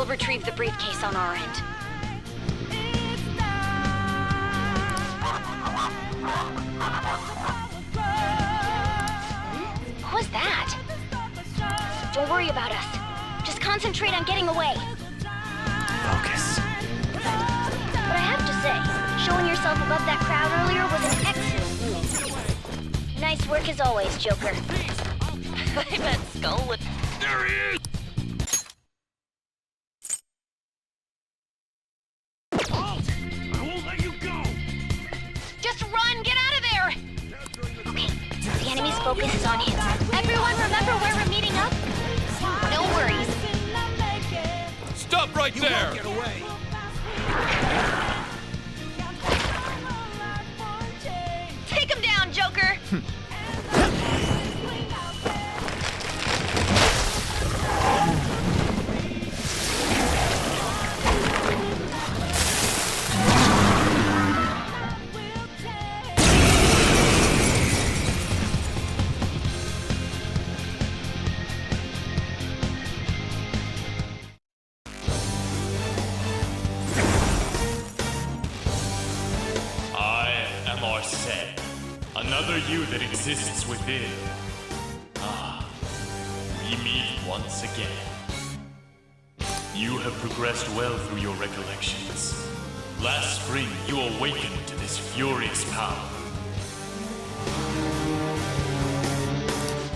retrieve the briefcase on our end. What was that? Don't worry about us. Just concentrate on getting away. Focus. But I have to say, showing yourself above that crowd earlier was an excellent move. Nice work as always, Joker. I bet Skull would... There he is! Halt! I won't let you go! Just run! Get out of there! Okay, the enemy's focus is on him. Everyone remember where we're meeting up? No worries. Stop right there! Get away! Take him down, Joker! Arsene, another you that exists within. We meet once again. You have progressed well through your recollections. Last spring, you awakened to this furious power.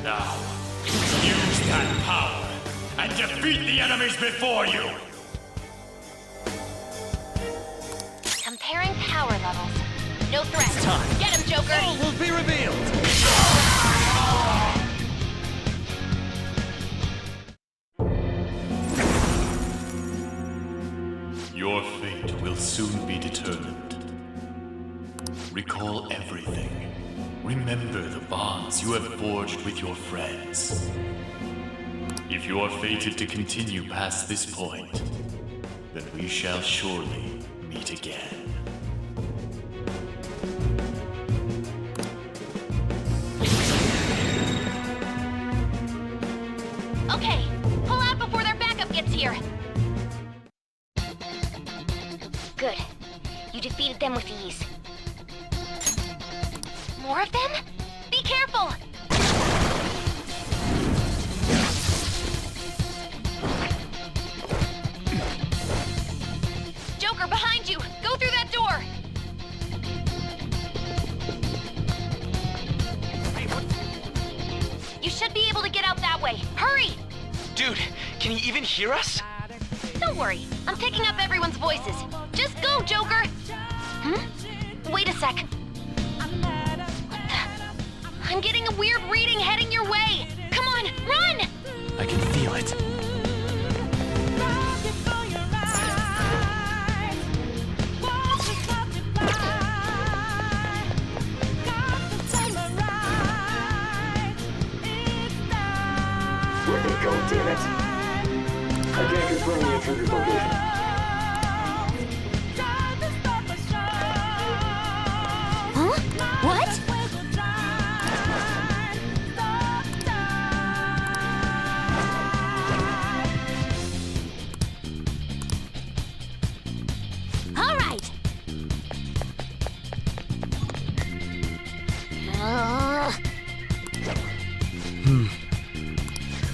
Now, use that power and defeat the enemies before you! Comparing power levels. No threat. It's time. Get him, Joker! All will be revealed! Your fate will soon be determined. Recall everything. Remember the bonds you have forged with your friends. If you are fated to continue past this point, then we shall surely meet again. Okay, pull out before their backup gets here. Good. You defeated them with ease. More of them? Be careful! Joker, behind you! Go through that door! You should be able to get out that way. Hurry! Dude, can you even hear us? Don't worry. I'm picking up everyone's voices. Just go, Joker! Wait a sec. What the? I'm getting a weird reading heading your way! Come on, run! I can feel it. Where did it go, damn it? I can't confirm the intruder's location. Huh? What? All right.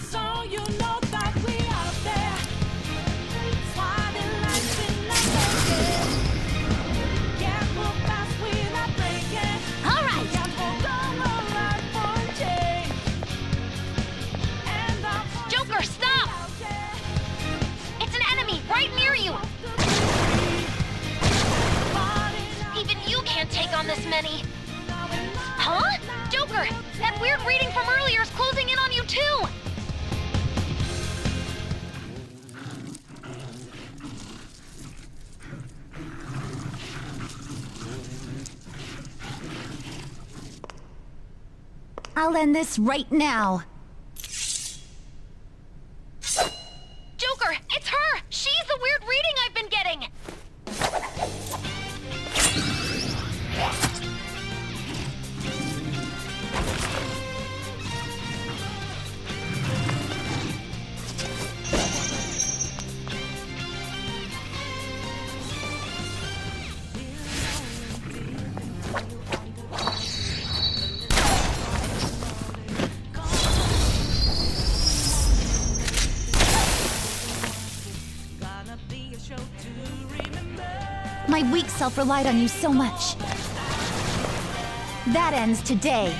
So you know that we are there, sliding like in Get real fast without breaking. All right. Got more than a life for change. And I want Joker, stop! out there. It's an enemy right near you. Even you can't take on this many. Huh? Joker, that weird reading from earlier is closing in on you too. I'll end this right now. Joker, it's her! She's the weird reading I've been getting! self relied on you so much. That ends today.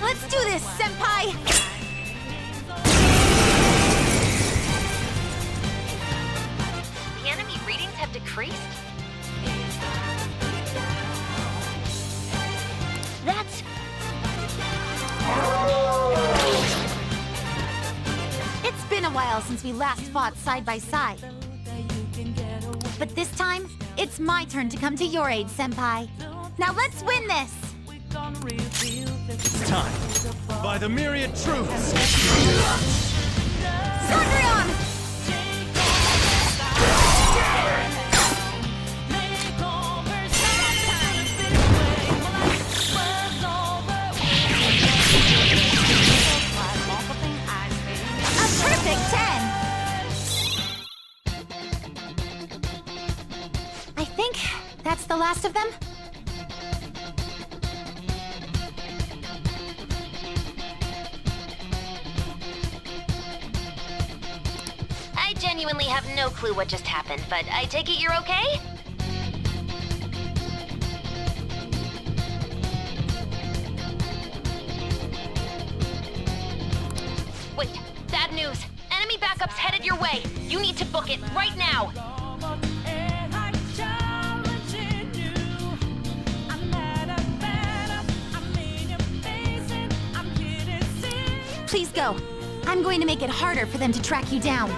Let's do this, Senpai! The enemy readings have decreased? That's... It's been a while since we last fought side by side. But this time, it's my turn to come to your aid, Senpai. Now let's win this! It's time. By the myriad truths. Sandrion! A perfect 10! I think that's the last of them. I genuinely have no clue what just happened, but I take it you're okay? Wait, bad news. Enemy backup's headed your way. You need to book it right now. Please go. I'm going to make it harder for them to track you down.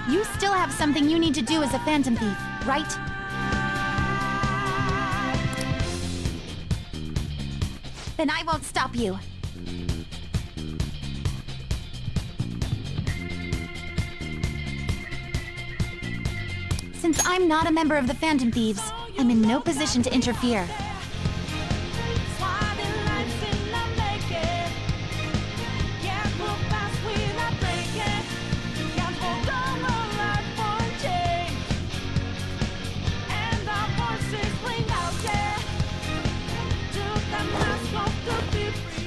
You still have something you need to do as a Phantom Thief, right? Then I won't stop you. Since I'm not a member of the Phantom Thieves, I'm in no position to interfere.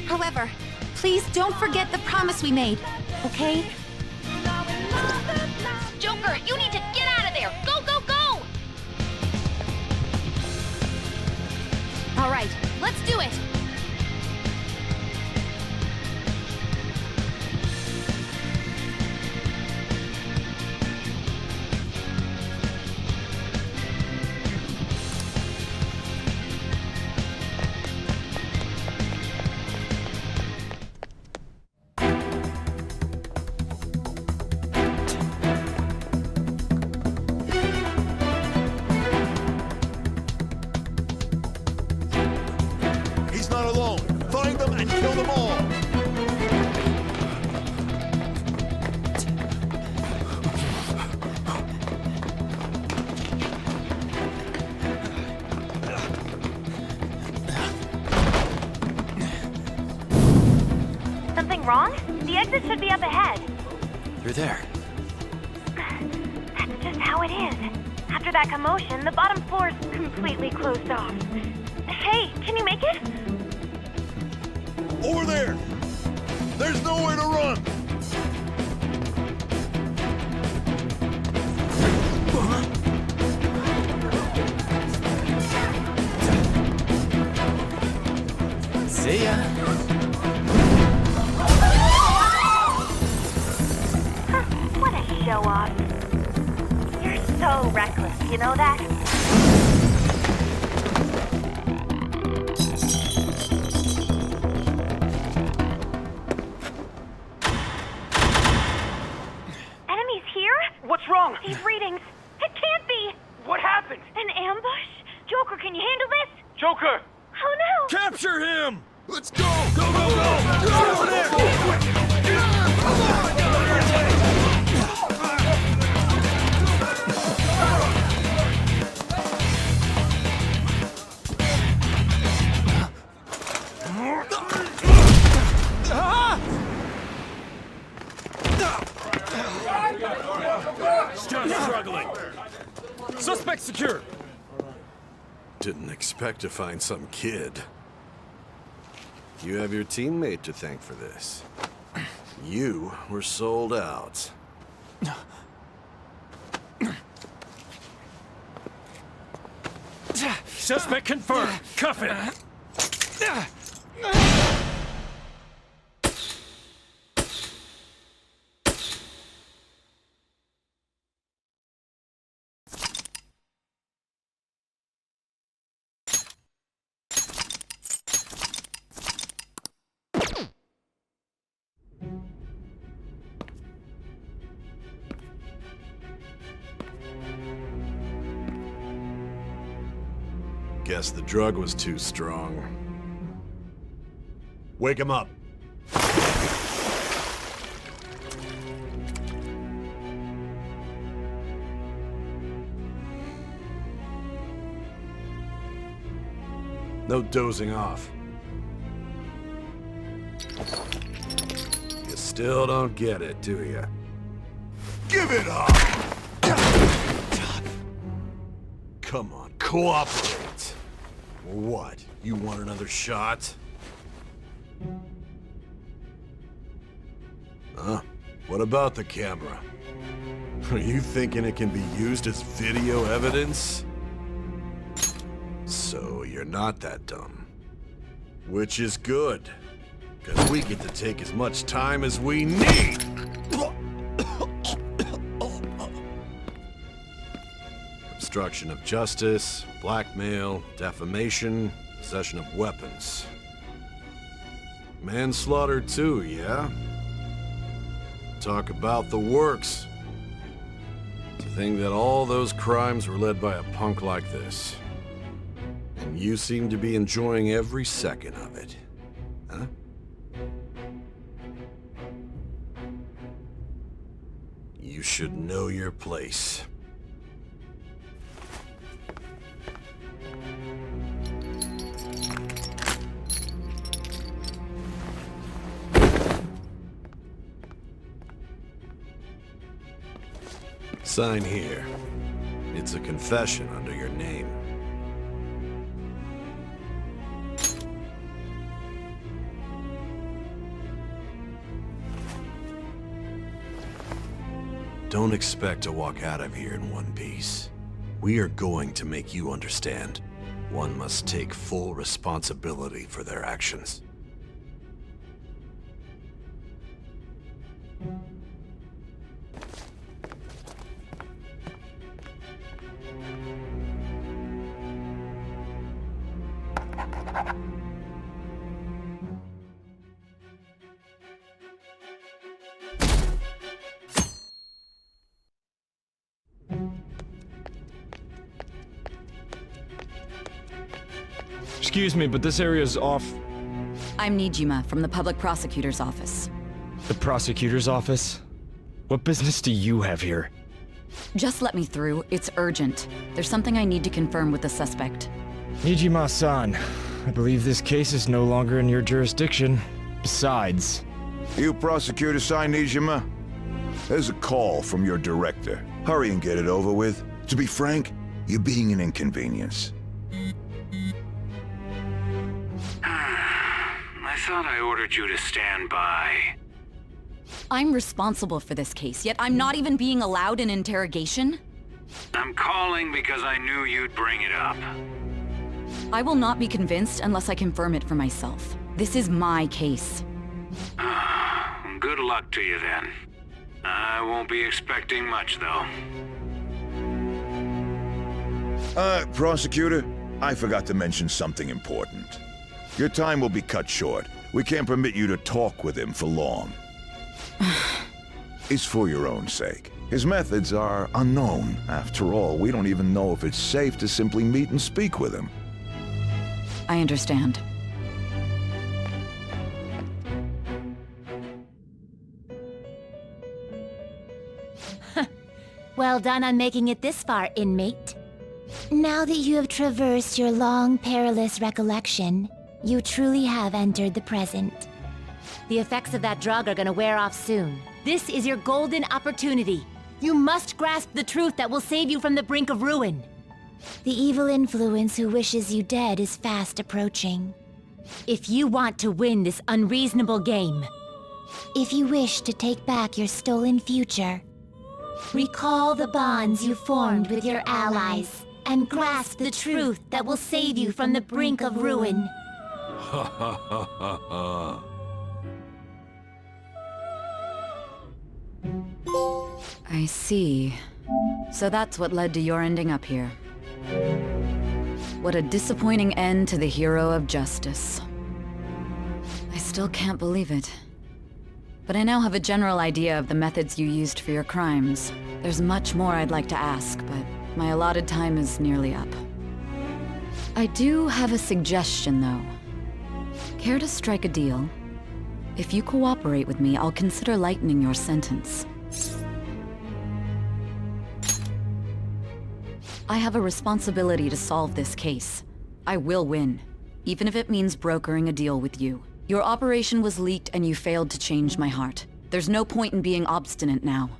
However, please don't forget the promise we made, okay? Joker, you need to get out of there! Go, go, go! All right, let's do it! He's not alone. Find them and kill them all. Something wrong? The exit should be up ahead. You're there. That's just how it is. After that commotion, the bottom floor's completely closed off. Hey, can you make it? Over there. There's nowhere to run. See ya. What a show off. You're so reckless, you know that? Enemies here? What's wrong? These readings. It can't be! What happened? An ambush? Joker, can you handle this? Joker! Oh no! Capture him. Let's go. Go, go, go. Get over there. Suspect secure! Didn't expect to find some kid. You have your teammate to thank for this. You were sold out. Suspect confirmed! Cuff it! Guess the drug was too strong. Wake him up. No dozing off. You still don't get it, do you? Give it up! Come on, cooperate. What? You want another shot? Huh? What about the camera? Are you thinking it can be used as video evidence? So you're not that dumb. Which is good, because we get to take as much time as we need! Obstruction of justice, blackmail, defamation, possession of weapons. Manslaughter too, yeah? Talk about the works. To think that all those crimes were led by a punk like this. And you seem to be enjoying every second of it. Huh? You should know your place. Sign here. It's a confession under your name. Don't expect to walk out of here in one piece. We are going to make you understand. One must take full responsibility for their actions. Excuse me, but this area's off. I'm Nijima from the Public Prosecutor's Office. The prosecutor's office? What business do you have here? Just let me through. It's urgent. There's something I need to confirm with the suspect. Nijima-san, I believe this case is no longer in your jurisdiction. Besides... You prosecutor signed Nijima? There's a call from your director. Hurry and get it over with. To be frank, you're being an inconvenience. I thought I ordered you to stand by. I'm responsible for this case, yet I'm not even being allowed an interrogation? I'm calling because I knew you'd bring it up. I will not be convinced unless I confirm it for myself. This is my case. Good luck to you then. I won't be expecting much, though. Prosecutor, I forgot to mention something important. Your time will be cut short. We can't permit you to talk with him for long. It's for your own sake. His methods are unknown. After all, we don't even know if it's safe to simply meet and speak with him. I understand. Well done on making it this far, inmate. Now that you have traversed your long, perilous recollection, you truly have entered the present. The effects of that drug are gonna wear off soon. This is your golden opportunity. You must grasp the truth that will save you from the brink of ruin. The evil influence who wishes you dead is fast approaching. If you want to win this unreasonable game, If you wish to take back your stolen future, recall the bonds you formed with your allies and grasp the truth that will save you from the brink of ruin. Ha ha ha ha ha. I see. So that's what led to your ending up here. What a disappointing end to the hero of justice. I still can't believe it. But I now have a general idea of the methods you used for your crimes. There's much more I'd like to ask, but my allotted time is nearly up. I do have a suggestion, though. Care to strike a deal? If you cooperate with me, I'll consider lightening your sentence. I have a responsibility to solve this case. I will win, even if it means brokering a deal with you. Your operation was leaked and you failed to change my heart. There's no point in being obstinate now.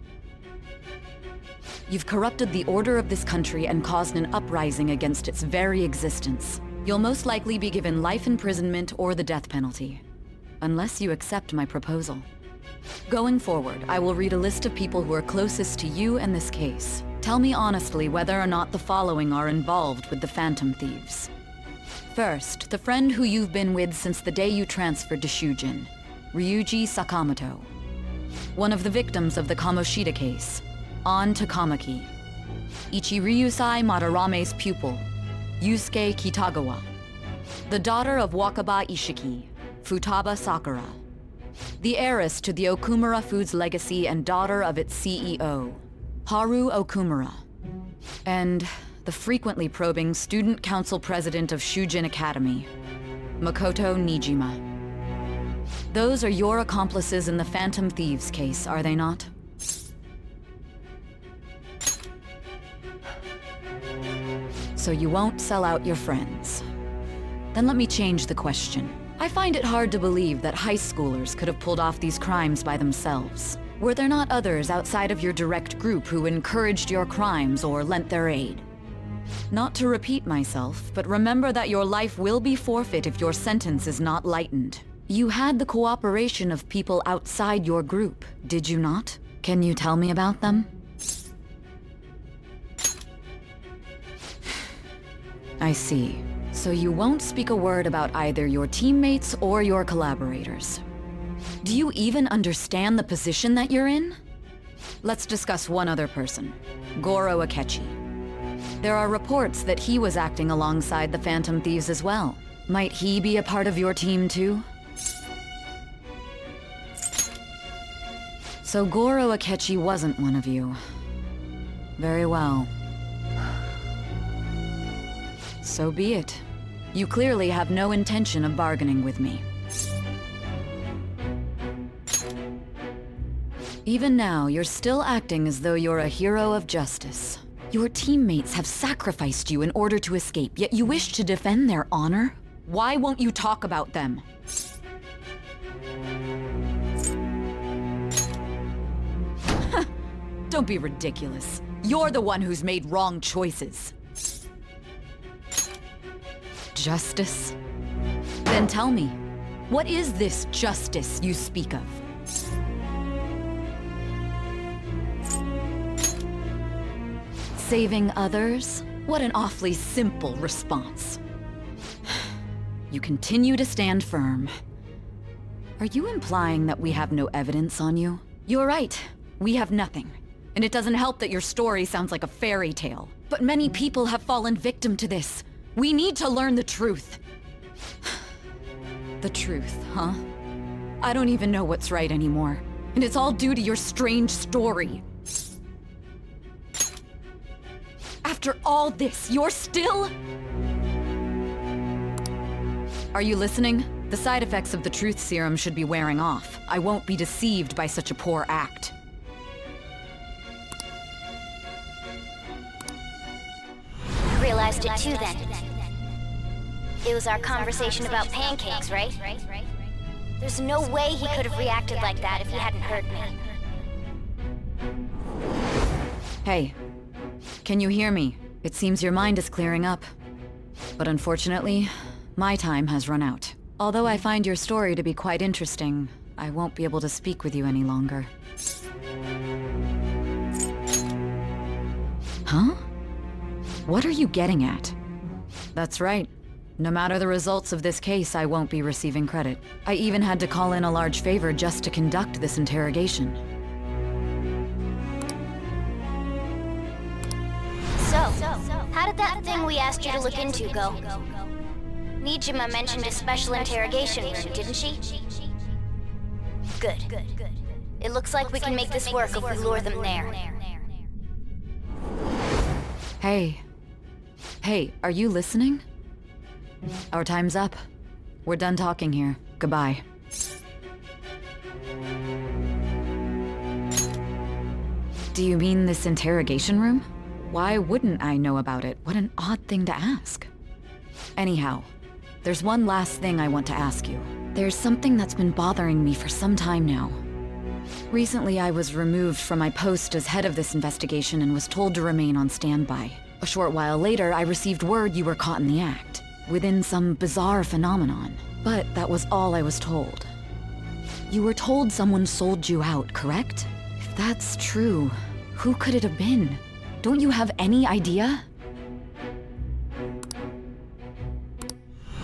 You've corrupted the order of this country and caused an uprising against its very existence. You'll most likely be given life imprisonment or the death penalty, unless you accept my proposal. Going forward, I will read a list of people who are closest to you in this case. Tell me honestly whether or not the following are involved with the Phantom Thieves. First, the friend who you've been with since the day you transferred to Shujin, Ryuji Sakamoto. One of the victims of the Kamoshida case, An Takamaki. Ichiryusai Madarame's pupil, Yusuke Kitagawa. The daughter of Wakaba Ishiki, Futaba Sakura. The heiress to the Okumura Foods legacy and daughter of its CEO, Haru Okumura. And the frequently probing student council president of Shujin Academy, Makoto Nijima. Those are your accomplices in the Phantom Thieves case, are they not? So you won't sell out your friends. Then let me change the question. I find it hard to believe that high schoolers could have pulled off these crimes by themselves. Were there not others outside of your direct group who encouraged your crimes or lent their aid? Not to repeat myself, but remember that your life will be forfeit if your sentence is not lightened. You had the cooperation of people outside your group, did you not? Can you tell me about them? I see. So you won't speak a word about either your teammates or your collaborators. Do you even understand the position that you're in? Let's discuss one other person, Goro Akechi. There are reports that he was acting alongside the Phantom Thieves as well. Might he be a part of your team too? So Goro Akechi wasn't one of you. Very well. So be it. You clearly have no intention of bargaining with me. Even now, you're still acting as though you're a hero of justice. Your teammates have sacrificed you in order to escape, yet you wish to defend their honor? Why won't you talk about them? Don't be ridiculous. You're the one who's made wrong choices. Justice? Then tell me, what is this justice you speak of? Saving others? What an awfully simple response. You continue to stand firm. Are you implying that we have no evidence on you? You're right. We have nothing. And it doesn't help that your story sounds like a fairy tale. But many people have fallen victim to this. We need to learn the truth. The truth, huh? I don't even know what's right anymore. And it's all due to your strange story. After all this, you're still... Are you listening? The side effects of the truth serum should be wearing off. I won't be deceived by such a poor act. Realized it too then. It was our conversation about pancakes, right? There's no way he could have reacted like that if he hadn't heard me. Hey, can you hear me? It seems your mind is clearing up. But unfortunately, my time has run out. Although I find your story to be quite interesting, I won't be able to speak with you any longer. Huh? What are you getting at? That's right. No matter the results of this case, I won't be receiving credit. I even had to call in a large favor just to conduct this interrogation. So, how did that thing we asked you to look into go? Nijima mentioned a special interrogation room, didn't she? Good. It looks like we can make this work if we lure them there. Hey. Hey, are you listening? Our time's up. We're done talking here. Goodbye. Do you mean this interrogation room? Why wouldn't I know about it? What an odd thing to ask. Anyhow, there's one last thing I want to ask you. There's something that's been bothering me for some time now. Recently, I was removed from my post as head of this investigation and was told to remain on standby. A short while later, I received word you were caught in the act, within some bizarre phenomenon. But that was all I was told. You were told someone sold you out, correct? If that's true, who could it have been? Don't you have any idea?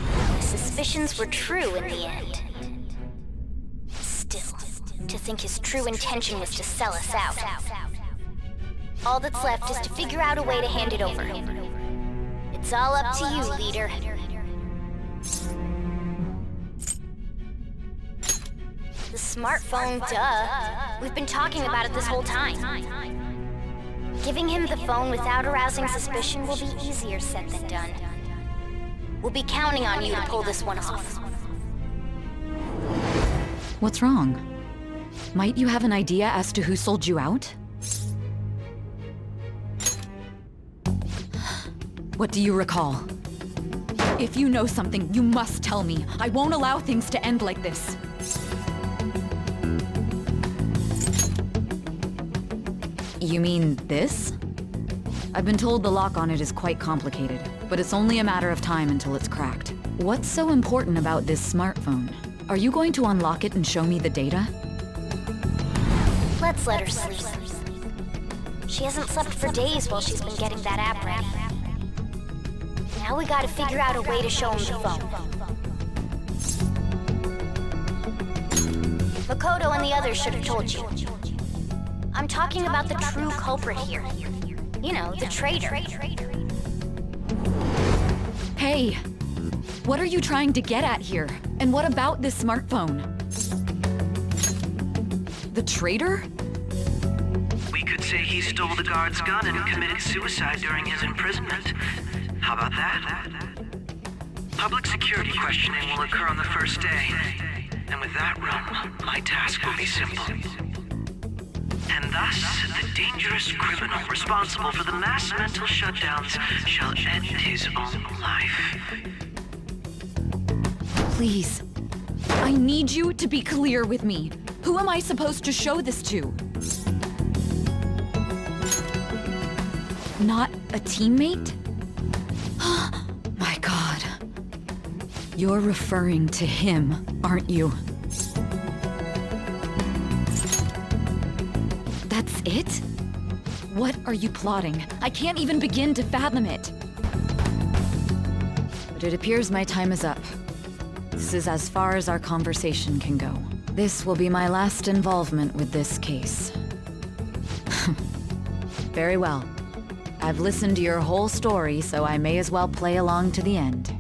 My suspicions were true in the end. Still, to think his true intention was to sell us out. All that's left is to figure out a way to hand it over. It's all up to you, leader. The smartphone, duh. We've been talking about it this whole time. Giving him the phone without arousing suspicion will be easier said than done. We'll be counting on you to pull this one off. What's wrong? Might you have an idea as to who sold you out? What do you recall? If you know something, you must tell me. I won't allow things to end like this. You mean this? I've been told the lock on it is quite complicated, but it's only a matter of time until it's cracked. What's so important about this smartphone? Are you going to unlock it and show me the data? Let's let her sleep. She hasn't slept for days while she's been getting that app ready. Now we gotta figure out a way to show him the phone. Makoto and the others should have told you. I'm talking about the true culprit here. You know, the traitor. Hey! What are you trying to get at here? And what about this smartphone? The traitor? We could say he stole the guard's gun and committed suicide during his imprisonment. How about that? Public security questioning will occur on the first day. And with that run, my task will be simple. And thus, the dangerous criminal responsible for the mass mental shutdowns shall end his own life. Please. I need you to be clear with me. Who am I supposed to show this to? Not a teammate? My God. You're referring to him, aren't you? That's it? What are you plotting? I can't even begin to fathom it. But it appears my time is up. This is as far as our conversation can go. This will be my last involvement with this case. Very well. I've listened to your whole story, so I may as well play along to the end.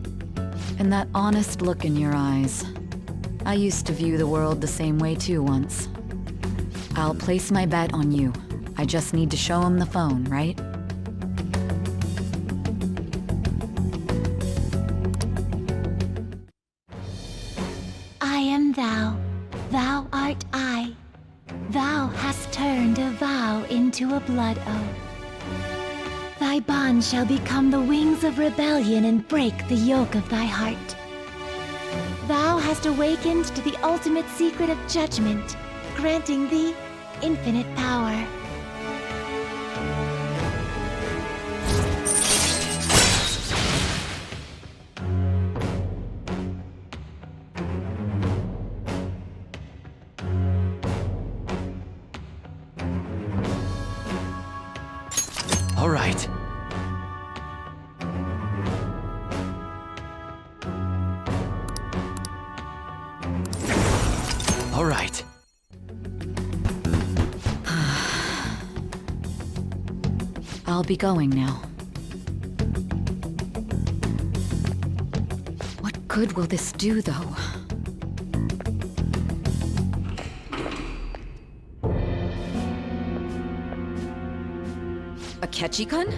And that honest look in your eyes. I used to view the world the same way too once. I'll place my bet on you. I just need to show him the phone, right? I am thou, thou art I. Thou hast turned a vow into a blood oath. Thy bond shall become the wings of rebellion and break the yoke of thy heart. Thou hast awakened to the ultimate secret of judgment, granting thee infinite power. right. All right. I'll be going now. What good will this do, though? Akechi-kun?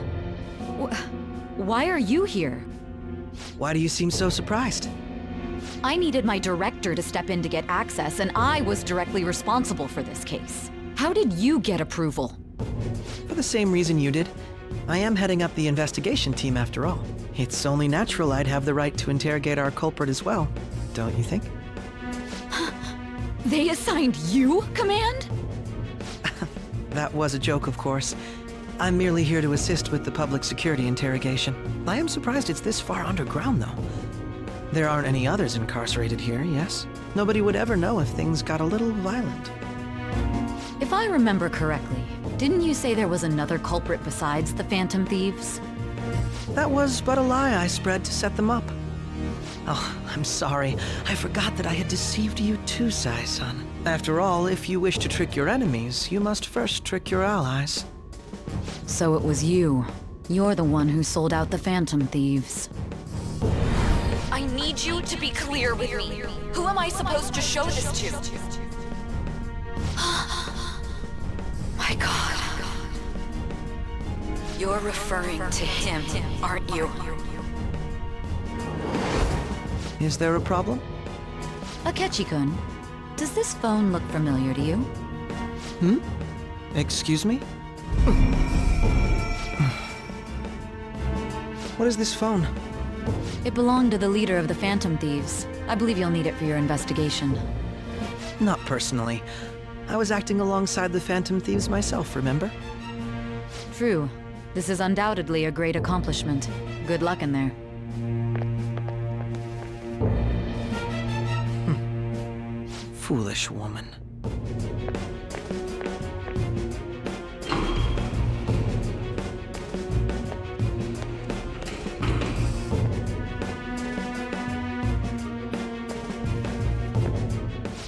Why are you here? Why do you seem so surprised? I needed my director to step in to get access, and I was directly responsible for this case. How did you get approval? For the same reason you did. I am heading up the investigation team after all. It's only natural I'd have the right to interrogate our culprit as well, don't you think? They assigned you command? That was a joke, of course. I'm merely here to assist with the public security interrogation. I am surprised it's this far underground, though. There aren't any others incarcerated here, yes? Nobody would ever know if things got a little violent. If I remember correctly, didn't you say there was another culprit besides the Phantom Thieves? That was but a lie I spread to set them up. Oh, I'm sorry. I forgot that I had deceived you too, Sai-san. After all, if you wish to trick your enemies, you must first trick your allies. So it was you. You're the one who sold out the Phantom Thieves. I need you to be clear with me. Who am I supposed to show this to? My God. You're referring to him, aren't you? Is there a problem? Akechi-kun, does this phone look familiar to you? Hmm? Excuse me? What is this phone? It belonged to the leader of the Phantom Thieves. I believe you'll need it for your investigation. Not personally. I was acting alongside the Phantom Thieves myself, remember? True. This is undoubtedly a great accomplishment. Good luck in there. Foolish woman.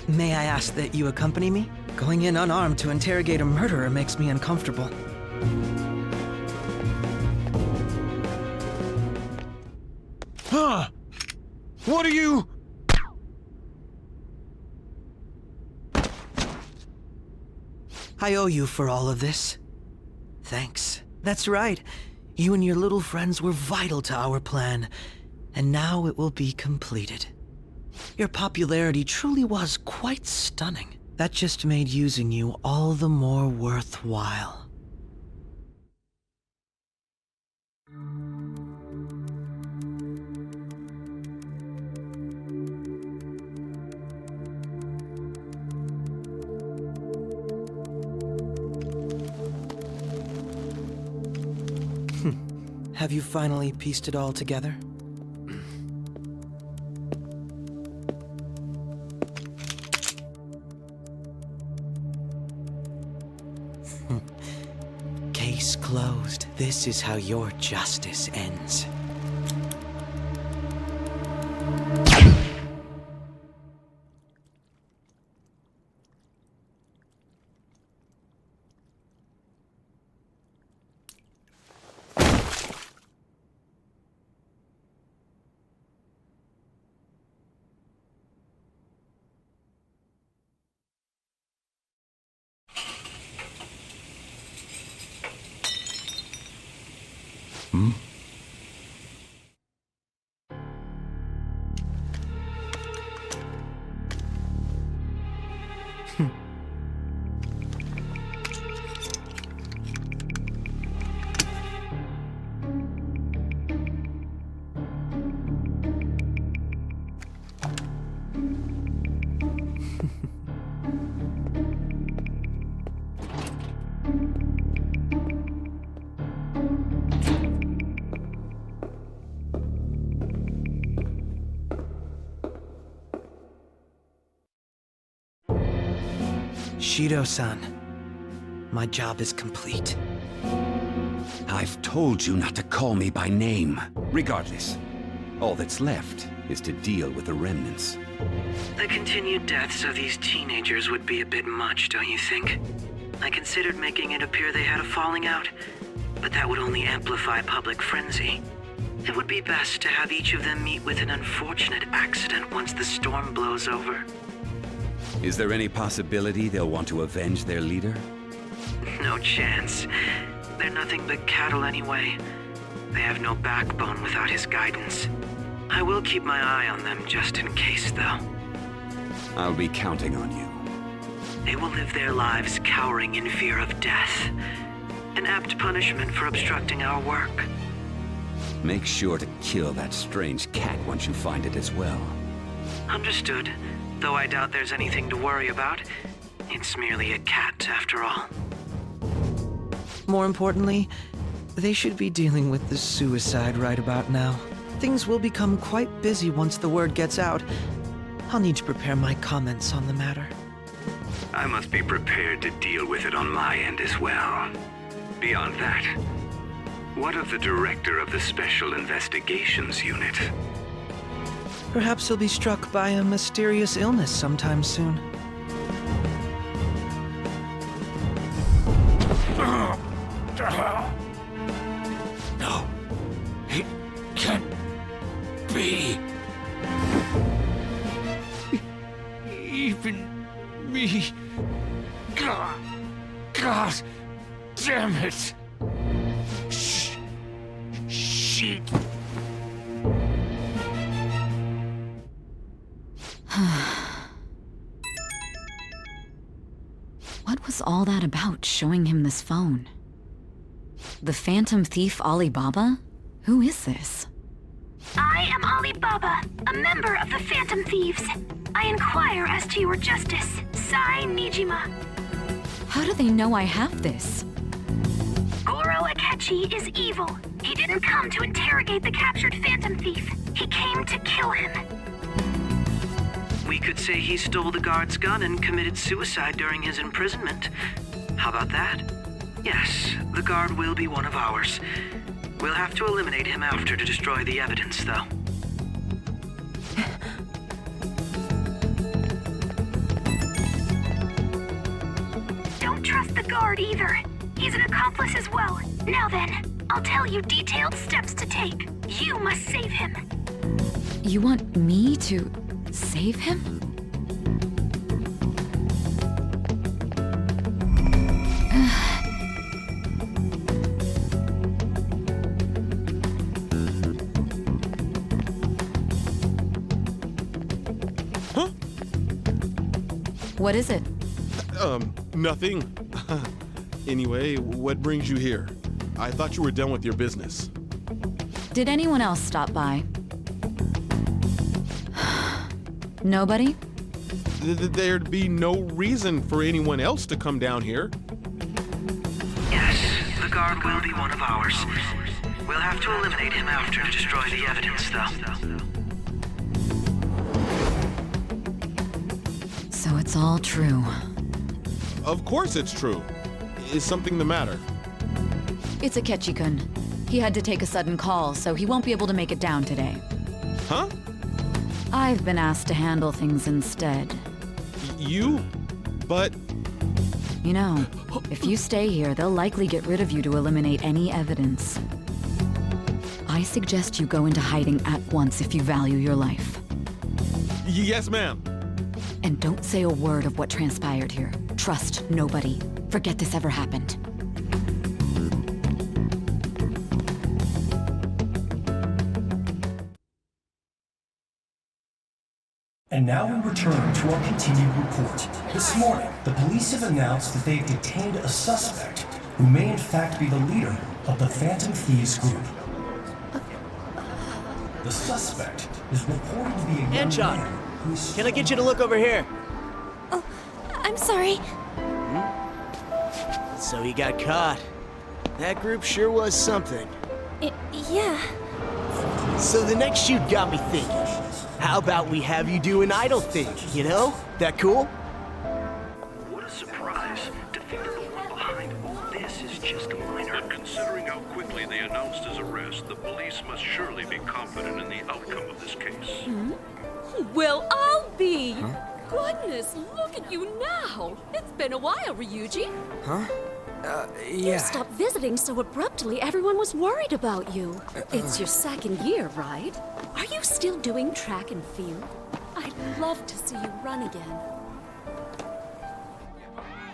May I ask that you accompany me? Going in unarmed to interrogate a murderer makes me uncomfortable. Huh? What are you... I owe you for all of this. Thanks. That's right. You and your little friends were vital to our plan, and now it will be completed. Your popularity truly was quite stunning. That just made using you all the more worthwhile. Have you finally pieced it all together? Case closed. This is how your justice ends. Hmm? Shido-san, my job is complete. I've told you not to call me by name. Regardless, all that's left is to deal with the remnants. The continued deaths of these teenagers would be a bit much, don't you think? I considered making it appear they had a falling out, but that would only amplify public frenzy. It would be best to have each of them meet with an unfortunate accident once the storm blows over. Is there any possibility they'll want to avenge their leader? No chance. They're nothing but cattle anyway. They have no backbone without his guidance. I will keep my eye on them just in case, though. I'll be counting on you. They will live their lives cowering in fear of death. An apt punishment for obstructing our work. Make sure to kill that strange cat once you find it as well. Understood. Though I doubt there's anything to worry about. It's merely a cat, after all. More importantly, they should be dealing with the suicide right about now. Things will become quite busy once the word gets out. I'll need to prepare my comments on the matter. I must be prepared to deal with it on my end as well. Beyond that, what of the director of the Special Investigations Unit? Perhaps he'll be struck by a mysterious illness sometime soon. No, it can't be. Even me. God damn it. Shit. What was all that about, showing him this phone? The Phantom Thief Alibaba? Who is this? I am Alibaba, a member of the Phantom Thieves. I inquire as to your justice, Sai Nijima. How do they know I have this? Goro Akechi is evil. He didn't come to interrogate the captured Phantom Thief. He came to kill him. We could say he stole the guard's gun and committed suicide during his imprisonment. How about that? Yes, the guard will be one of ours. We'll have to eliminate him after to destroy the evidence, though. Don't trust the guard either. He's an accomplice as well. Now then, I'll tell you detailed steps to take. You must save him. You want me to save him? Huh? What is it? Nothing. Anyway, what brings you here? I thought you were done with your business. Did anyone else stop by? Nobody? There'd be no reason for anyone else to come down here. Yes, the guard will be one of ours. We'll have to eliminate him after to destroy the evidence, though. So it's all true. Of course it's true. Is something the matter? It's Akechi-kun. He had to take a sudden call, so he won't be able to make it down today. Huh? I've been asked to handle things instead. You? But... You know, if you stay here, they'll likely get rid of you to eliminate any evidence. I suggest you go into hiding at once if you value your life. Yes, ma'am. And don't say a word of what transpired here. Trust nobody. Forget this ever happened. And now we return to our continued report. This morning, the police have announced that they've detained a suspect who may in fact be the leader of the Phantom Thieves group. The suspect is reported to be a young Anchon, man who's... can I get you to look over here? Oh, I'm sorry. So he got caught. That group sure was something. Yeah. So the next shoot got me thinking. How about we have you do an idol thing, you know? That cool? What a surprise. this. Defeating the one behind all this is just minor. But considering how quickly they announced his arrest, the police must surely be confident in the outcome of this case. Well, I'll be. Goodness, look at you now. It's been a while, Ryuji. Huh? You Yeah. stopped visiting so abruptly, everyone was worried about you. It's your second year, right? Are you still doing track and field? I'd love to see you run again.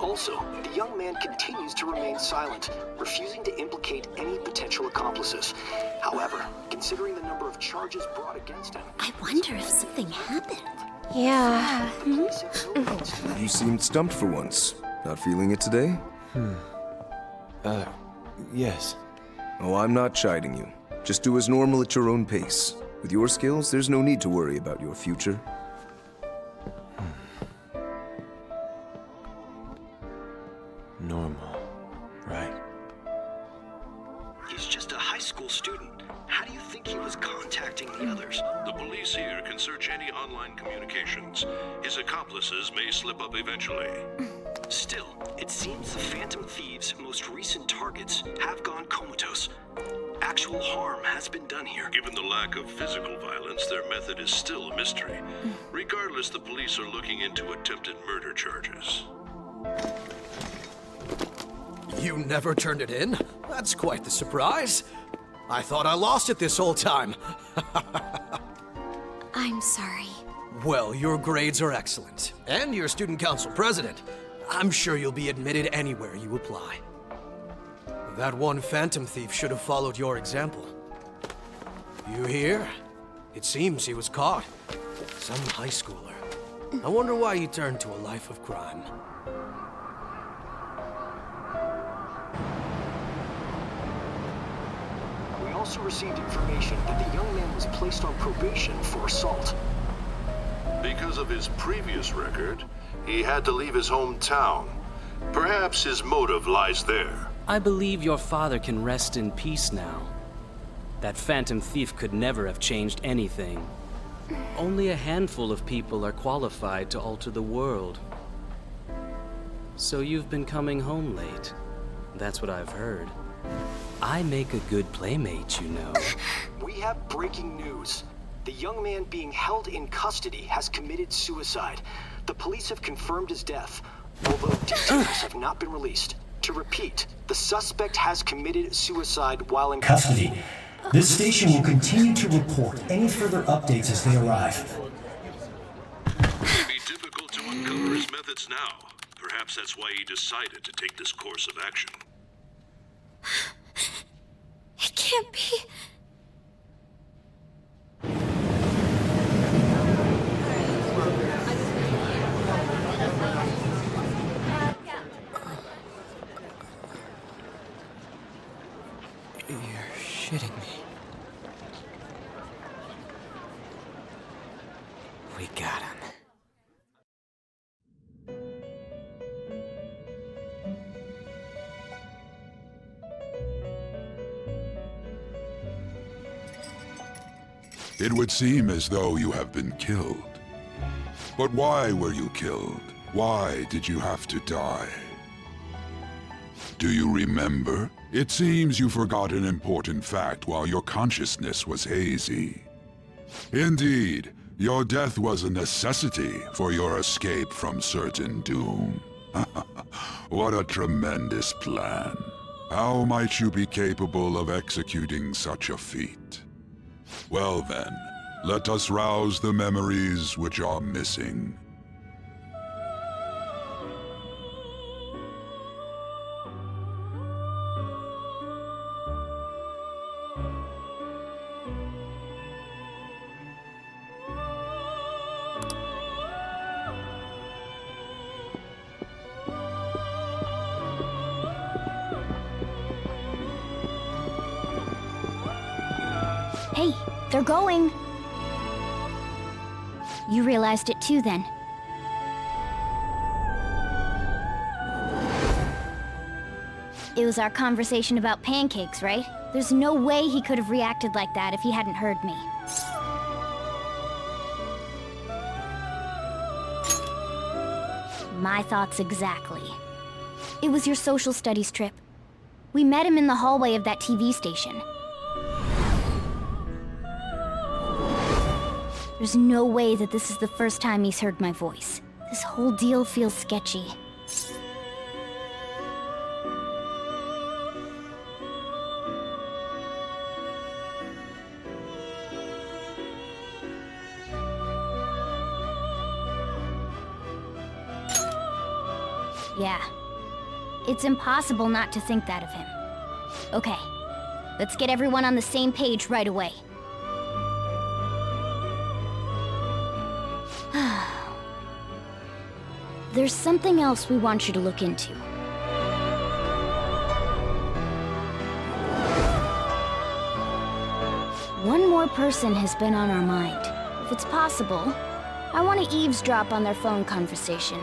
Also, the young man continues to remain silent, refusing to implicate any potential accomplices. However, considering the number of charges brought against him... I wonder if something happened. Yeah. You seemed stumped for once. Not feeling it today? Yes. Oh, I'm not chiding you. Just do as normal at your own pace. With your skills, there's no need to worry about your future. Normal. Right. He's just a high school student. How do you think he was contacting the others? The police here can search any online communications. His accomplices may slip up eventually. Still, it seems the Phantom Thieves' most recent targets have gone comatose. Actual harm has been done here. Given the lack of physical violence, their method is still a mystery. Regardless, the police are looking into attempted murder charges. You never turned it in? That's quite the surprise. I thought I lost it this whole time. I'm sorry. Well, your grades are excellent. And you're student council president. I'm sure you'll be admitted anywhere you apply. That one Phantom Thief should have followed your example. You hear? It seems he was caught. Some high schooler. I wonder why he turned to a life of crime. We also received information that the young man was placed on probation for assault. Because of his previous record, he had to leave his hometown. Perhaps his motive lies there. I believe your father can rest in peace now. That Phantom Thief could never have changed anything. Only a handful of people are qualified to alter the world. So you've been coming home late. That's what I've heard. I make a good playmate, you know. We have breaking news. The young man being held in custody has committed suicide. The police have confirmed his death, although details have not been released. To repeat, the suspect has committed suicide while in Custody. This station will continue to report any further updates as they arrive. It may be difficult to uncover his methods now. Perhaps that's why he decided to take this course of action. It can't be. You're shitting me. We got him. It would seem as though you have been killed. But why were you killed? Why did you have to die? Do you remember? It seems you forgot an important fact while your consciousness was hazy. Indeed, your death was a necessity for your escape from certain doom. What a tremendous plan. How might you be capable of executing such a feat? Well then, let us rouse the memories which are missing. Hey, they're going. You realized it too, then. It was our conversation about pancakes, right? There's no way he could have reacted like that if he hadn't heard me. My thoughts exactly. It was your social studies trip. We met him in the hallway of that TV station. There's no way that this is the first time he's heard my voice. This whole deal feels sketchy. Yeah. It's impossible not to think that of him. Okay. Let's get everyone on the same page right away. There's something else we want you to look into. One more person has been on our mind. If it's possible, I want to eavesdrop on their phone conversation.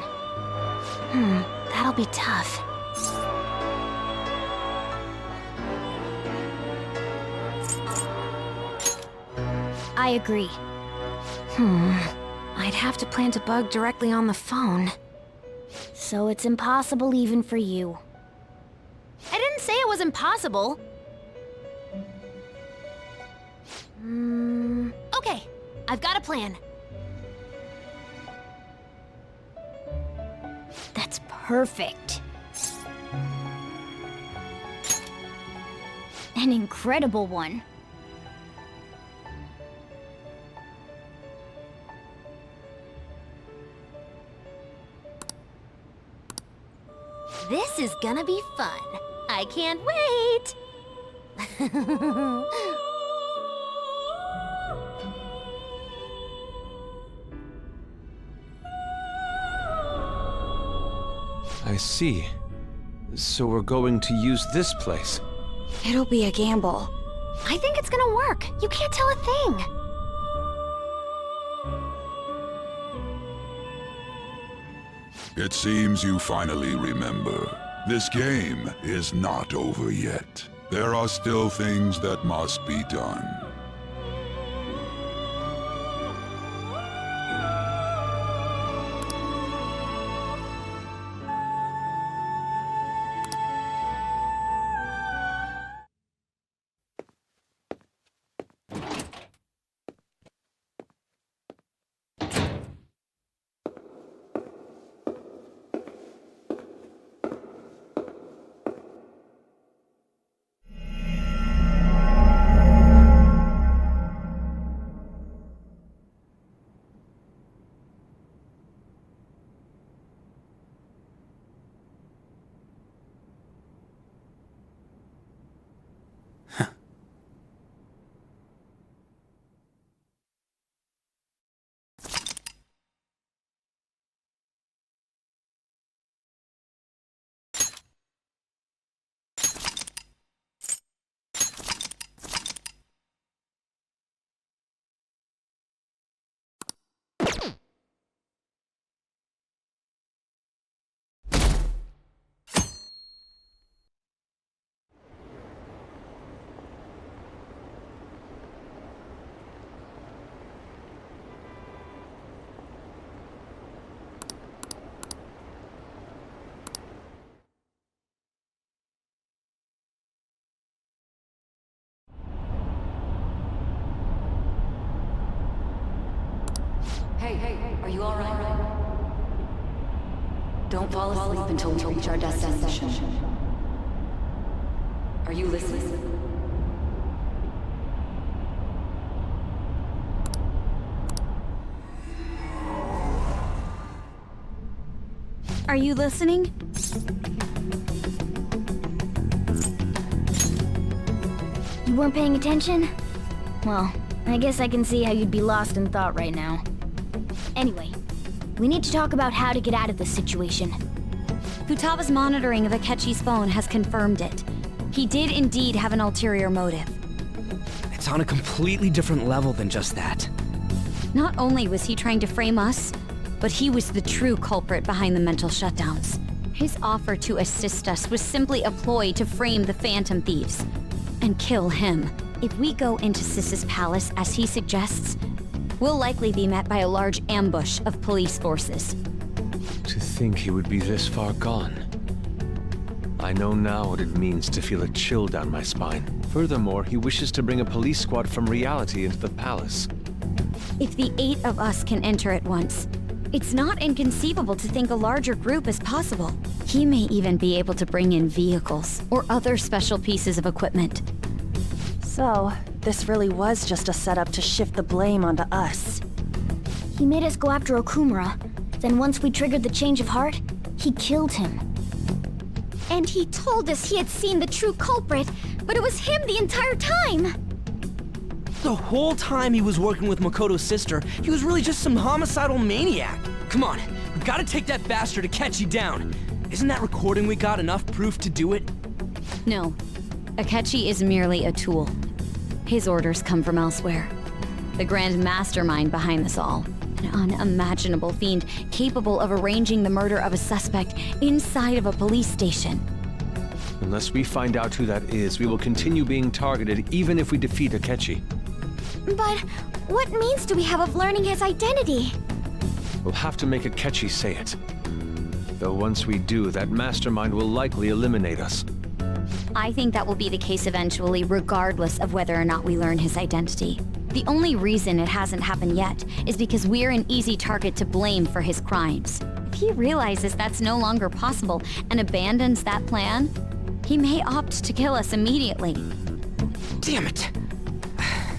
That'll be tough. I agree. I'd have to plant a bug directly on the phone. So it's impossible even for you. I didn't say it was impossible. Okay, I've got a plan. That's perfect. An incredible one. This is gonna be fun. I can't wait! I see. So we're going to use this place. It'll be a gamble. I think it's gonna work. You can't tell a thing. It seems you finally remember. This game is not over yet. There are still things that must be done. Hey, are you alright? Don't fall asleep until we reach our destination. Are you listening? Are you listening? You weren't paying attention? Well, I guess I can see how you'd be lost in thought right now. Anyway, we need to talk about how to get out of this situation. Futaba's monitoring of Akechi's phone has confirmed it. He did indeed have an ulterior motive. It's on a completely different level than just that. Not only was he trying to frame us, but he was the true culprit behind the mental shutdowns. His offer to assist us was simply a ploy to frame the Phantom Thieves and kill him. If we go into Sis's palace as he suggests, we'll likely be met by a large ambush of police forces. To think he would be this far gone. I know now what it means to feel a chill down my spine. Furthermore, he wishes to bring a police squad from reality into the palace. If the 8 of us can enter at once, it's not inconceivable to think a larger group is possible. He may even be able to bring in vehicles or other special pieces of equipment. So, this really was just a setup to shift the blame onto us. He made us go after Okumura. Then once we triggered the change of heart, he killed him. And he told us he had seen the true culprit, but it was him the entire time! The whole time he was working with Makoto's sister, he was really just some homicidal maniac. Come on, we gotta take that bastard Akechi down. Isn't that recording we got enough proof to do it? No. Akechi is merely a tool. His orders come from elsewhere. The grand mastermind behind this all. An unimaginable fiend capable of arranging the murder of a suspect inside of a police station. Unless we find out who that is, we will continue being targeted even if we defeat Akechi. But what means do we have of learning his identity? We'll have to make Akechi say it. Though once we do, that mastermind will likely eliminate us. I think that will be the case eventually, regardless of whether or not we learn his identity. The only reason it hasn't happened yet is because we're an easy target to blame for his crimes. If he realizes that's no longer possible and abandons that plan, he may opt to kill us immediately. Damn it!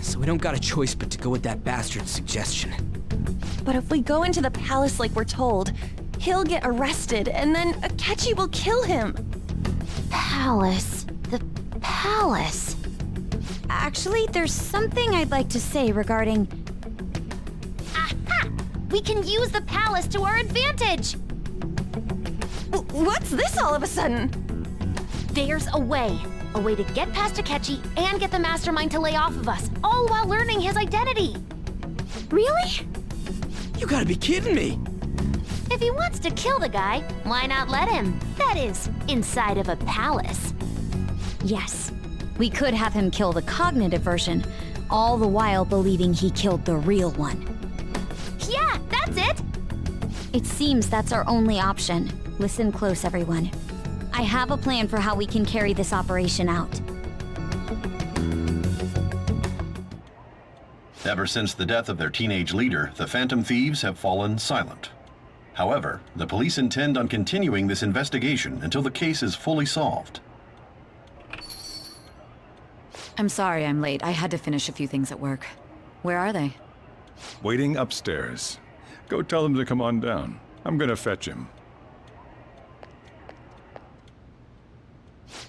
So we don't got a choice but to go with that bastard's suggestion. But if we go into the palace like we're told, he'll get arrested and then Akechi will kill him. Palace. The palace. Actually, there's something I'd like to say regarding... Aha! We can use the palace to our advantage! What's this all of a sudden? There's a way. A way to get past Akechi and get the mastermind to lay off of us, all while learning his identity. Really? You gotta be kidding me! If he wants to kill the guy, why not let him? That is, inside of a palace. Yes. We could have him kill the cognitive version, all the while believing he killed the real one. Yeah, that's it! It seems that's our only option. Listen close, everyone. I have a plan for how we can carry this operation out. Ever since the death of their teenage leader, the Phantom Thieves have fallen silent. However, the police intend on continuing this investigation until the case is fully solved. I'm sorry I'm late. I had to finish a few things at work. Where are they? Waiting upstairs. Go tell them to come on down. I'm gonna fetch him.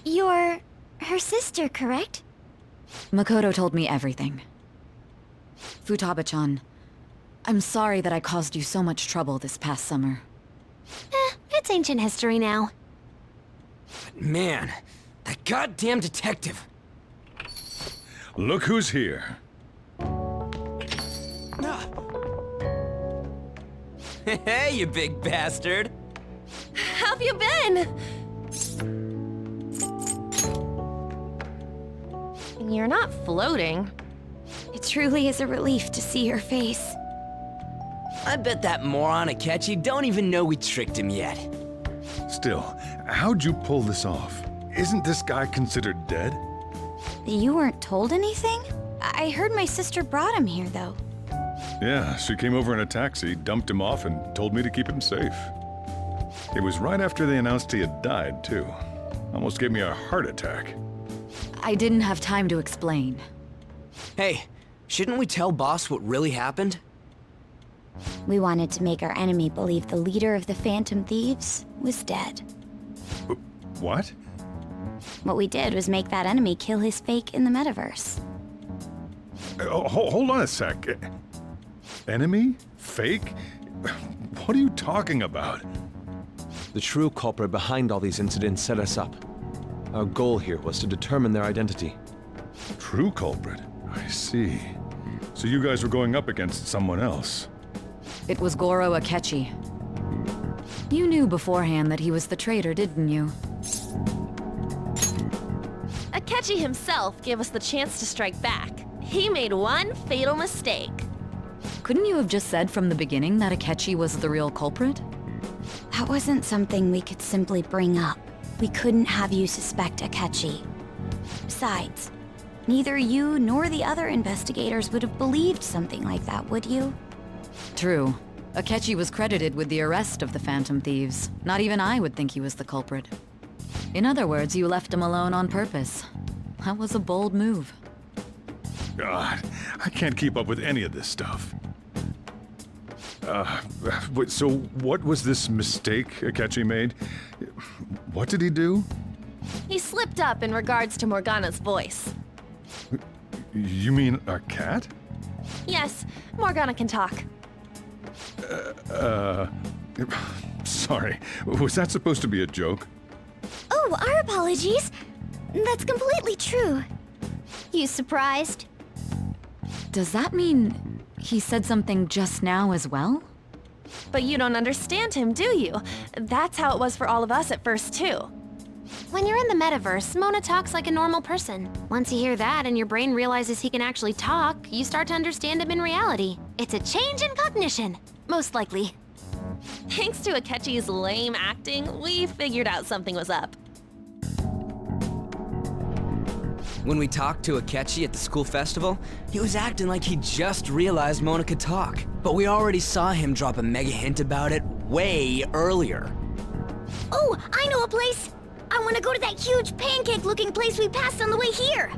You're her sister, correct? Makoto told me everything. Futaba-chan, I'm sorry that I caused you so much trouble this past summer. It's ancient history now. Man, that goddamn detective. Look who's here. Hey, you big bastard. How've you been? You're not floating. It truly is a relief to see your face. I bet that moron Akechi don't even know we tricked him yet. Still, how'd you pull this off? Isn't this guy considered dead? You weren't told anything? I heard my sister brought him here, though. Yeah, she came over in a taxi, dumped him off, and told me to keep him safe. It was right after they announced he had died, too. Almost gave me a heart attack. I didn't have time to explain. Hey, shouldn't we tell Boss what really happened? We wanted to make our enemy believe the leader of the Phantom Thieves was dead. What? What we did was make that enemy kill his fake in the metaverse. Hold on a sec. Enemy? Fake? What are you talking about? The true culprit behind all these incidents set us up. Our goal here was to determine their identity. True culprit? I see. So you guys were going up against someone else. It was Goro Akechi. You knew beforehand that he was the traitor, didn't you? Akechi himself gave us the chance to strike back. He made one fatal mistake. Couldn't you have just said from the beginning that Akechi was the real culprit? That wasn't something we could simply bring up. We couldn't have you suspect Akechi. Besides, neither you nor the other investigators would have believed something like that, would you? True. Akechi was credited with the arrest of the Phantom Thieves. Not even I would think he was the culprit. In other words, you left him alone on purpose. That was a bold move. God, I can't keep up with any of this stuff. So what was this mistake Akechi made? What did he do? He slipped up in regards to Morgana's voice. You mean a cat? Yes, Morgana can talk. Sorry. Was that supposed to be a joke? Oh, our apologies. That's completely true. You surprised? Does that mean he said something just now as well? But you don't understand him, do you? That's how it was for all of us at first, too. When you're in the metaverse, Mona talks like a normal person. Once you hear that and your brain realizes he can actually talk, you start to understand him in reality. It's a change in cognition, most likely. Thanks to Akechi's lame acting, we figured out something was up. When we talked to Akechi at the school festival, he was acting like he just realized Mona could talk. But we already saw him drop a mega hint about it way earlier. Oh, I know a place! I want to go to that huge pancake-looking place we passed on the way here!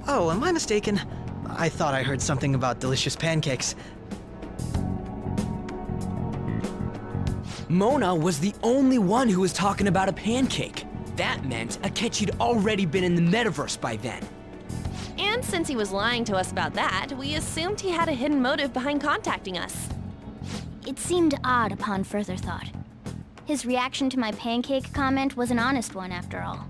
Oh, am I mistaken? I thought I heard something about delicious pancakes. Mona was the only one who was talking about a pancake. That meant Akechi'd already been in the metaverse by then. And since he was lying to us about that, we assumed he had a hidden motive behind contacting us. It seemed odd upon further thought. His reaction to my pancake comment was an honest one, after all.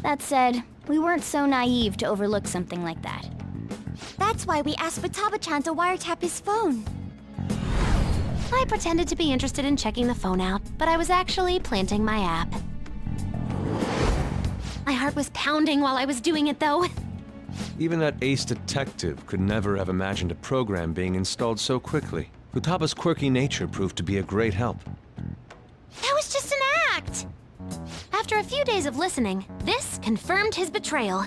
That said, we weren't so naive to overlook something like that. That's why we asked Futaba-chan to wiretap his phone. I pretended to be interested in checking the phone out, but I was actually planting my app. My heart was pounding while I was doing it, though. Even that ace detective could never have imagined a program being installed so quickly. Futaba's quirky nature proved to be a great help. That was just an act! After a few days of listening, this confirmed his betrayal.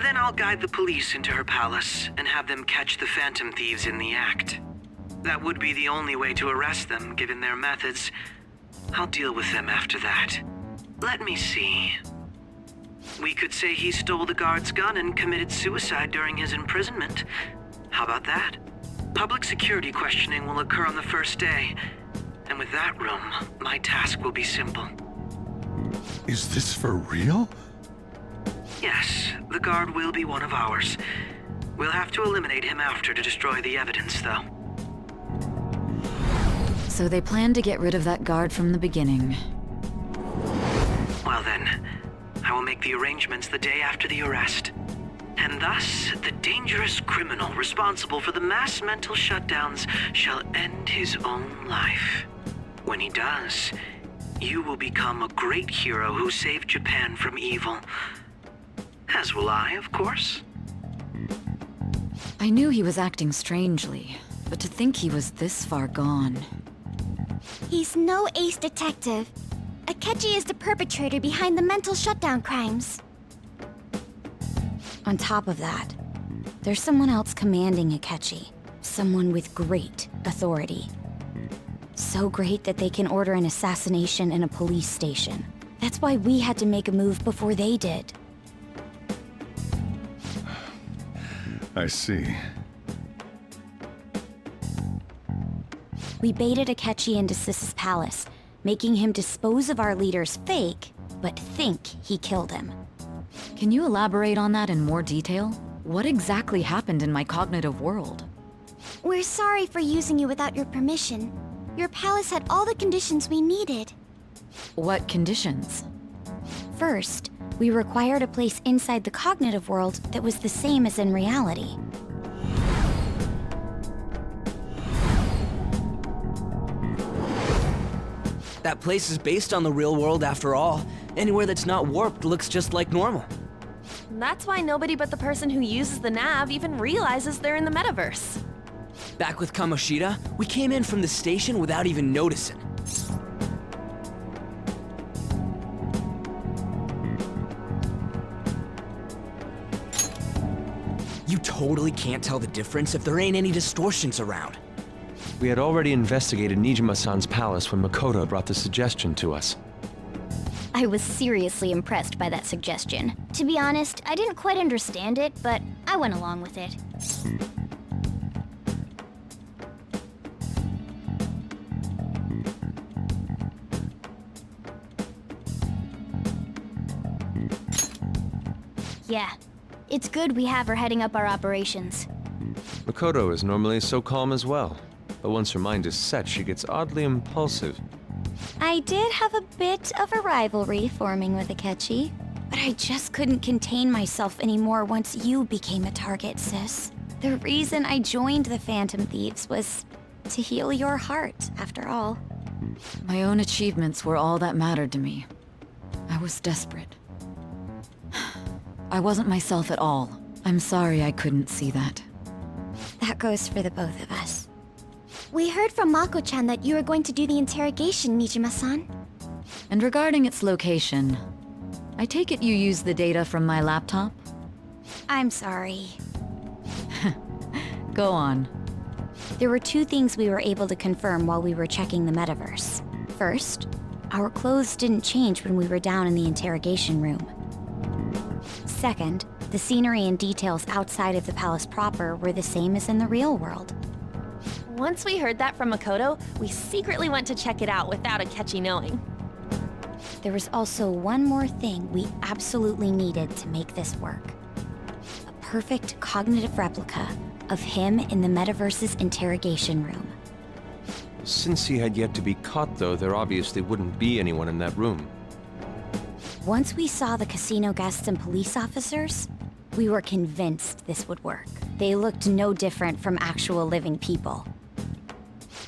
Then I'll guide the police into her palace and have them catch the Phantom Thieves in the act. That would be the only way to arrest them, given their methods. I'll deal with them after that. Let me see. We could say he stole the guard's gun and committed suicide during his imprisonment. How about that? Public security questioning will occur on the first day. And with that room, my task will be simple. Is this for real? Yes, the guard will be one of ours. We'll have to eliminate him after to destroy the evidence, though. So they planned to get rid of that guard from the beginning. Well then, I will make the arrangements the day after the arrest. And thus, the dangerous criminal responsible for the mass mental shutdowns shall end his own life. When he does, you will become a great hero who saved Japan from evil. As will I, of course. I knew he was acting strangely, but to think he was this far gone. He's no ace detective. Akechi is the perpetrator behind the mental shutdown crimes. On top of that, there's someone else commanding Akechi. Someone with great authority. So great that they can order an assassination in a police station. That's why we had to make a move before they did. I see. We baited Akechi into Sis's palace, making him dispose of our leader's fake, but think he killed him. Can you elaborate on that in more detail? What exactly happened in my cognitive world? We're sorry for using you without your permission. Your palace had all the conditions we needed. What conditions? First, we required a place inside the cognitive world that was the same as in reality. That place is based on the real world after all. Anywhere that's not warped looks just like normal. That's why nobody but the person who uses the nav even realizes they're in the metaverse. Back with Kamoshida, we came in from the station without even noticing. You totally can't tell the difference if there ain't any distortions around. We had already investigated Nijima-san's palace when Makoto brought the suggestion to us. I was seriously impressed by that suggestion. To be honest, I didn't quite understand it, but I went along with it. Yeah, it's good we have her heading up our operations. Makoto is normally so calm as well, but once her mind is set, she gets oddly impulsive. I did have a bit of a rivalry forming with Akechi, but I just couldn't contain myself anymore once you became a target, sis. The reason I joined the Phantom Thieves was to heal your heart, after all. My own achievements were all that mattered to me. I was desperate. I wasn't myself at all. I'm sorry I couldn't see that. That goes for the both of us. We heard from Mako-chan that you were going to do the interrogation, Nijima-san. And regarding its location, I take it you used the data from my laptop? I'm sorry. Go on. There were two things we were able to confirm while we were checking the metaverse. First, our clothes didn't change when we were down in the interrogation room. Second, the scenery and details outside of the palace proper were the same as in the real world. Once we heard that from Makoto, we secretly went to check it out without Akechi knowing. There was also one more thing we absolutely needed to make this work. A perfect cognitive replica of him in the metaverse's interrogation room. Since he had yet to be caught, though, there obviously wouldn't be anyone in that room. Once we saw the casino guests and police officers, we were convinced this would work. They looked no different from actual living people.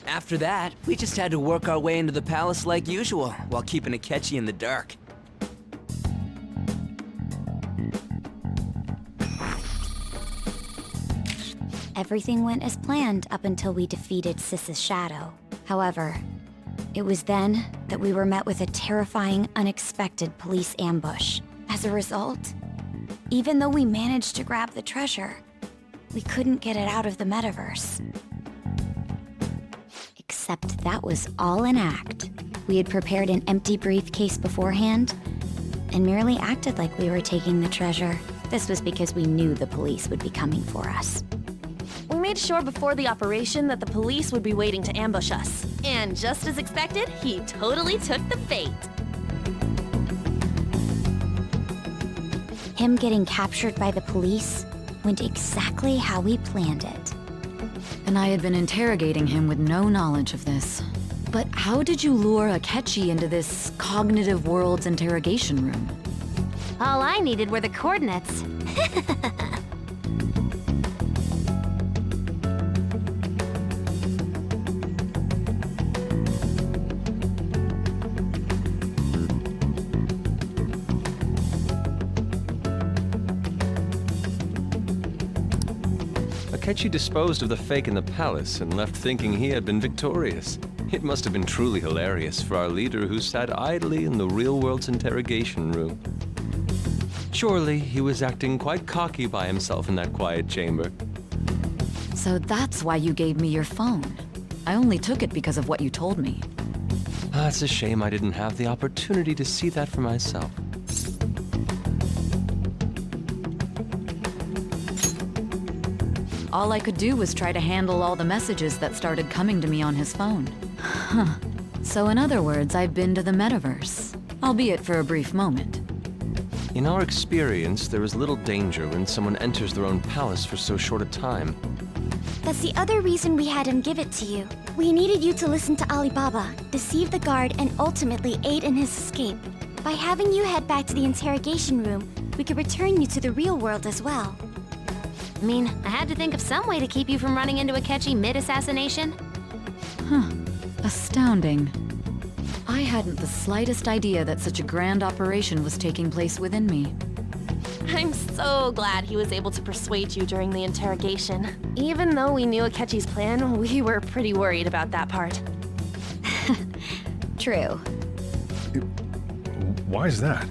After that, we just had to work our way into the palace like usual, while keeping Akechi in the dark. Everything went as planned up until we defeated Sis's shadow. However, it was then that we were met with a terrifying, unexpected police ambush. As a result, even though we managed to grab the treasure, we couldn't get it out of the metaverse. Except that was all an act. We had prepared an empty briefcase beforehand and merely acted like we were taking the treasure. This was because we knew the police would be coming for us. We made sure before the operation that the police would be waiting to ambush us. And just as expected, he totally took the bait. Him getting captured by the police went exactly how we planned it. And I had been interrogating him with no knowledge of this. But how did you lure Akechi into this cognitive world's interrogation room? All I needed were the coordinates. Akechi disposed of the fake in the palace and left thinking he had been victorious. It must have been truly hilarious for our leader who sat idly in the real world's interrogation room. Surely he was acting quite cocky by himself in that quiet chamber. So that's why you gave me your phone. I only took it because of what you told me. It's a shame I didn't have the opportunity to see that for myself. All I could do was try to handle all the messages that started coming to me on his phone. Huh. So in other words, I've been to the metaverse, albeit for a brief moment. In our experience, there is little danger when someone enters their own palace for so short a time. That's the other reason we had him give it to you. We needed you to listen to Alibaba, deceive the guard, and ultimately aid in his escape. By having you head back to the interrogation room, we could return you to the real world as well. I mean, I had to think of some way to keep you from running into Akechi mid-assassination. Huh. Astounding. I hadn't the slightest idea that such a grand operation was taking place within me. I'm so glad he was able to persuade you during the interrogation. Even though we knew Akechi's plan, we were pretty worried about that part. True. Why is that?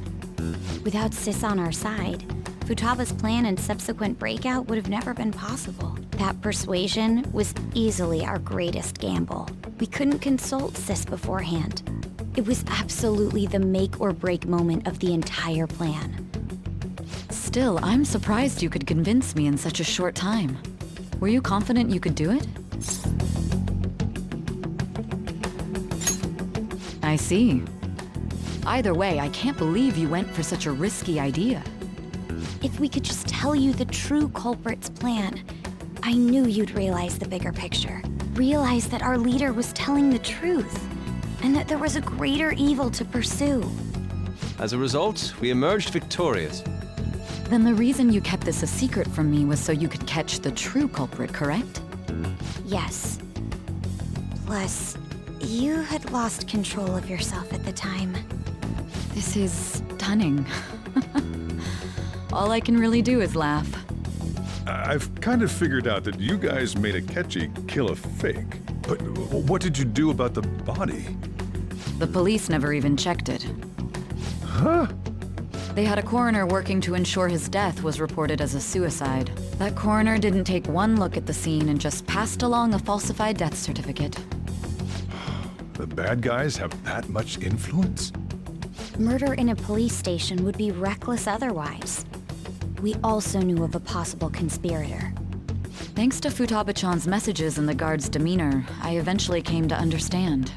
Without Sis on our side, Futaba's plan and subsequent breakout would have never been possible. That persuasion was easily our greatest gamble. We couldn't consult Sis beforehand. It was absolutely the make or break moment of the entire plan. Still, I'm surprised you could convince me in such a short time. Were you confident you could do it? I see. Either way, I can't believe you went for such a risky idea. If we could just tell you the true culprit's plan, I knew you'd realize the bigger picture. Realize that our leader was telling the truth, and that there was a greater evil to pursue. As a result, we emerged victorious. Then the reason you kept this a secret from me was so you could catch the true culprit, correct? Yes. Plus, you had lost control of yourself at the time. This is stunning. All I can really do is laugh. I've kind of figured out that you guys made Akechi kill a fake. But what did you do about the body? The police never even checked it. Huh? They had a coroner working to ensure his death was reported as a suicide. That coroner didn't take one look at the scene and just passed along a falsified death certificate. The bad guys have that much influence? Murder in a police station would be reckless otherwise. We also knew of a possible conspirator. Thanks to Futaba-chan's messages and the guard's demeanor, I eventually came to understand.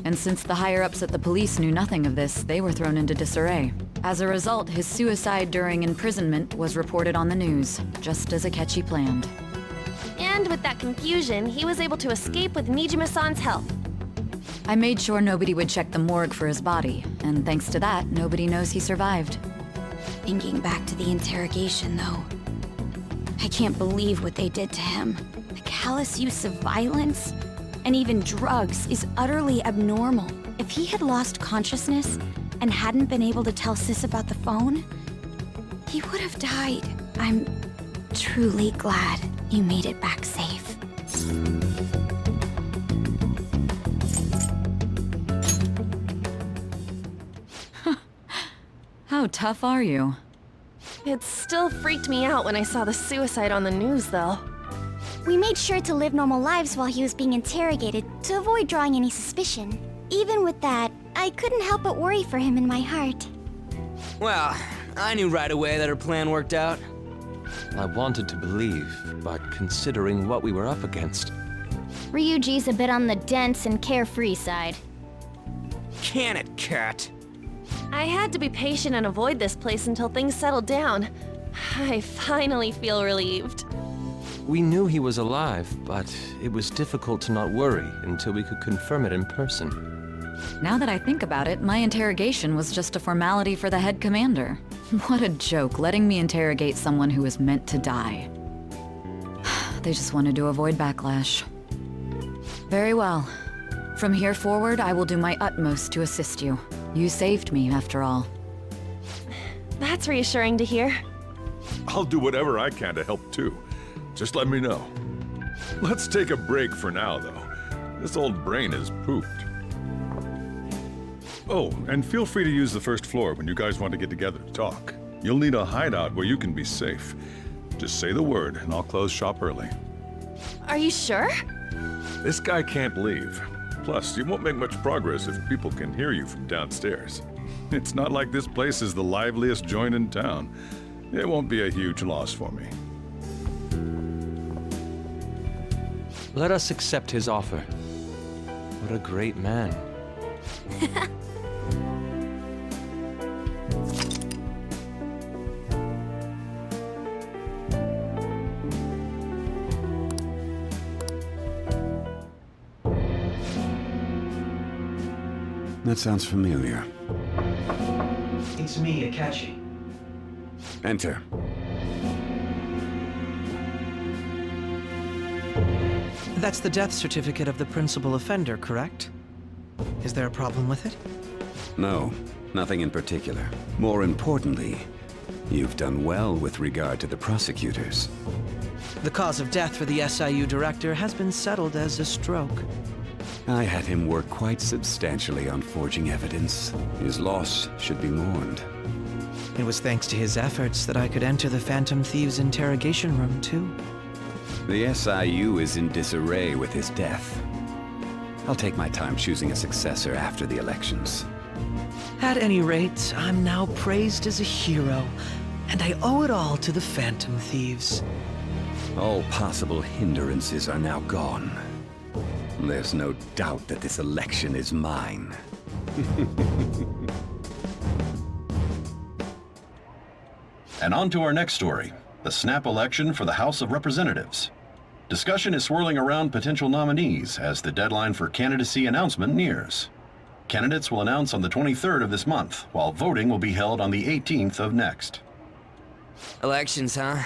And since the higher-ups at the police knew nothing of this, they were thrown into disarray. As a result, his suicide during imprisonment was reported on the news, just as Akechi planned. And with that confusion, he was able to escape with Nijima-san's help. I made sure nobody would check the morgue for his body, and thanks to that, nobody knows he survived. Thinking back to the interrogation, though, I can't believe what they did to him. The callous use of violence, and even drugs, is utterly abnormal. If he had lost consciousness and hadn't been able to tell Sis about the phone, he would have died. I'm truly glad you made it back safe. How tough are you? It still freaked me out when I saw the suicide on the news, though. We made sure to live normal lives while he was being interrogated to avoid drawing any suspicion. Even with that, I couldn't help but worry for him in my heart. Well, I knew right away that her plan worked out. I wanted to believe, but considering what we were up against. Ryuji's a bit on the dense and carefree side. Can it, Cat? I had to be patient and avoid this place until things settled down. I finally feel relieved. We knew he was alive, but it was difficult to not worry until we could confirm it in person. Now that I think about it, my interrogation was just a formality for the head commander. What a joke, letting me interrogate someone who was meant to die. They just wanted to avoid backlash. Very well. From here forward, I will do my utmost to assist you. You saved me, after all. That's reassuring to hear. I'll do whatever I can to help too. Just let me know. Let's take a break for now, though. This old brain is pooped. Oh, and feel free to use the first floor when you guys want to get together to talk. You'll need a hideout where you can be safe. Just say the word, and I'll close shop early. Are you sure? This guy can't leave. Plus, you won't make much progress if people can hear you from downstairs. It's not like this place is the liveliest joint in town. It won't be a huge loss for me. Let us accept his offer. What a great man. That sounds familiar. It's me, Akechi. Enter. That's the death certificate of the principal offender, correct? Is there a problem with it? No, nothing in particular. More importantly, you've done well with regard to the prosecutors. The cause of death for the SIU director has been settled as a stroke. I had him work quite substantially on forging evidence. His loss should be mourned. It was thanks to his efforts that I could enter the Phantom Thieves' interrogation room, too. The SIU is in disarray with his death. I'll take my time choosing a successor after the elections. At any rate, I'm now praised as a hero, and I owe it all to the Phantom Thieves. All possible hindrances are now gone. There's no doubt that this election is mine. And on to our next story, the snap election for the House of Representatives. Discussion is swirling around potential nominees as the deadline for candidacy announcement nears. Candidates will announce on the 23rd of this month, while voting will be held on the 18th of next. Elections, huh?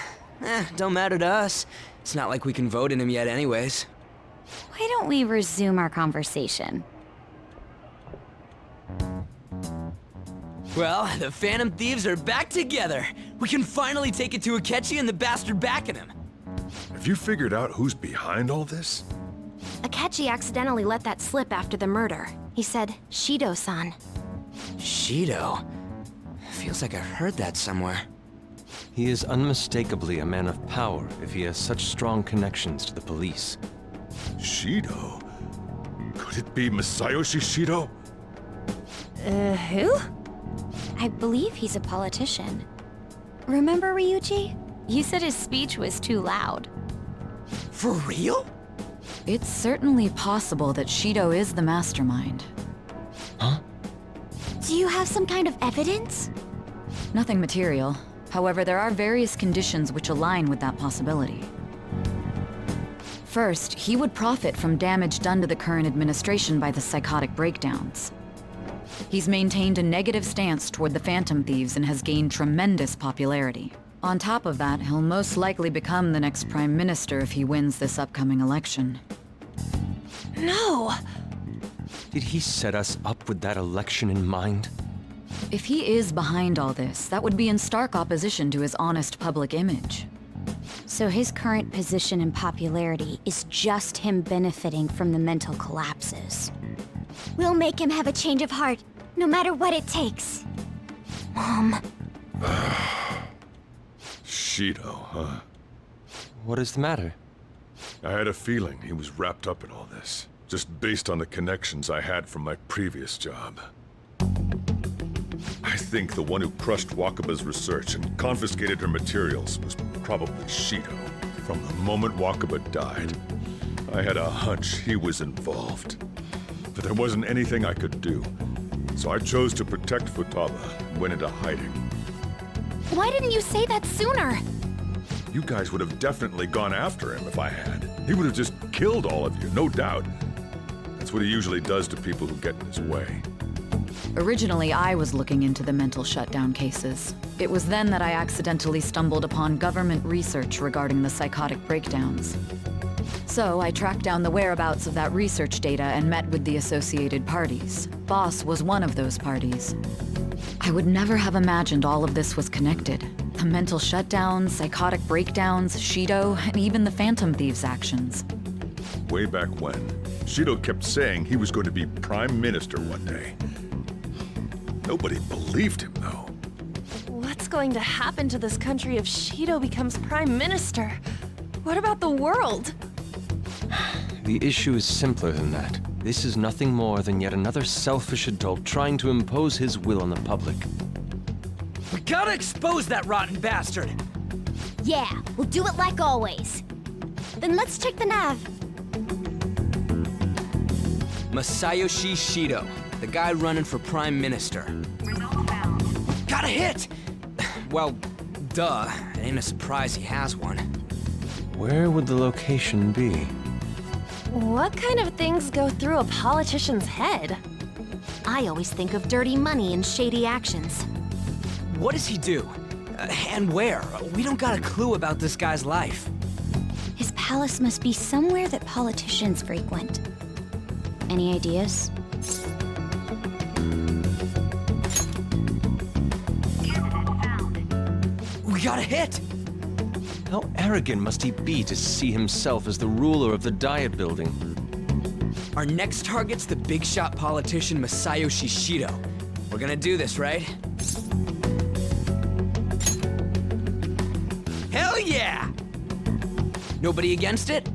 Don't matter to us. It's not like we can vote in them yet anyways. Why don't we resume our conversation? Well, the Phantom Thieves are back together. We can finally take it to Akechi and the bastard backing him. Have you figured out who's behind all this? Akechi accidentally let that slip after the murder. He said, Shido-san. Shido? Feels like I heard that somewhere. He is unmistakably a man of power if he has such strong connections to the police. Shido? Could it be Masayoshi Shido? Who? I believe he's a politician. Remember Ryuji? You said his speech was too loud. For real? It's certainly possible that Shido is the mastermind. Huh? Do you have some kind of evidence? Nothing material. However, there are various conditions which align with that possibility. First, he would profit from damage done to the current administration by the psychotic breakdowns. He's maintained a negative stance toward the Phantom Thieves and has gained tremendous popularity. On top of that, he'll most likely become the next Prime Minister if he wins this upcoming election. No! Did he set us up with that election in mind? If he is behind all this, that would be in stark opposition to his honest public image. So his current position and popularity is just him benefiting from the mental collapses. We'll make him have a change of heart, no matter what it takes. Mom. Shido, huh? What is the matter? I had a feeling he was wrapped up in all this, just based on the connections I had from my previous job. I think the one who crushed Wakaba's research and confiscated her materials was probably Shido. From the moment Wakaba died, I had a hunch he was involved. But there wasn't anything I could do, so I chose to protect Futaba and went into hiding. Why didn't you say that sooner? You guys would have definitely gone after him if I had. He would have just killed all of you, no doubt. That's what he usually does to people who get in his way. Originally, I was looking into the mental shutdown cases. It was then that I accidentally stumbled upon government research regarding the psychotic breakdowns. So I tracked down the whereabouts of that research data and met with the associated parties. Boss was one of those parties. I would never have imagined all of this was connected. The mental shutdowns, psychotic breakdowns, Shido, and even the Phantom Thieves' actions. Way back when, Shido kept saying he was going to be Prime Minister one day. Nobody believed him, though. What's going to happen to this country if Shido becomes Prime Minister? What about the world? The issue is simpler than that. This is nothing more than yet another selfish adult trying to impose his will on the public. We gotta expose that rotten bastard! Yeah, we'll do it like always. Then let's check the nav. Masayoshi Shido, the guy running for Prime Minister. Got a hit! Well, duh. It ain't a surprise he has one. Where would the location be? What kind of things go through a politician's head? I always think of dirty money and shady actions. What does he do? And where? We don't got a clue about this guy's life. His palace must be somewhere that politicians frequent. Any ideas? got a hit! How arrogant must he be to see himself as the ruler of the Diet Building? Our next target's the big shot politician Masayoshi Shido. We're gonna do this, right? Hell yeah! Nobody against it?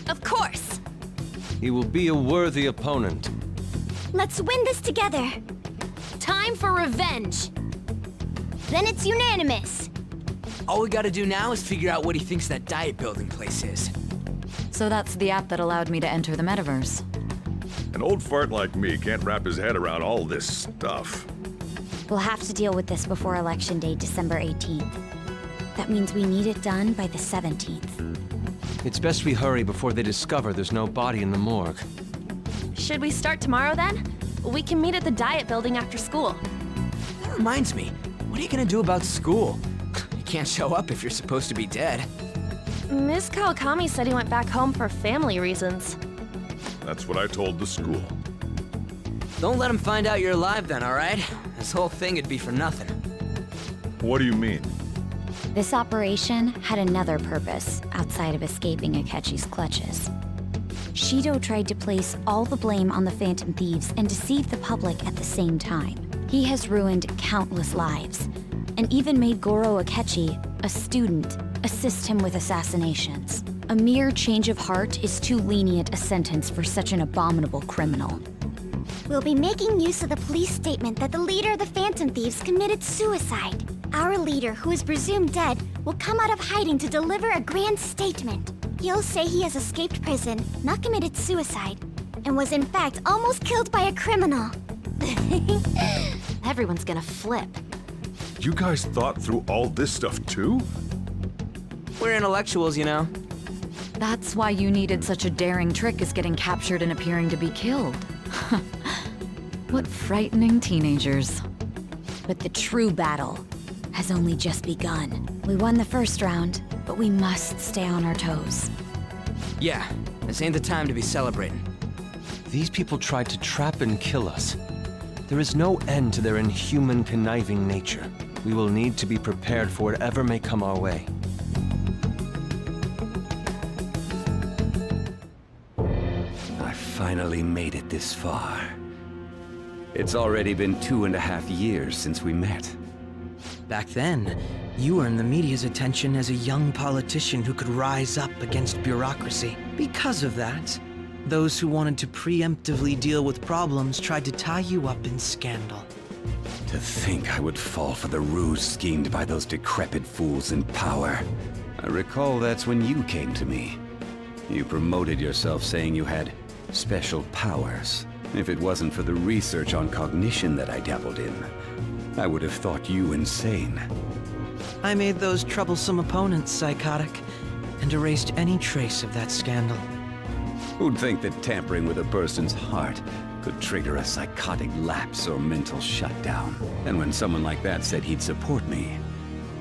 Of course! He will be a worthy opponent. Let's win this together. Time for revenge. Then it's unanimous. All we gotta do now is figure out what he thinks that Diet Building place is. So that's the app that allowed me to enter the metaverse. An old fart like me can't wrap his head around all this stuff. We'll have to deal with this before Election Day, December 18th. That means we need it done by the 17th. It's best we hurry before they discover there's no body in the morgue. Should we start tomorrow then? We can meet at the Diet Building after school. That reminds me, what are you gonna do about school? You can't show up if you're supposed to be dead. Miss Kawakami said he went back home for family reasons. That's what I told the school. Don't let him find out you're alive then, alright? This whole thing would be for nothing. What do you mean? This operation had another purpose outside of escaping Akechi's clutches. Shido tried to place all the blame on the Phantom Thieves and deceive the public at the same time. He has ruined countless lives, and even made Goro Akechi, a student, assist him with assassinations. A mere change of heart is too lenient a sentence for such an abominable criminal. We'll be making use of the police statement that the leader of the Phantom Thieves committed suicide. Our leader, who is presumed dead, will come out of hiding to deliver a grand statement. He'll say he has escaped prison, not committed suicide, and was in fact almost killed by a criminal. Everyone's gonna flip. You guys thought through all this stuff too? We're intellectuals, you know. That's why you needed such a daring trick as getting captured and appearing to be killed. What frightening teenagers. But the true battle has only just begun. We won the first round, but we must stay on our toes. Yeah, this ain't the time to be celebrating. These people tried to trap and kill us. There is no end to their inhuman, conniving nature. We will need to be prepared for whatever may come our way. I finally made it this far. It's already been 2.5 years since we met. Back then, you earned the media's attention as a young politician who could rise up against bureaucracy. Because of that, those who wanted to preemptively deal with problems tried to tie you up in scandal. To think I would fall for the ruse schemed by those decrepit fools in power. I recall that's when you came to me. You promoted yourself saying you had special powers. If it wasn't for the research on cognition that I dabbled in, I would have thought you insane. I made those troublesome opponents psychotic, and erased any trace of that scandal. Who'd think that tampering with a person's heart could trigger a psychotic lapse or mental shutdown? And when someone like that said he'd support me,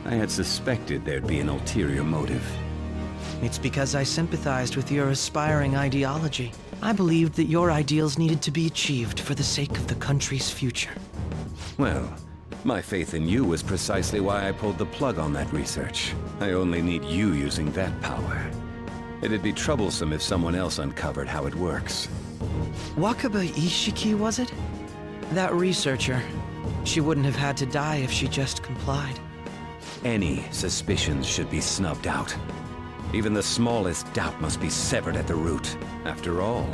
I had suspected there'd be an ulterior motive. It's because I sympathized with your aspiring ideology. I believed that your ideals needed to be achieved for the sake of the country's future. Well, my faith in you was precisely why I pulled the plug on that research. I only need you using that power. It'd be troublesome if someone else uncovered how it works. Wakaba Ishiki, was it? That researcher. She wouldn't have had to die if she just complied. Any suspicions should be snubbed out. Even the smallest doubt must be severed at the root. After all,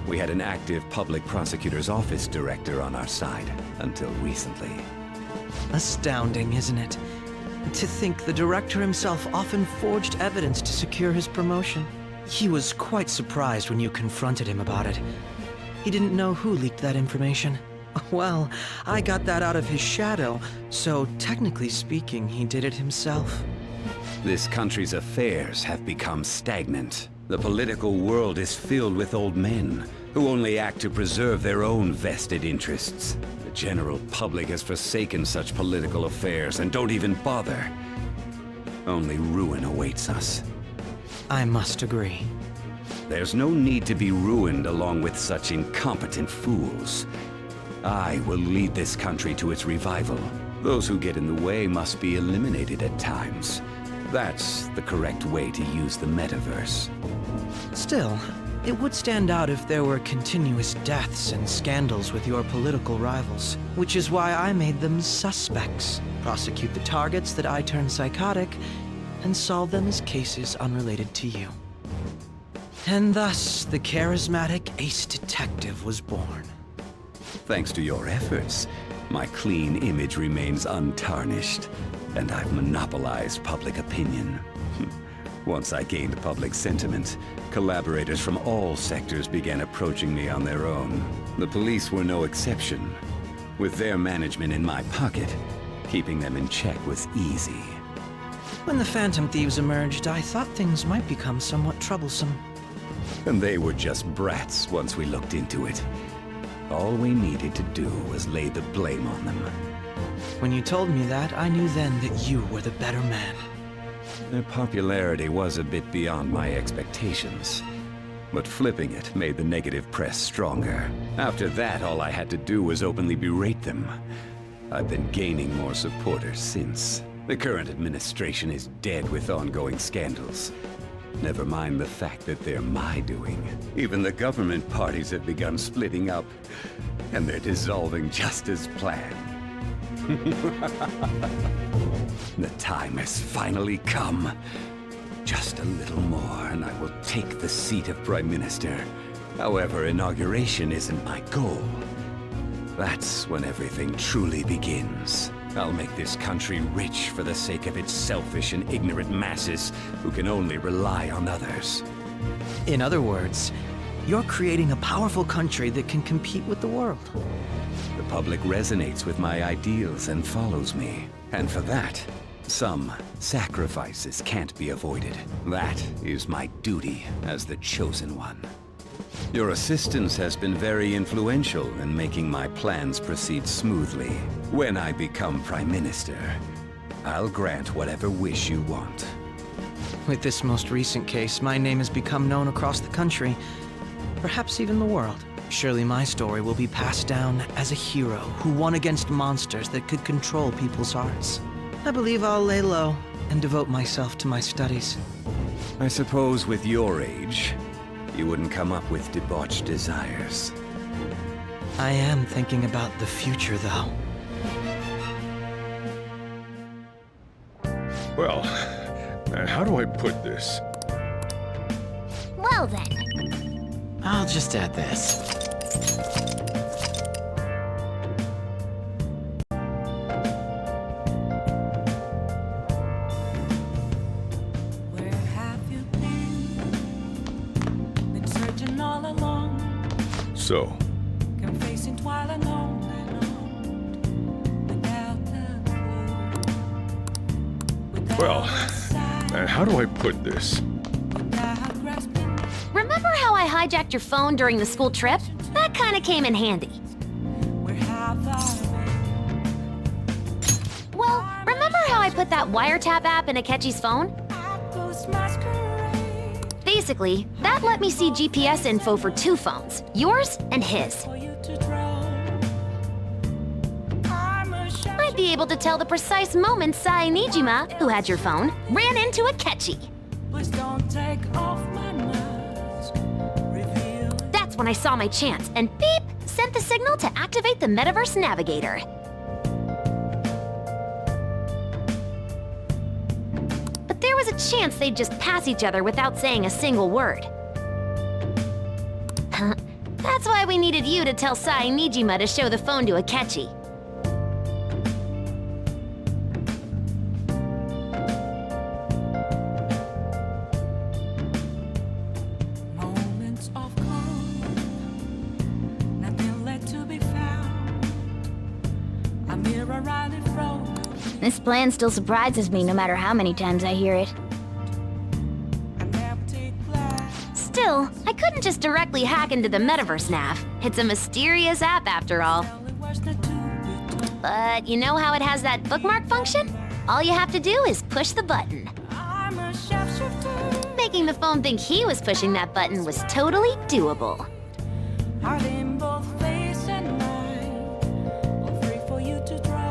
we had an active public prosecutor's office director on our side, until recently. Astounding, isn't it? To think the director himself often forged evidence to secure his promotion. He was quite surprised when you confronted him about it. He didn't know who leaked that information. Well, I got that out of his shadow, so technically speaking, he did it himself. This country's affairs have become stagnant. The political world is filled with old men who only act to preserve their own vested interests. The general public has forsaken such political affairs and don't even bother. Only ruin awaits us. I must agree. There's no need to be ruined along with such incompetent fools. I will lead this country to its revival, Those who get in the way must be eliminated at times. That's the correct way to use the metaverse. Still, it would stand out if there were continuous deaths and scandals with your political rivals, which is why I made them suspects. Prosecute the targets that I turn psychotic, and solve them as cases unrelated to you. And thus, the charismatic ace detective was born. Thanks to your efforts, my clean image remains untarnished, and I've monopolized public opinion. Once I gained public sentiment, collaborators from all sectors began approaching me on their own. The police were no exception. With their management in my pocket, keeping them in check was easy. When the Phantom Thieves emerged, I thought things might become somewhat troublesome. And they were just brats once we looked into it. All we needed to do was lay the blame on them. When you told me that, I knew then that you were the better man. Their popularity was a bit beyond my expectations. But flipping it made the negative press stronger. After that, all I had to do was openly berate them. I've been gaining more supporters since. The current administration is dead with ongoing scandals. Never mind the fact that they're my doing. Even the government parties have begun splitting up, and they're dissolving just as planned. The time has finally come. Just a little more, and I will take the seat of Prime Minister. However, inauguration isn't my goal. That's when everything truly begins. I'll make this country rich for the sake of its selfish and ignorant masses who can only rely on others. In other words, you're creating a powerful country that can compete with the world. The public resonates with my ideals and follows me. And for that, some sacrifices can't be avoided. That is my duty as the Chosen One. Your assistance has been very influential in making my plans proceed smoothly. When I become Prime Minister, I'll grant whatever wish you want. With this most recent case, my name has become known across the country, perhaps even the world. Surely my story will be passed down as a hero who won against monsters that could control people's hearts. I believe I'll lay low and devote myself to my studies. I suppose with your age, you wouldn't come up with debauched desires. I am thinking about the future, though. Well, how do I put this? Well then. I'll just add this. So, well, how do I put this? Remember how I hijacked your phone during the school trip? That kind of came in handy. Well, remember how I put that wiretap app in Akechi's phone? Basically, that let me see GPS info for 2 phones, yours and his. I'd be able to tell the precise moment Sae Nijima, who had your phone, ran into Akechi. That's when I saw my chance, and beep, sent the signal to activate the Metaverse Navigator. But there was a chance they'd just pass each other without saying a single word. That's why we needed you to tell Sae Nijima to show the phone to Akechi. This plan still surprises me no matter how many times I hear it. Still, I couldn't just directly hack into the Metaverse Nav. It's a mysterious app after all. But you know how it has that bookmark function? All you have to do is push the button. Making the phone think he was pushing that button was totally doable. Are they both face and mind? All free for you to draw.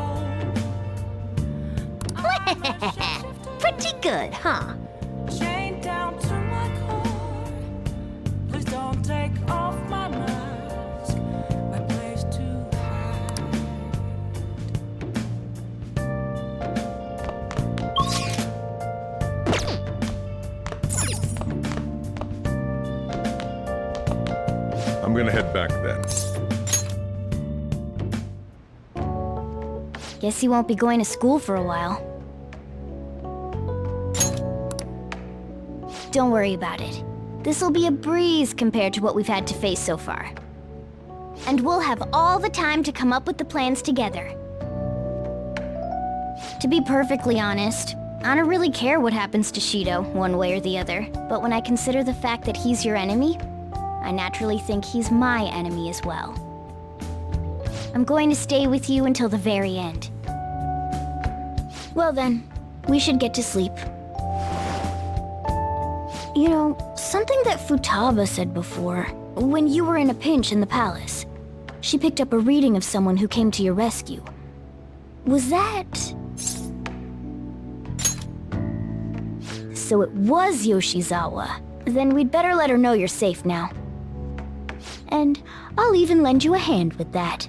good, huh? Chained down to my core. Please don't take off my mask. My place to hide. I'm gonna head back then. Guess you won't be going to school for a while. Don't worry about it. This'll be a breeze compared to what we've had to face so far. And we'll have all the time to come up with the plans together. To be perfectly honest, I don't really care what happens to Shido, one way or the other. But when I consider the fact that he's your enemy, I naturally think he's my enemy as well. I'm going to stay with you until the very end. Well then, we should get to sleep. You know, something that Futaba said before, when you were in a pinch in the palace, she picked up a reading of someone who came to your rescue. Was that... So it was Yoshizawa. Then we'd better let her know you're safe now. And I'll even lend you a hand with that.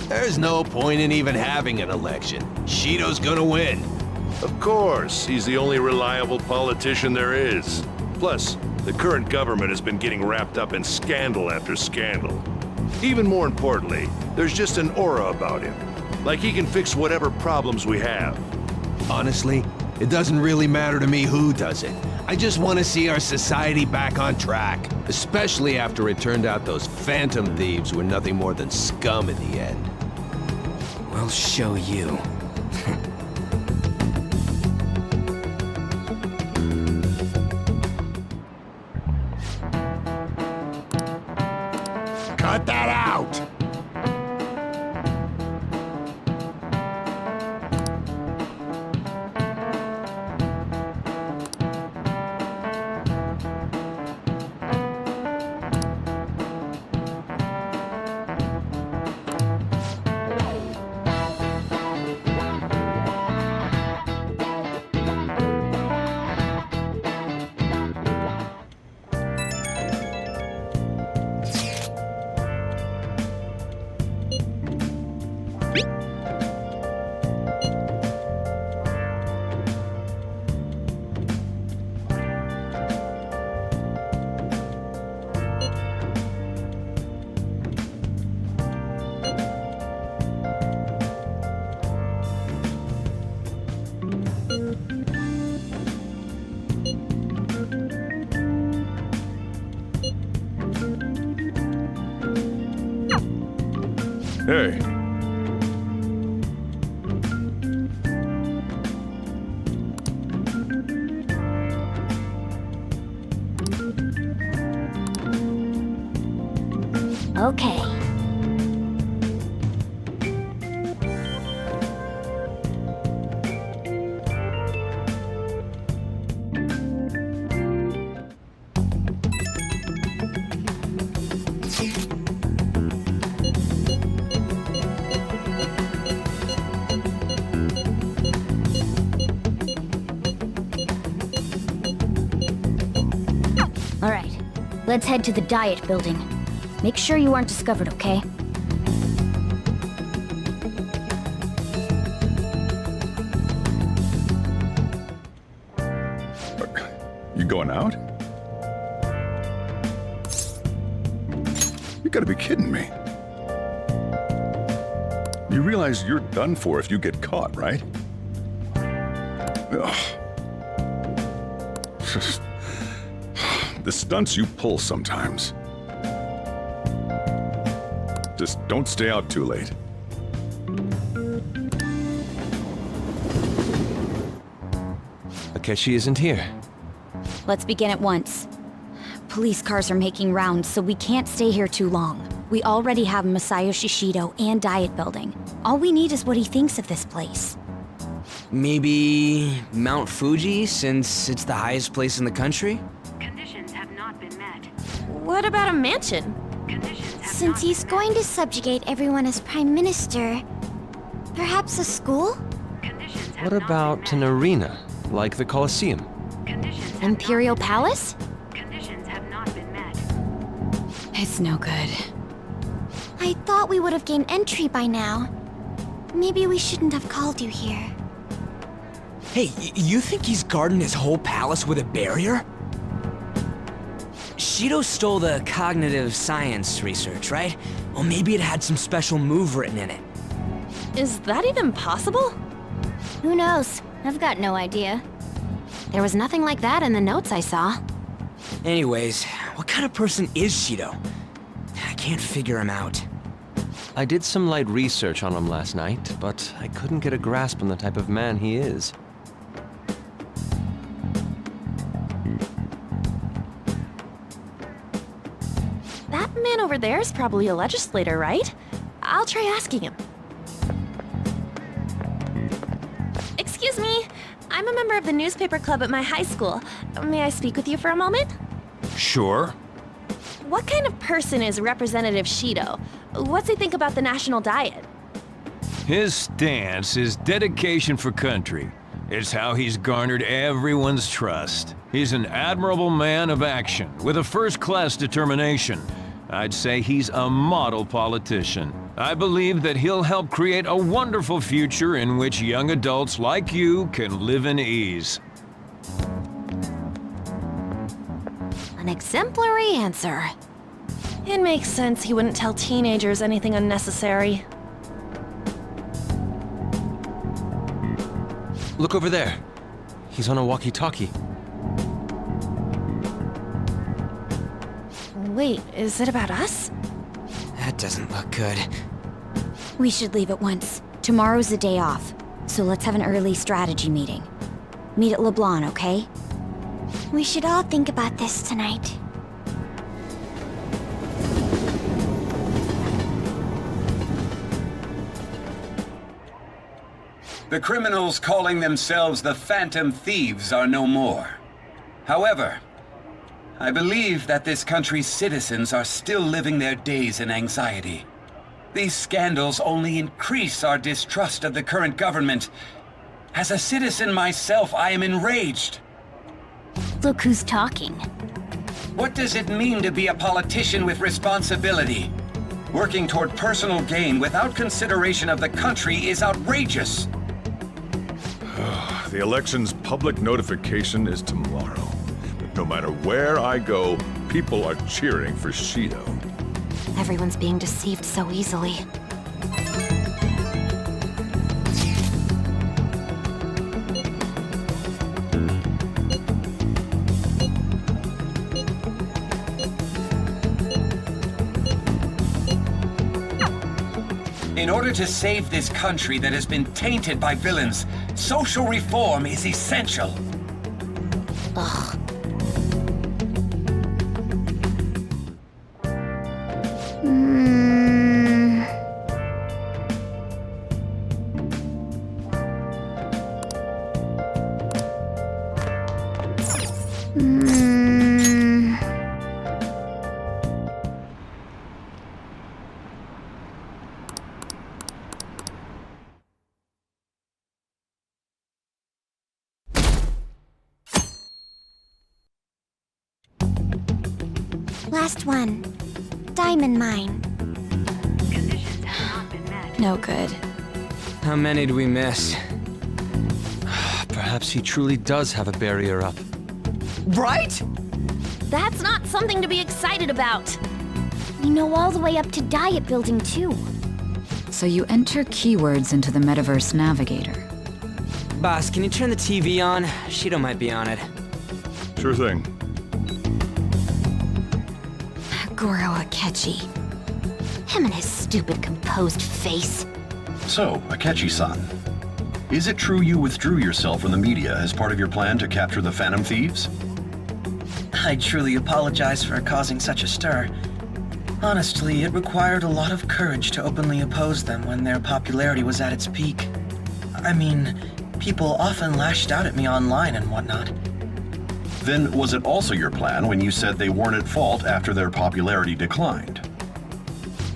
There's no point in even having an election. Shido's gonna win. Of course, he's the only reliable politician there is. Plus, the current government has been getting wrapped up in scandal after scandal. Even more importantly, there's just an aura about him. Like he can fix whatever problems we have. Honestly, it doesn't really matter to me who does it. I just want to see our society back on track. Especially after it turned out those phantom thieves were nothing more than scum in the end. We'll show you. Cut that out! Hey. Okay. All right, let's head to the Diet Building. Make sure you aren't discovered, okay? You going out? You gotta be kidding me. You realize you're done for if you get caught, right? Ugh. The stunts you pull sometimes. Just don't stay out too late. Akechi isn't here. Let's begin at once. Police cars are making rounds, so we can't stay here too long. We already have Masayo Shishido and Diet Building. All we need is what he thinks of this place. Maybe Mount Fuji, since it's the highest place in the country? Conditions have not been met. What about a mansion? Since he's going to subjugate everyone as Prime Minister, perhaps a school? What about an arena, like the Colosseum? Imperial Palace? It's no good. I thought we would have gained entry by now. Maybe we shouldn't have called you here. Hey, you think he's guarding his whole palace with a barrier? Shido stole the cognitive science research, right? Well, maybe it had some special move written in it. Is that even possible? Who knows? I've got no idea. There was nothing like that in the notes I saw. Anyways, what kind of person is Shido? I can't figure him out. I did some light research on him last night, but I couldn't get a grasp on the type of man he is. That man over there is probably a legislator, right? I'll try asking him. Excuse me, I'm a member of the newspaper club at my high school. May I speak with you for a moment? Sure. What kind of person is Representative Shido? What's he think about the national diet? His stance is dedication for country. It's how he's garnered everyone's trust. He's an admirable man of action, with a first-class determination. I'd say he's a model politician. I believe that he'll help create a wonderful future in which young adults like you can live in ease. An exemplary answer. It makes sense he wouldn't tell teenagers anything unnecessary. Look over there. He's on a walkie-talkie. Wait, is it about us? That doesn't look good. We should leave at once. Tomorrow's the day off, so let's have an early strategy meeting. Meet at LeBlanc, okay? We should all think about this tonight. The criminals calling themselves the Phantom Thieves are no more. However, I believe that this country's citizens are still living their days in anxiety. These scandals only increase our distrust of the current government. As a citizen myself, I am enraged. Look who's talking. What does it mean to be a politician with responsibility? Working toward personal gain without consideration of the country is outrageous. The election's public notification is tomorrow. But no matter where I go, people are cheering for Shido. Everyone's being deceived so easily. In order to save this country that has been tainted by villains, social reform is essential. Ugh. Last one. Diamond mine. No good. How many do we miss? Perhaps he truly does have a barrier up. Right? That's not something to be excited about. We know all the way up to Diet Building, too. So you enter keywords into the Metaverse Navigator. Boss, can you turn the TV on? Shido might be on it. Sure thing. Goro Akechi. Him and his stupid composed face. So, Akechi-san, is it true you withdrew yourself from the media as part of your plan to capture the Phantom Thieves? I truly apologize for causing such a stir. Honestly, it required a lot of courage to openly oppose them when their popularity was at its peak. I mean, people often lashed out at me online and whatnot. Then was it also your plan when you said they weren't at fault after their popularity declined?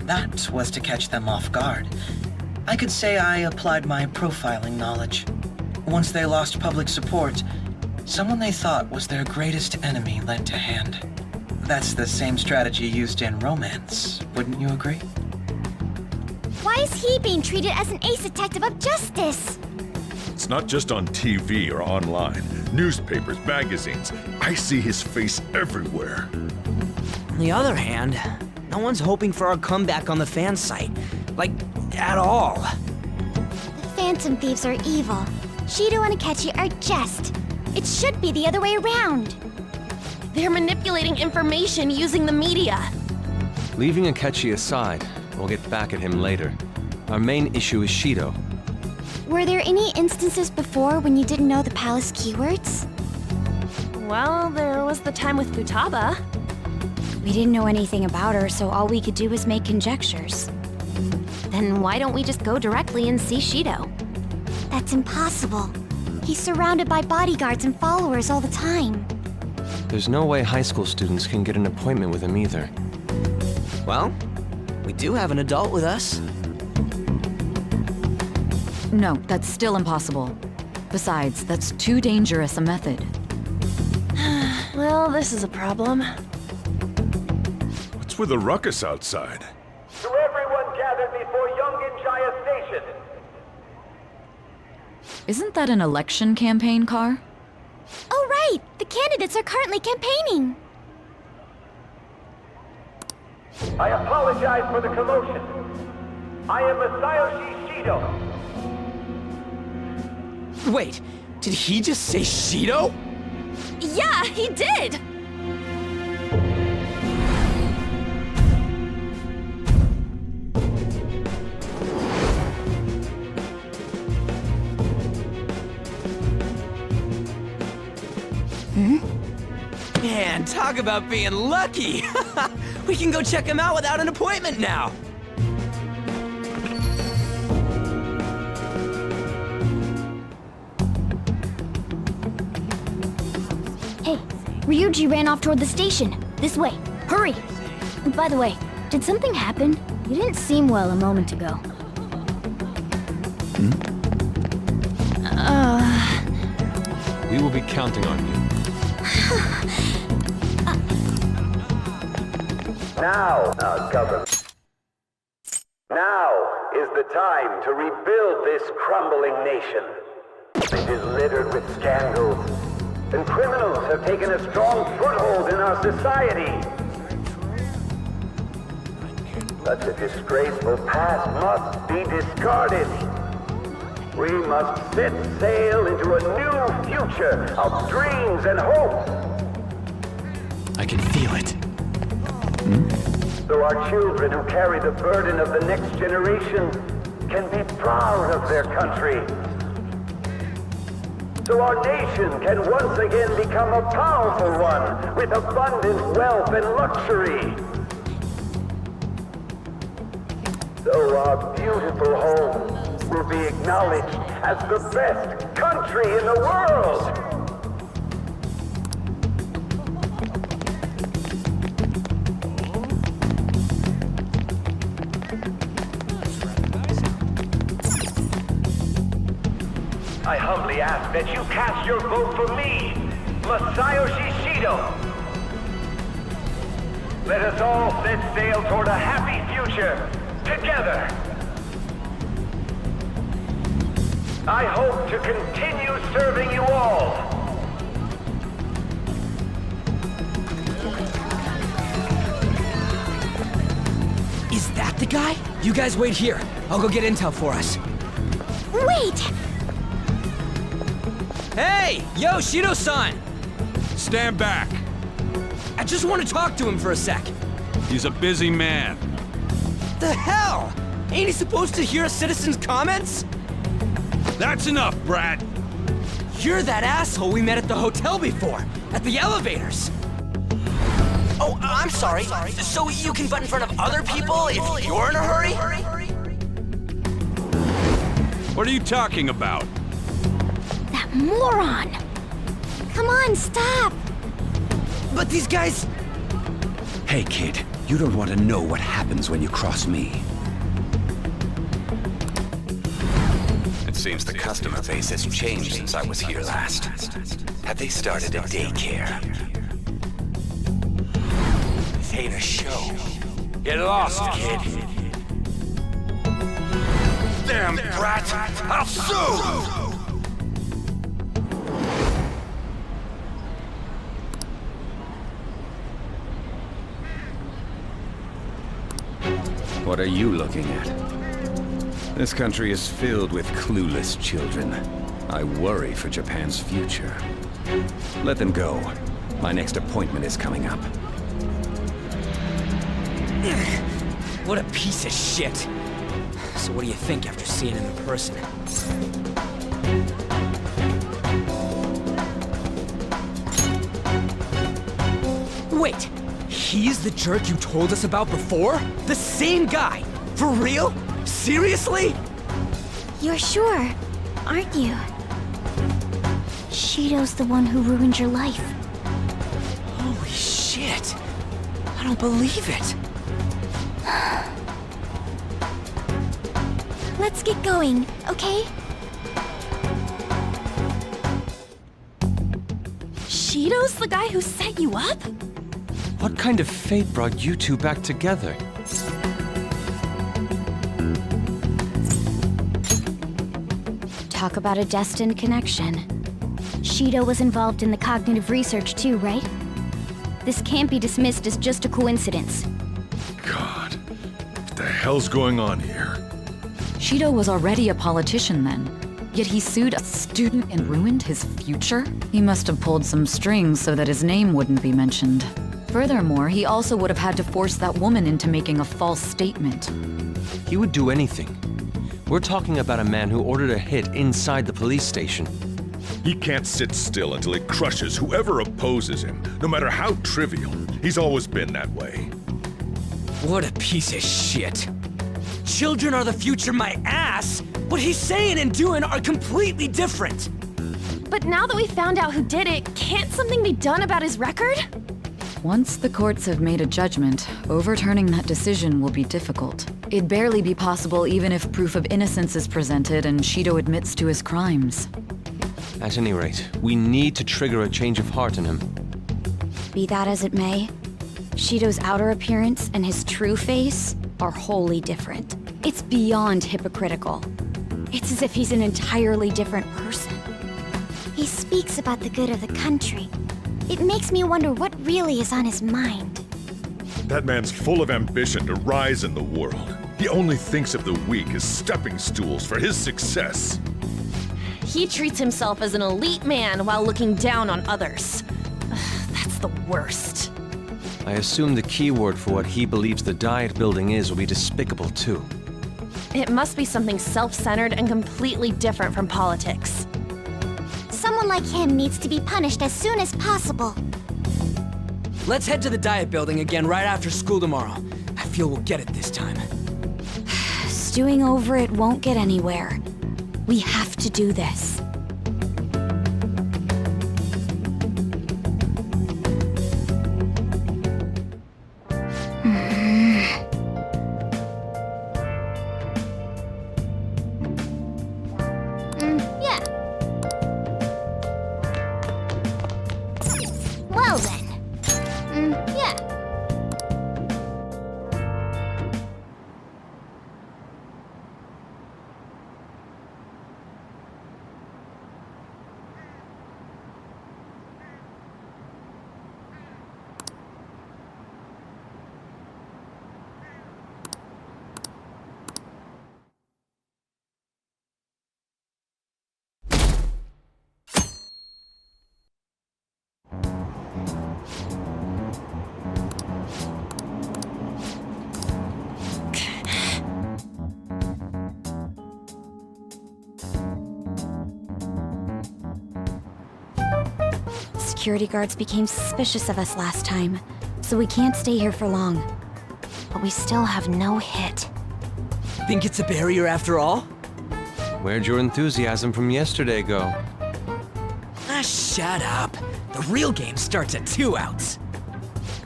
That was to catch them off guard. I could say I applied my profiling knowledge. Once they lost public support, someone they thought was their greatest enemy lent a hand. That's the same strategy used in romance, wouldn't you agree? Why is he being treated as an ace detective of justice? It's not just on TV or online. Newspapers, magazines. I see his face everywhere. On the other hand, no one's hoping for our comeback on the fan site. Like, at all. The Phantom Thieves are evil. Shido and Akechi are just. It should be the other way around. They're manipulating information using the media. Leaving Akechi aside, we'll get back at him later. Our main issue is Shido. Were there any instances before when you didn't know the palace keywords? Well, there was the time with Futaba. We didn't know anything about her, so all we could do was make conjectures. Then why don't we just go directly and see Shido? That's impossible. He's surrounded by bodyguards and followers all the time. There's no way high school students can get an appointment with him either. Well, we do have an adult with us. No, that's still impossible. Besides, that's too dangerous a method. Well, this is a problem. What's with the ruckus outside? To everyone gathered before Yongen-Jaya Station. Isn't that an election campaign car? Oh, right! The candidates are currently campaigning. I apologize for the commotion. I am Masayoshi Shido. Wait, did he just say Shido? Yeah, he did! Man, talk about being lucky! We can go check him out without an appointment now! Hey, Ryuji ran off toward the station. This way. Hurry! By the way, did something happen? You didn't seem well a moment ago. We will be counting on you. Now, government. Now is the time to rebuild this crumbling nation. It is littered with scandals, and criminals have taken a strong foothold in our society. Such a disgraceful past must be discarded. We must set sail into a new future of dreams and hope. I can feel it. So our children who carry the burden of the next generation can be proud of their country. So our nation can once again become a powerful one with abundant wealth and luxury. So our beautiful home will be acknowledged as the best country in the world. I humbly ask that you cast your vote for me, Masayoshi Shido. Let us all set sail toward a happy future, together. I hope to continue serving you all. Is that the guy? You guys wait here. I'll go get intel for us. Wait! Hey! Yo, Shido-san! Stand back. I just want to talk to him for a sec. He's a busy man. The hell? Ain't he supposed to hear a citizen's comments? That's enough, Brad. You're that asshole we met at the hotel before, at the elevators. Oh, I'm sorry. So you can butt in front of other people if you're in a hurry? What are you talking about? That moron! Come on, stop! But these guys... Hey, kid, you don't want to know what happens when you cross me. It seems the customer base has changed since I was here last. Have they started a daycare? This ain't a show. Get lost, kid. Damn brat! I'll sue! What are you looking at? This country is filled with clueless children. I worry for Japan's future. Let them go. My next appointment is coming up. What a piece of shit. So what do you think after seeing him in person? Wait, he's the jerk you told us about before? The same guy? For real? Seriously? You're sure, aren't you? Shido's the one who ruined your life. Holy shit. I don't believe it. Let's get going, okay? Shido's the guy who set you up? What kind of fate brought you two back together? Talk about a destined connection. Shido was involved in the cognitive research too, right? This can't be dismissed as just a coincidence. God, what the hell's going on here? Shido was already a politician then. Yet he sued a student and ruined his future? He must have pulled some strings so that his name wouldn't be mentioned. Furthermore, he also would have had to force that woman into making a false statement. He would do anything. We're talking about a man who ordered a hit inside the police station. He can't sit still until he crushes whoever opposes him, no matter how trivial. He's always been that way. What a piece of shit. Children are the future, my ass! What he's saying and doing are completely different! But now that we found out who did it, can't something be done about his record? Once the courts have made a judgment, overturning that decision will be difficult. It'd barely be possible even if proof of innocence is presented and Shido admits to his crimes. At any rate, we need to trigger a change of heart in him. Be that as it may, Shido's outer appearance and his true face are wholly different. It's beyond hypocritical. It's as if he's an entirely different person. He speaks about the good of the country. It makes me wonder what really is on his mind. That man's full of ambition to rise in the world. He only thinks of the weak as stepping stools for his success. He treats himself as an elite man while looking down on others. That's the worst. I assume the key word for what he believes the Diet Building is will be despicable too. It must be something self-centered and completely different from politics. Someone like him needs to be punished as soon as possible. Let's head to the Diet Building again right after school tomorrow. I feel we'll get it this time. Stewing over it won't get anywhere. We have to do this. Yeah. Well then. Yeah. Security guards became suspicious of us last time, so we can't stay here for long. But we still have no hit. Think it's a barrier after all? Where'd your enthusiasm from yesterday go? Ah, shut up. The real game starts at 2 outs.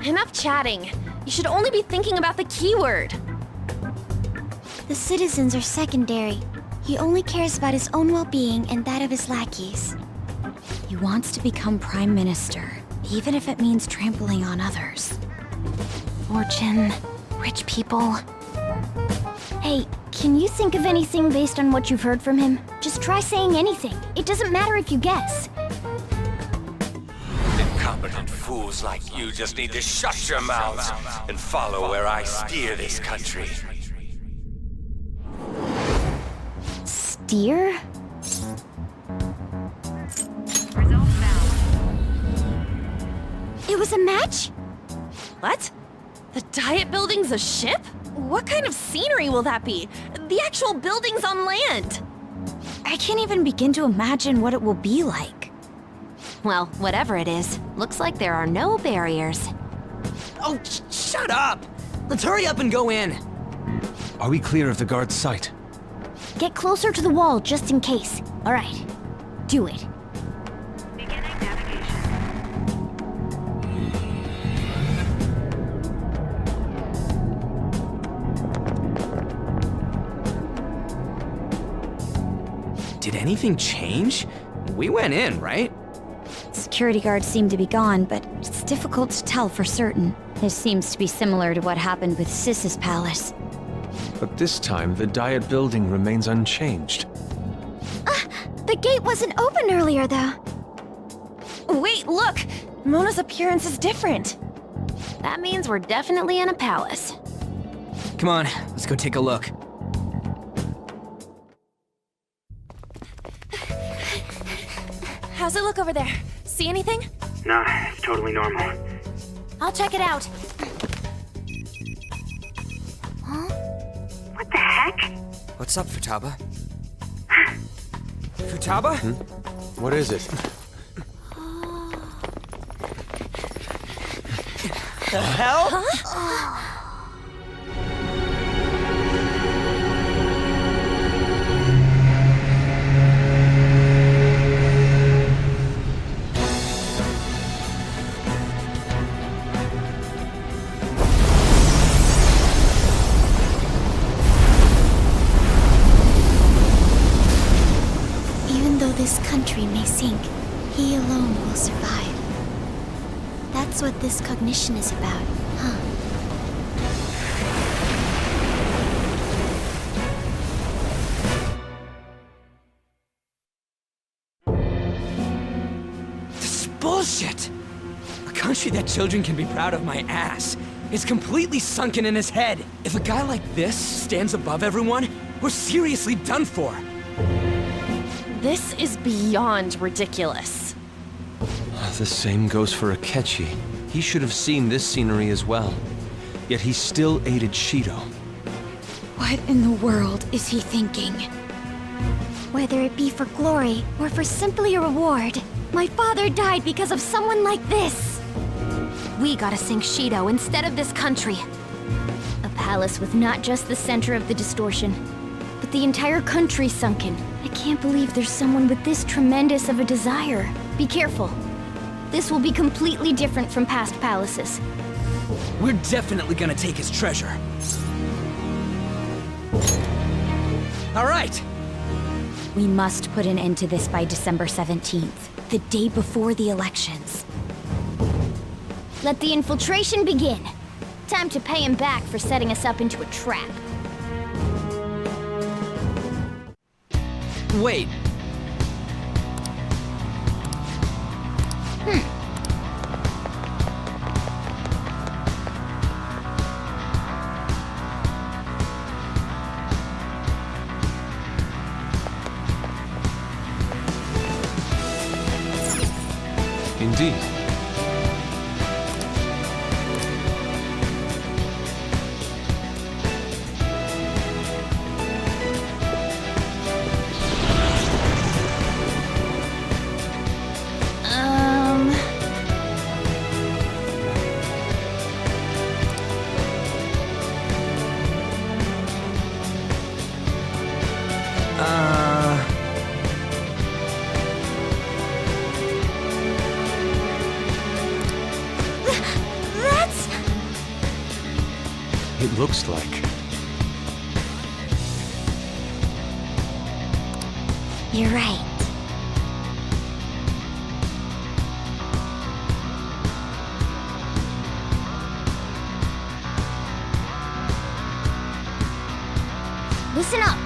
Enough chatting. You should only be thinking about the keyword. The citizens are secondary. He only cares about his own well-being and that of his lackeys. He wants to become Prime Minister, even if it means trampling on others. Fortune, rich people. Hey, can you think of anything based on what you've heard from him? Just try saying anything. It doesn't matter if you guess. Incompetent fools like you just need to shut your mouths and follow where I steer this country. Steer? It was a match? What? The Diet Building's a ship? What kind of scenery will that be? The actual building's on land. I can't even begin to imagine what it will be like. Well, whatever it is, looks like there are no barriers. Oh, shut up! Let's hurry up and go in. Are we clear of the guard's sight? Get closer to the wall just in case. All right, do it. Did anything change? We went in, right? Security guards seem to be gone, but it's difficult to tell for certain. This seems to be similar to what happened with Sis's palace. But this time, the Diet Building remains unchanged. The gate wasn't open earlier, though. Wait, look! Mona's appearance is different. That means we're definitely in a palace. Come on, let's go take a look. How's it look over there? See anything? Nah, it's totally normal. I'll check it out. Huh? What the heck? What's up, Futaba? Futaba? What is it? The hell? Huh? This country may sink, he alone will survive. That's what this cognition is about, huh? This is bullshit! A country that children can be proud of my ass is completely sunken in his head. If a guy like this stands above everyone, we're seriously done for. This is beyond ridiculous. The same goes for Akechi. He should have seen this scenery as well. Yet he still aided Shido. What in the world is he thinking? Whether it be for glory or for simply a reward, my father died because of someone like this. We gotta sink Shido instead of this country. A palace with not just the center of the distortion, but the entire country sunken. I can't believe there's someone with this tremendous of a desire. Be careful. This will be completely different from past palaces. We're definitely gonna take his treasure. All right! We must put an end to this by December 17th, the day before the elections. Let the infiltration begin. Time to pay him back for setting us up into a trap. Wait. Indeed. It looks like. You're right. Listen up.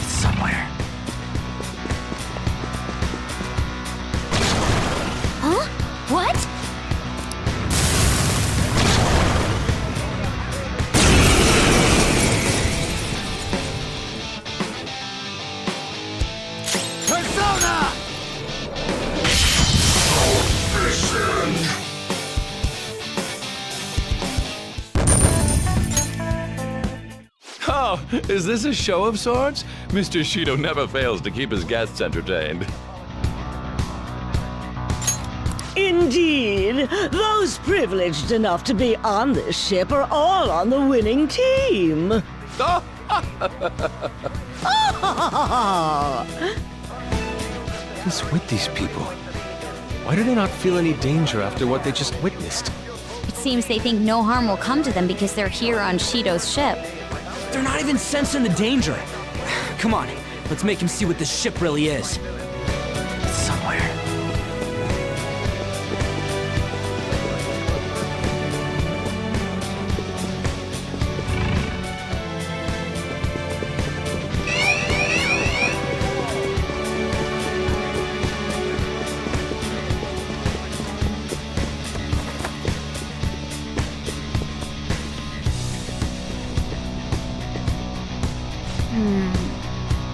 Somewhere. Huh? What? Persona! Oh, is this a show of sorts? Mr. Shido never fails to keep his guests entertained. Indeed, those privileged enough to be on this ship are all on the winning team. What's with these people? Why do they not feel any danger after what they just witnessed? It seems they think no harm will come to them because they're here on Shido's ship. They're not even sensing the danger. Come on, let's make him see what this ship really is. Somewhere.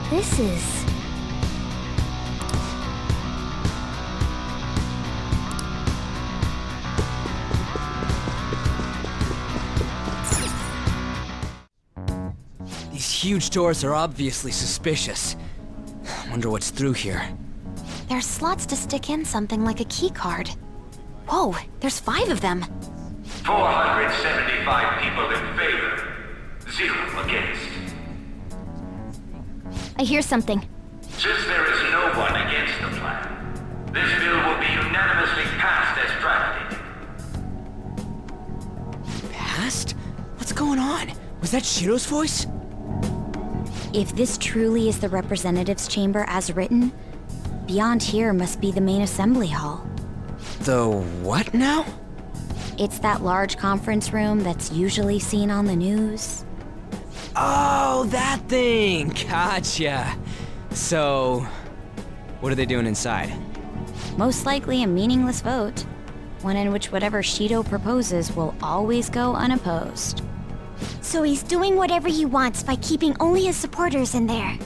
This is... These huge doors are obviously suspicious. Wonder what's through here. There's slots to stick in something like a key card. Whoa, there's 5 of them. 475 people in favor, 0 against. I hear something. Since there is no one against the plan, this bill will be unanimously passed as drafted. Passed? What's going on? Was that Shido's voice? If this truly is the representatives' chamber as written, beyond here must be the main assembly hall. The what now? It's that large conference room that's usually seen on the news. Oh, that thing! Gotcha. So, what are they doing inside? Most likely a meaningless vote. One in which whatever Shido proposes will always go unopposed. So he's doing whatever he wants by keeping only his supporters in there.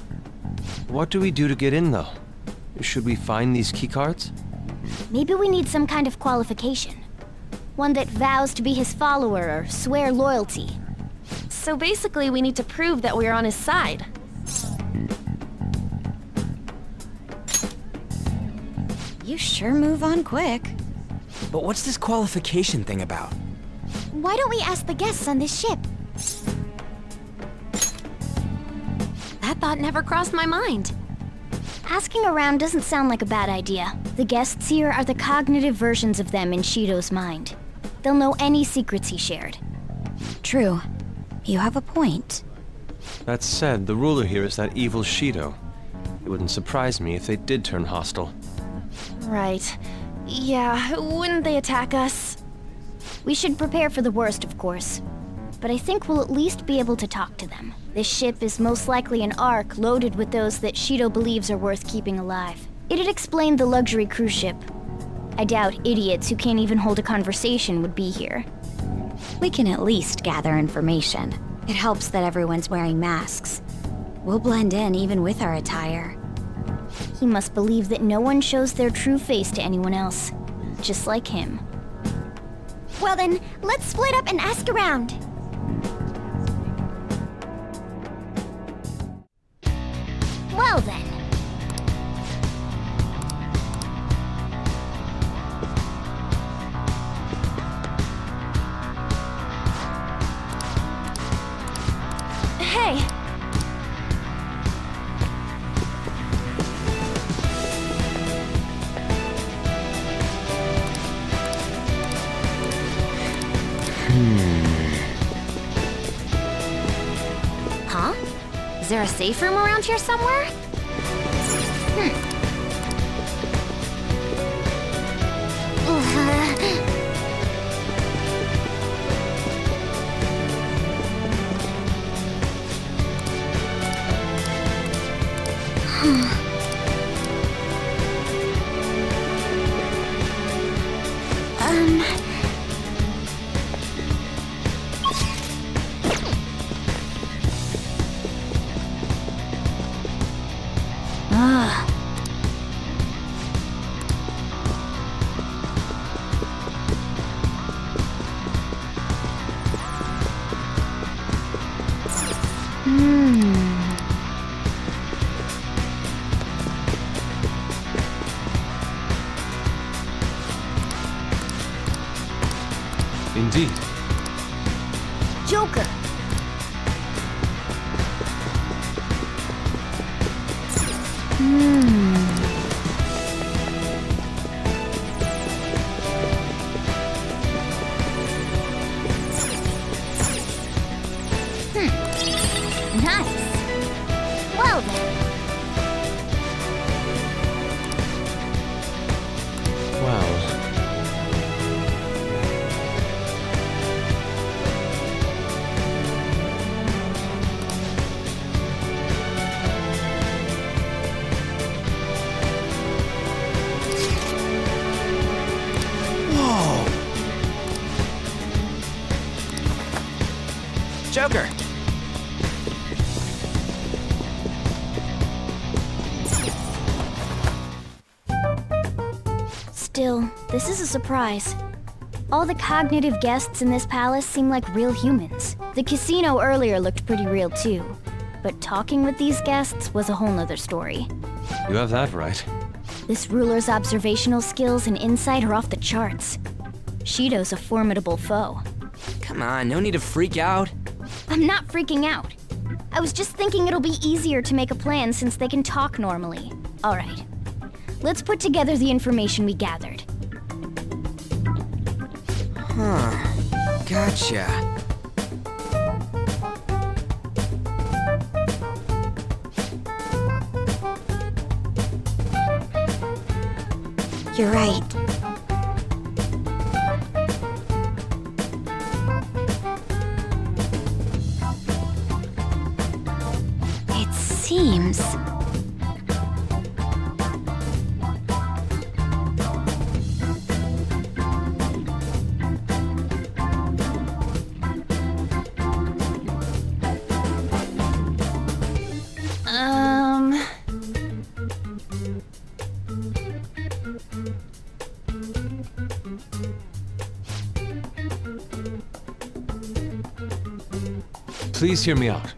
What do we do to get in, though? Should we find these keycards? Maybe we need some kind of qualification. One that vows to be his follower or swear loyalty. So basically, we need to prove that we're on his side. You sure move on quick. But what's this qualification thing about? Why don't we ask the guests on this ship? That thought never crossed my mind. Asking around doesn't sound like a bad idea. The guests here are the cognitive versions of them in Shido's mind. They'll know any secrets he shared. True. You have a point. That said, the ruler here is that evil Shido. It wouldn't surprise me if they did turn hostile. Right. Yeah, wouldn't they attack us? We should prepare for the worst, of course. But I think we'll at least be able to talk to them. This ship is most likely an Ark loaded with those that Shido believes are worth keeping alive. It'd explain the luxury cruise ship. I doubt idiots who can't even hold a conversation would be here. We can at least gather information. It helps that everyone's wearing masks. We'll blend in even with our attire. He must believe that no one shows their true face to anyone else. Just like him. Well then, let's split up and ask around. Well then. Hey! Huh? Is there a safe room around here somewhere? Indeed. Joker! Nice. Well then. Wow. Whoa! Joker! Still, this is a surprise. All the cognitive guests in this palace seem like real humans. The casino earlier looked pretty real too. But talking with these guests was a whole nother story. You have that right. This ruler's observational skills and insight are off the charts. Shido's a formidable foe. Come on, no need to freak out. I'm not freaking out. I was just thinking it'll be easier to make a plan since they can talk normally. All right. Let's put together the information we gathered. Huh. Gotcha. You're right. It seems... Please hear me out.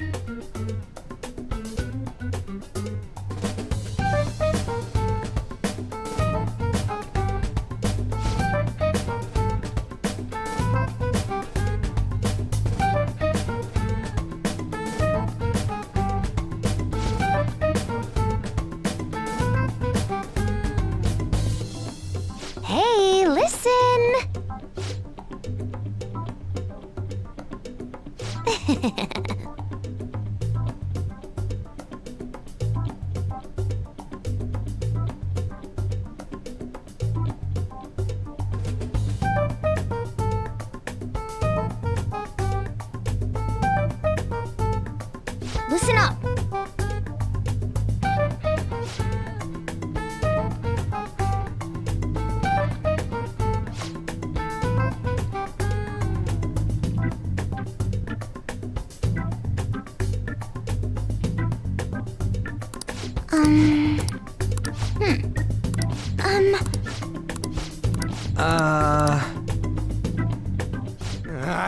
Hey, listen! Listen up!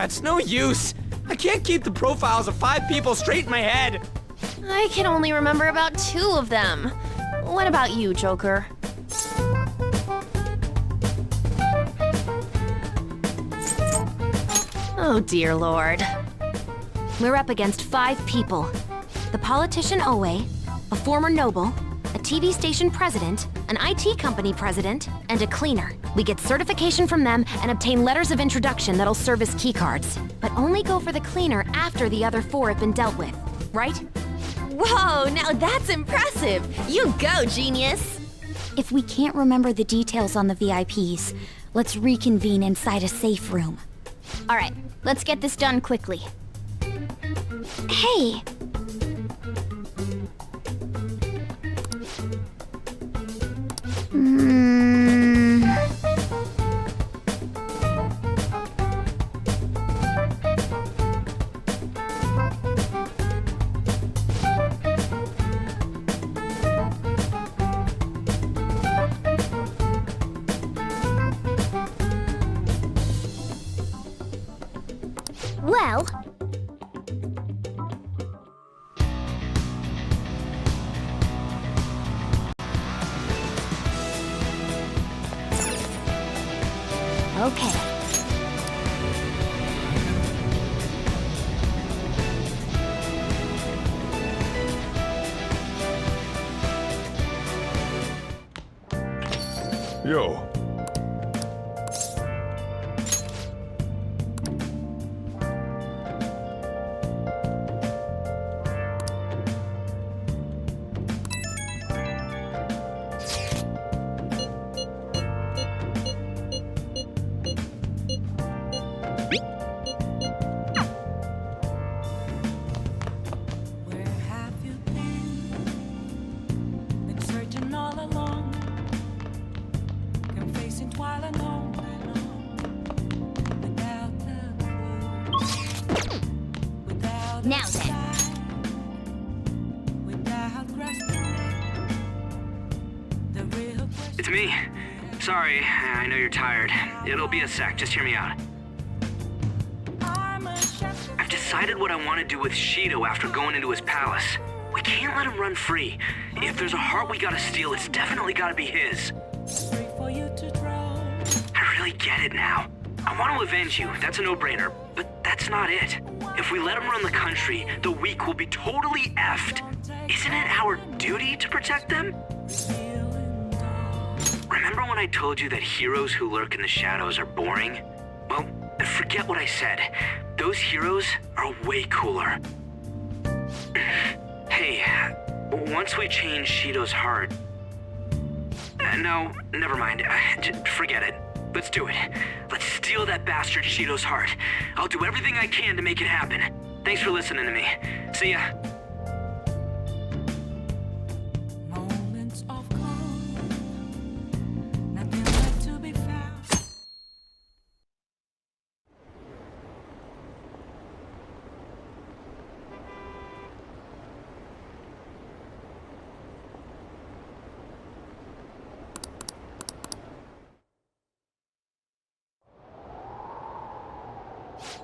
It's no use. I can't keep the profiles of 5 people straight in my head. I can only remember about 2 of them. What about you, Joker? Oh, dear Lord. We're up against 5 people. The politician Owe, a former noble, a TV station president, an IT company president, and a cleaner. We get certification from them and obtain letters of introduction that'll serve as keycards. But only go for the cleaner after the other 4 have been dealt with, right? Whoa, now that's impressive! You go, genius! If we can't remember the details on the VIPs, let's reconvene inside a safe room. All right, let's get this done quickly. Hey! Well... Okay. Yo. Now then. It's me. Sorry, I know you're tired. It'll be a sec, just hear me out. I've decided what I want to do with Shido after going into his palace. We can't let him run free. If there's a heart we gotta steal, it's definitely gotta be his. I really get it now. I want to avenge you, that's a no-brainer, but that's not it. If we let him run the country, the weak will be totally effed. Isn't it our duty to protect them? Remember when I told you that heroes who lurk in the shadows are boring? Well, forget what I said. Those heroes are way cooler. Hey, once we change Shido's heart... no, never mind. Forget it. Let's do it. Let's steal that bastard Shido's heart. I'll do everything I can to make it happen. Thanks for listening to me. See ya. Moments of calm, nothing left to be found.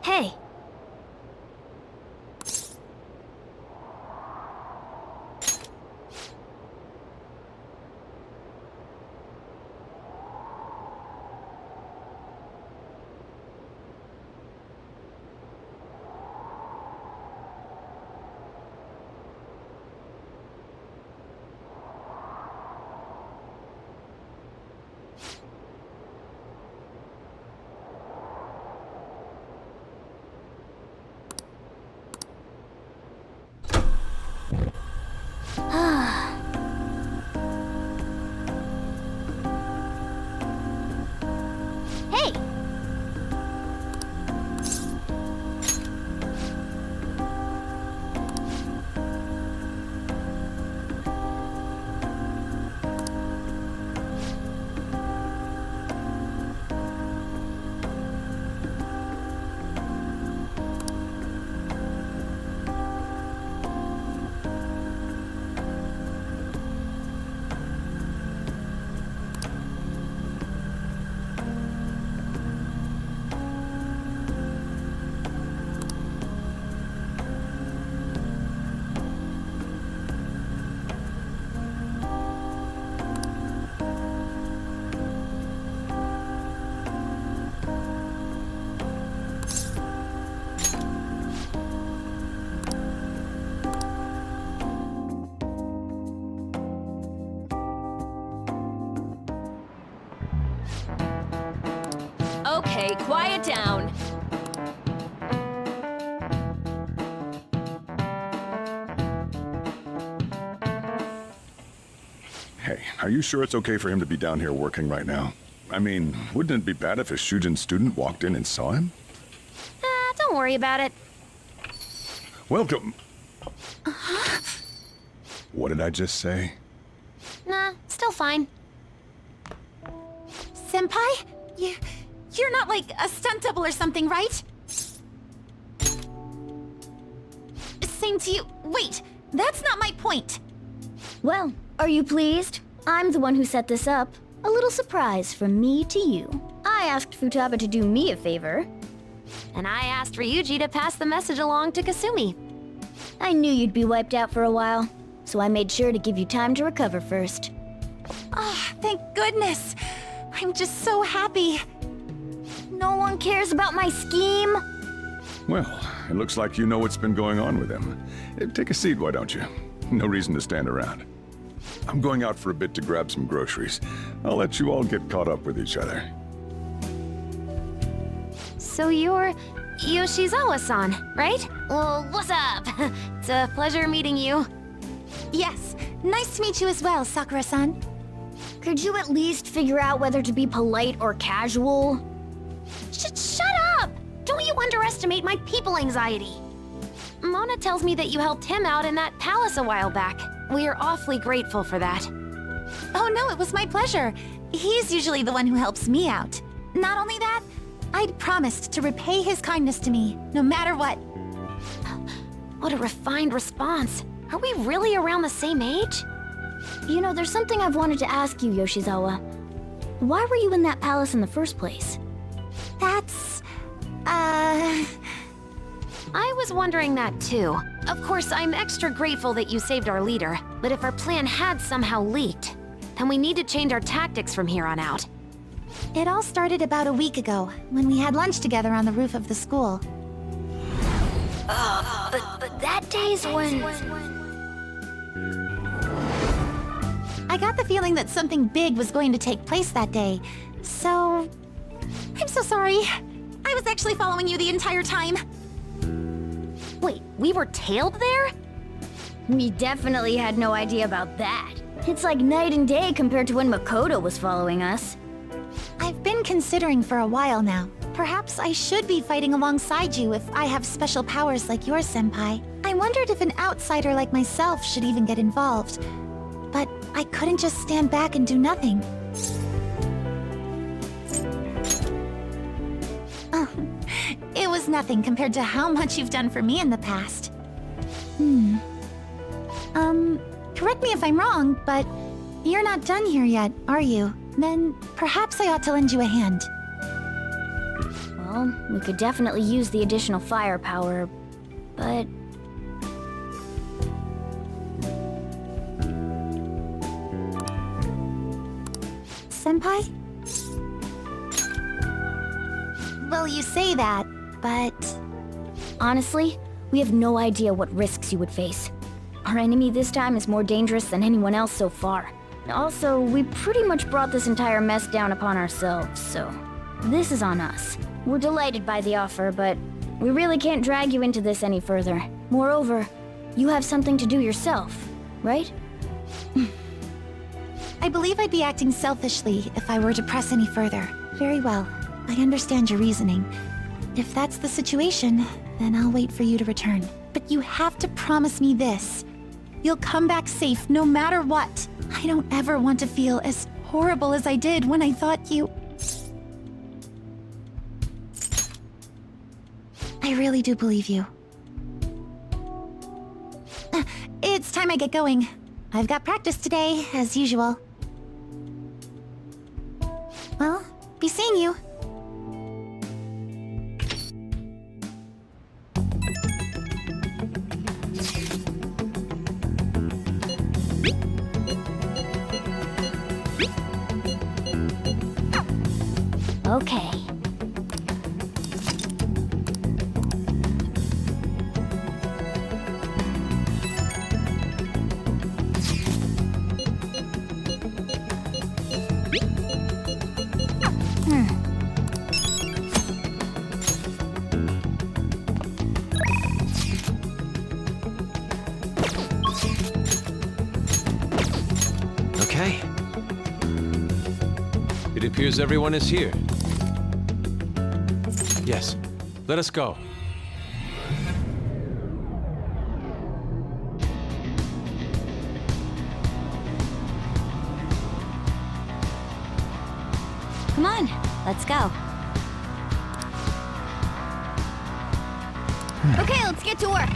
Hey! Okay, quiet down. Hey, are you sure it's okay for him to be down here working right now? I mean, wouldn't it be bad if a Shujin student walked in and saw him? Don't worry about it. Welcome. What did I just say? Nah, still fine. Senpai? You're not like a stunt double or something, right? Same to you. Wait, that's not my point. Well, are you pleased? I'm the one who set this up. A little surprise from me to you. I asked Futaba to do me a favor. And I asked Ryuji to pass the message along to Kasumi. I knew you'd be wiped out for a while, so I made sure to give you time to recover first. Ah, thank goodness. I'm just so happy. No one cares about my scheme. Well, it looks like you know what's been going on with him. Take a seat, why don't you? No reason to stand around. I'm going out for a bit to grab some groceries. I'll let you all get caught up with each other. So you're Yoshizawa-san, right? Well, what's up? It's a pleasure meeting you. Yes, nice to meet you as well, Sakura-san. Could you at least figure out whether to be polite or casual? Shut up! Don't you underestimate my people anxiety. Mona tells me that you helped him out in that palace a while back. We are awfully grateful for that. Oh no, it was my pleasure. He's usually the one who helps me out. Not only that, I'd promised to repay his kindness to me, no matter what. What a refined response. Are we really around the same age? You know, there's something I've wanted to ask you, Yoshizawa. Why were you in that palace in the first place? That's... I was wondering that too. Of course, I'm extra grateful that you saved our leader, but if our plan had somehow leaked, then we need to change our tactics from here on out. It all started about a week ago, when we had lunch together on the roof of the school. But that day's when... I got the feeling that something big was going to take place that day, so... I'm so sorry. I was actually following you the entire time. Wait, we were tailed there? We definitely had no idea about that. It's like night and day compared to when Makoto was following us. I've been considering for a while now. Perhaps I should be fighting alongside you if I have special powers like yours, Senpai. I wondered if an outsider like myself should even get involved. But I couldn't just stand back and do nothing. Oh, it was nothing compared to how much you've done for me in the past. Correct me if I'm wrong, but you're not done here yet, are you? Then perhaps I ought to lend you a hand. Well, we could definitely use the additional firepower, but... Senpai? Well, you say that, but... Honestly, we have no idea what risks you would face. Our enemy this time is more dangerous than anyone else so far. Also, we pretty much brought this entire mess down upon ourselves, so... This is on us. We're delighted by the offer, but we really can't drag you into this any further. Moreover, you have something to do yourself, right? I believe I'd be acting selfishly if I were to press any further. Very well. I understand your reasoning. If that's the situation, then I'll wait for you to return. But you have to promise me this. You'll come back safe no matter what. I don't ever want to feel as horrible as I did when I thought you... I really do believe you. It's time I get going. I've got practice today, as usual. Well, be seeing you. Okay. appears everyone is here. Yes, let us go. Come on, let's go. Okay, let's get to work.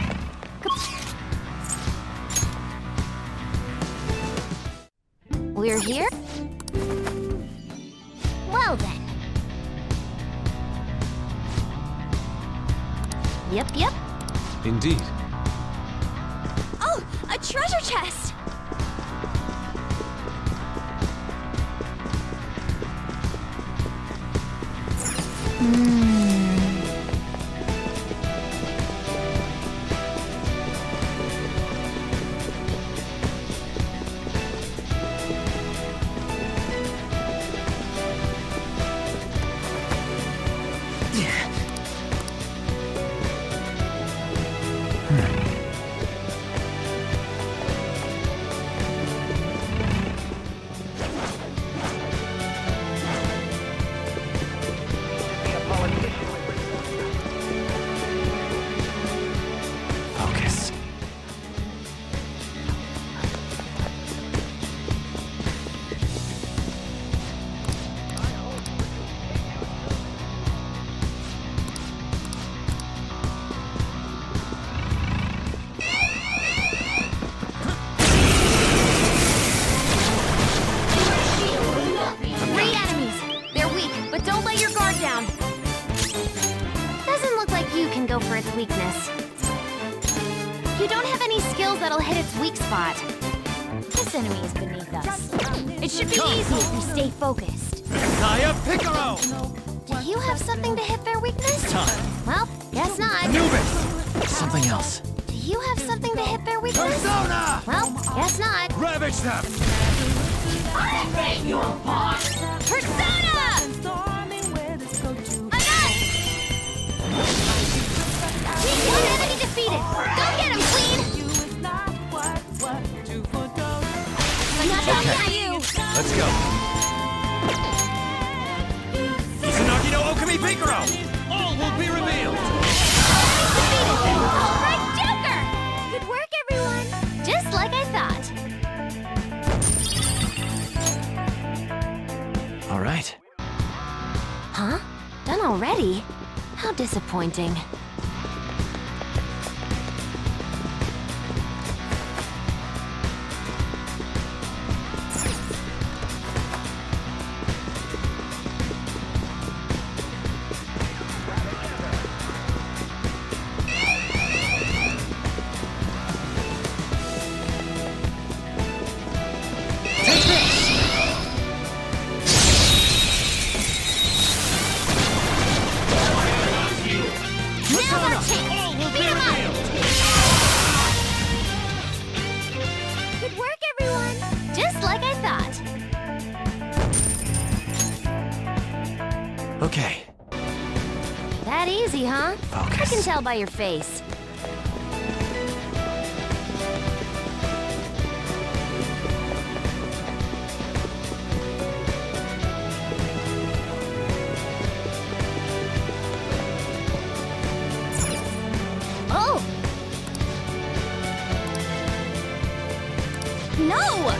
We're here? Well then. Yep. Indeed. Oh, a treasure chest! Focus. Three enemies. They're weak, but don't let your guard down. Doesn't look like you can go for its weakness. You don't have any skills that'll hit its weak spot. This enemy is beneath us. It should be easy if we stay focused. Kaya Picaro! Do you have something to hit their weakness? Time. Well, guess not. Anubis! Something else. Do you have something to hit their weakness? Persona! Well, guess not. Ravage them! I'll break you apart! Persona! One enemy defeated! Go get him, Queen! Not for you! Let's go. Izanagi no Okami Picaro! All will be revealed! Alright, Joker! Good work, everyone! Just like I thought. All right. Huh? Done already? How disappointing. Good work, everyone! Just like I thought. Okay. That easy, huh? I can tell by your face. Oh! No!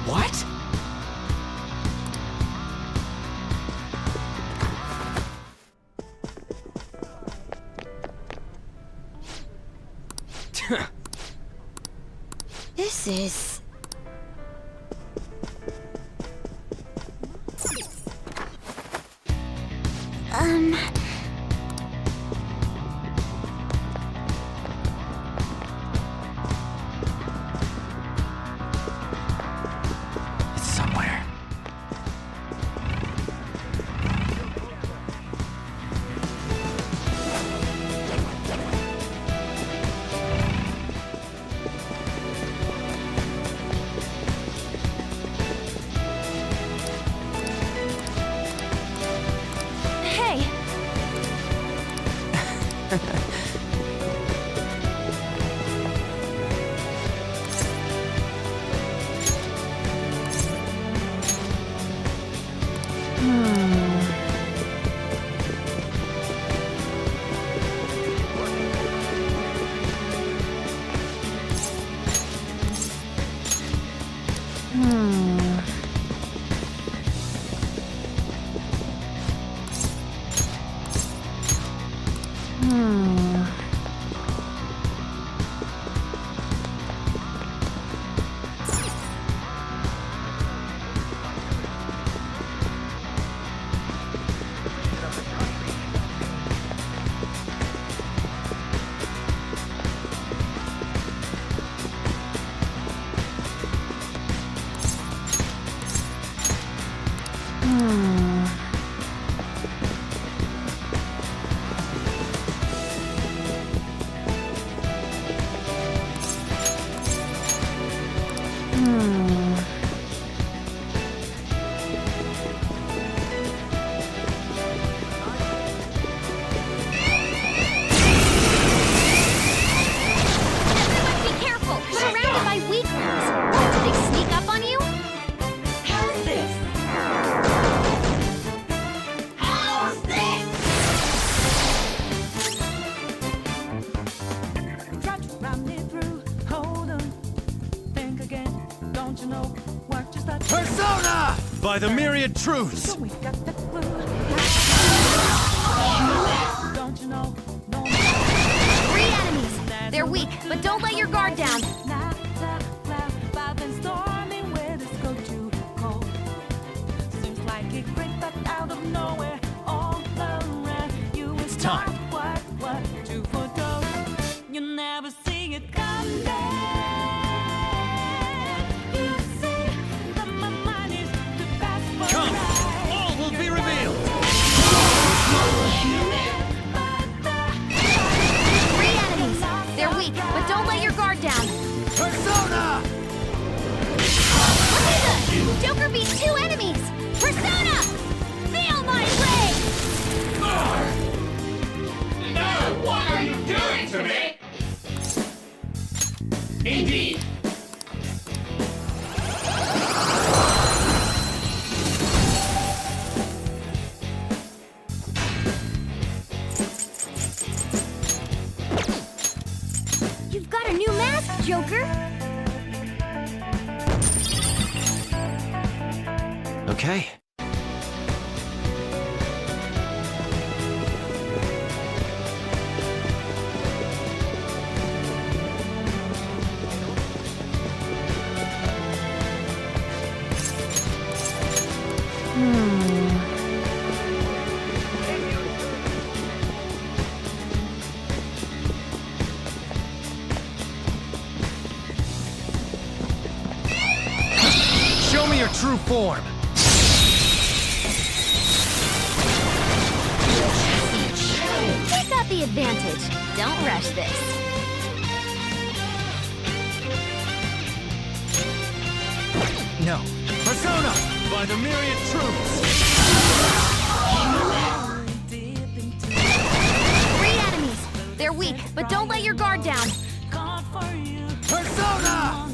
What? This is... It's somewhere. Persona! By the myriad truths! Three enemies. They're weak, but don't let your guard down. It's time. You never see it coming. Come! All will be revealed! Three enemies. They're weak, but don't let your guard down. Persona! Look at this! Joker beat two enemies! Persona! Feel my rage! No! What are you doing to me? Indeed. You've got a new mask, Joker! Okay. Show me your true form! Take out the advantage. Don't rush this. No. Persona! By the myriad truths! Three enemies. They're weak, but don't let your guard down. Persona!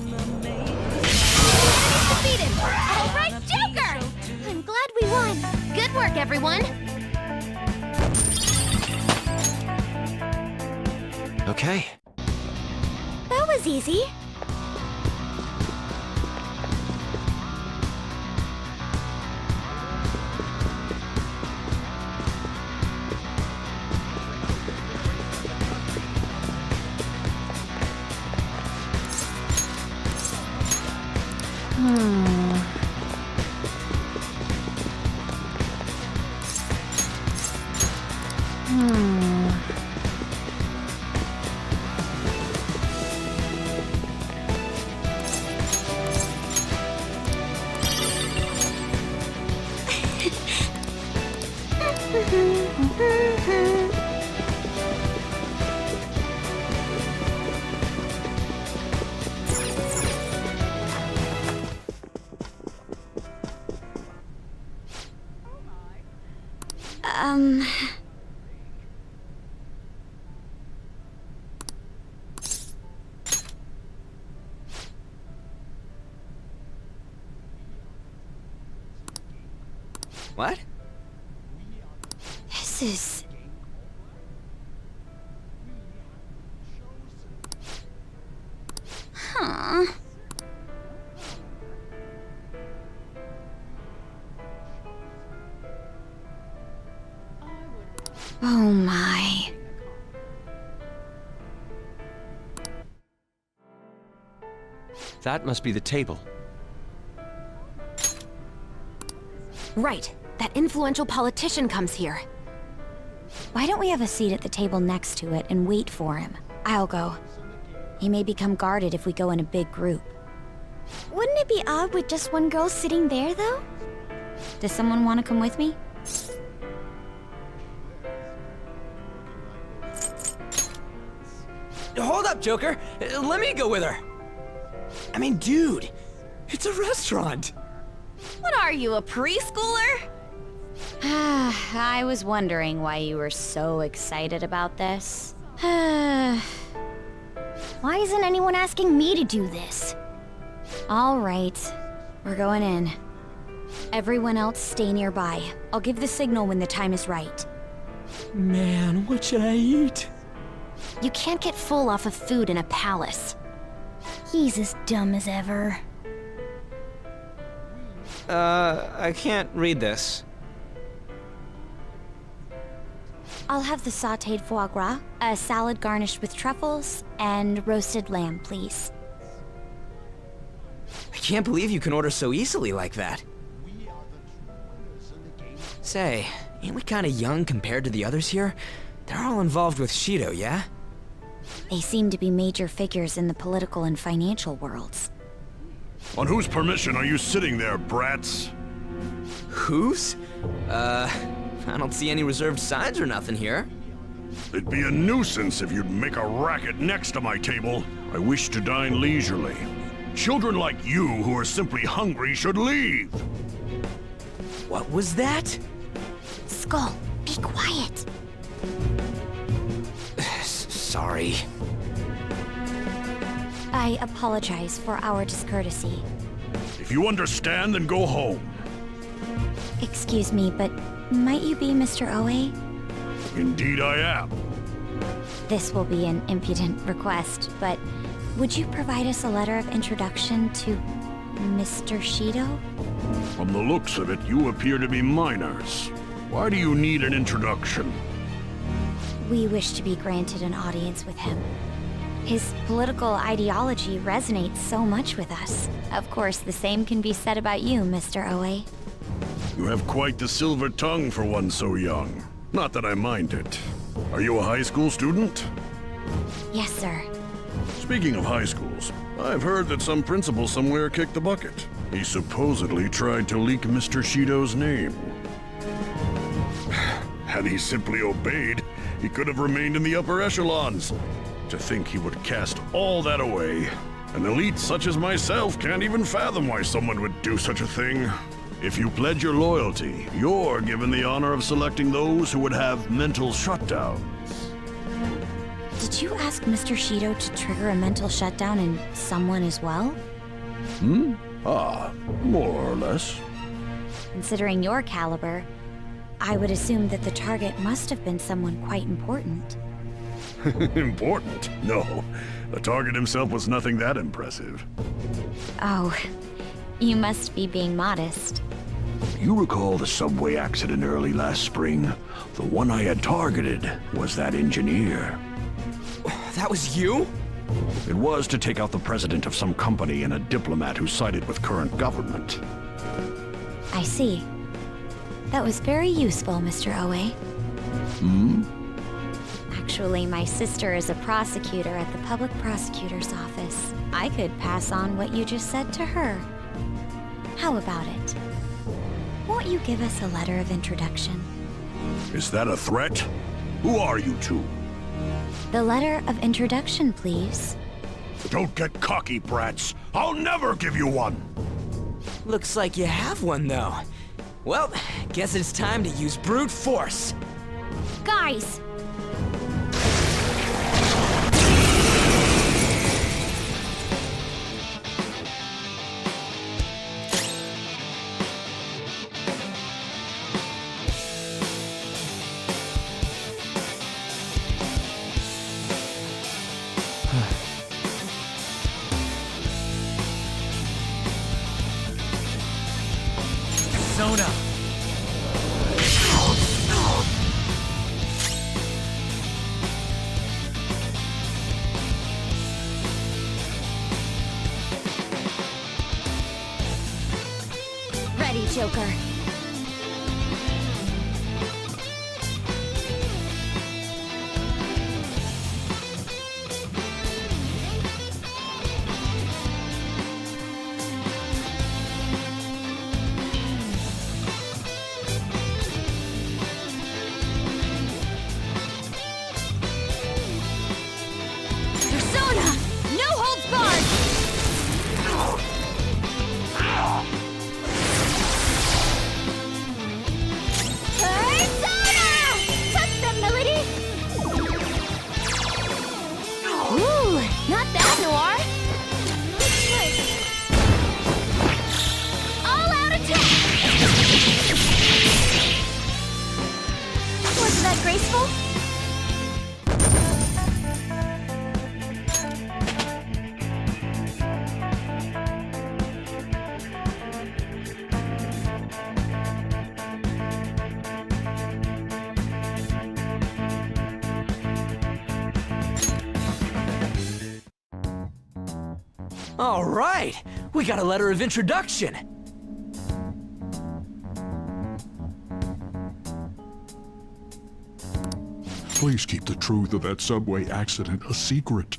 Defeated! All right, Joker! I'm glad we won. Good work, everyone. Okay. That was easy. What? This is... Huh. Oh my. That must be the table. Right. That influential politician comes here. Why don't we have a seat at the table next to it and wait for him? I'll go. He may become guarded if we go in a big group. Wouldn't it be odd with just one girl sitting there, though? Does someone want to come with me? Hold up, Joker. Let me go with her. I mean, dude, it's a restaurant. What are you, a preschooler? I was wondering why you were so excited about this. Why isn't anyone asking me to do this? All right, we're going in. Everyone else stay nearby. I'll give the signal when the time is right. Man, what should I eat? You can't get full off of food in a palace. He's as dumb as ever. I can't read this. I'll have the sautéed foie gras, a salad garnished with truffles, and roasted lamb, please. I can't believe you can order so easily like that. Say, ain't we kinda young compared to the others here? They're all involved with Shido, yeah? They seem to be major figures in the political and financial worlds. On whose permission are you sitting there, brats? Whose? I don't see any reserved signs or nothing here. It'd be a nuisance if you'd make a racket next to my table. I wish to dine leisurely. Children like you who are simply hungry should leave. What was that? Skull, be quiet. Sorry. I apologize for our discourtesy. If you understand, then go home. Excuse me, but might you be Mr. Oe? Indeed I am. This will be an impudent request, but would you provide us a letter of introduction to Mr. Shido? From the looks of it, you appear to be minors. Why do you need an introduction? We wish to be granted an audience with him. His political ideology resonates so much with us. Of course, the same can be said about you, Mr. Oe. You have quite the silver tongue for one so young. Not that I mind it. Are you a high school student? Yes, sir. Speaking of high schools, I've heard that some principal somewhere kicked the bucket. He supposedly tried to leak Mr. Shido's name. Had he simply obeyed, he could have remained in the upper echelons. To think he would cast all that away. An elite such as myself can't even fathom why someone would do such a thing. If you pledge your loyalty, you're given the honor of selecting those who would have mental shutdowns. Did you ask Mr. Shido to trigger a mental shutdown in someone as well? More or less. Considering your caliber, I would assume that the target must have been someone quite important. Important? No. The target himself was nothing that impressive. Oh, you must be being modest. You recall the subway accident early last spring? The one I had targeted was that engineer. That was you? It was to take out the president of some company and a diplomat who sided with current government. I see. That was very useful, Mr. Oe. Actually, my sister is a prosecutor at the public prosecutor's office. I could pass on what you just said to her. How about it? Won't you give us a letter of introduction? Is that a threat? Who are you two? The letter of introduction, please. Don't get cocky, brats. I'll never give you one. Looks like you have one, though. Well, guess it's time to use brute force. Guys! All right, we got a letter of introduction. Please keep the truth of that subway accident a secret.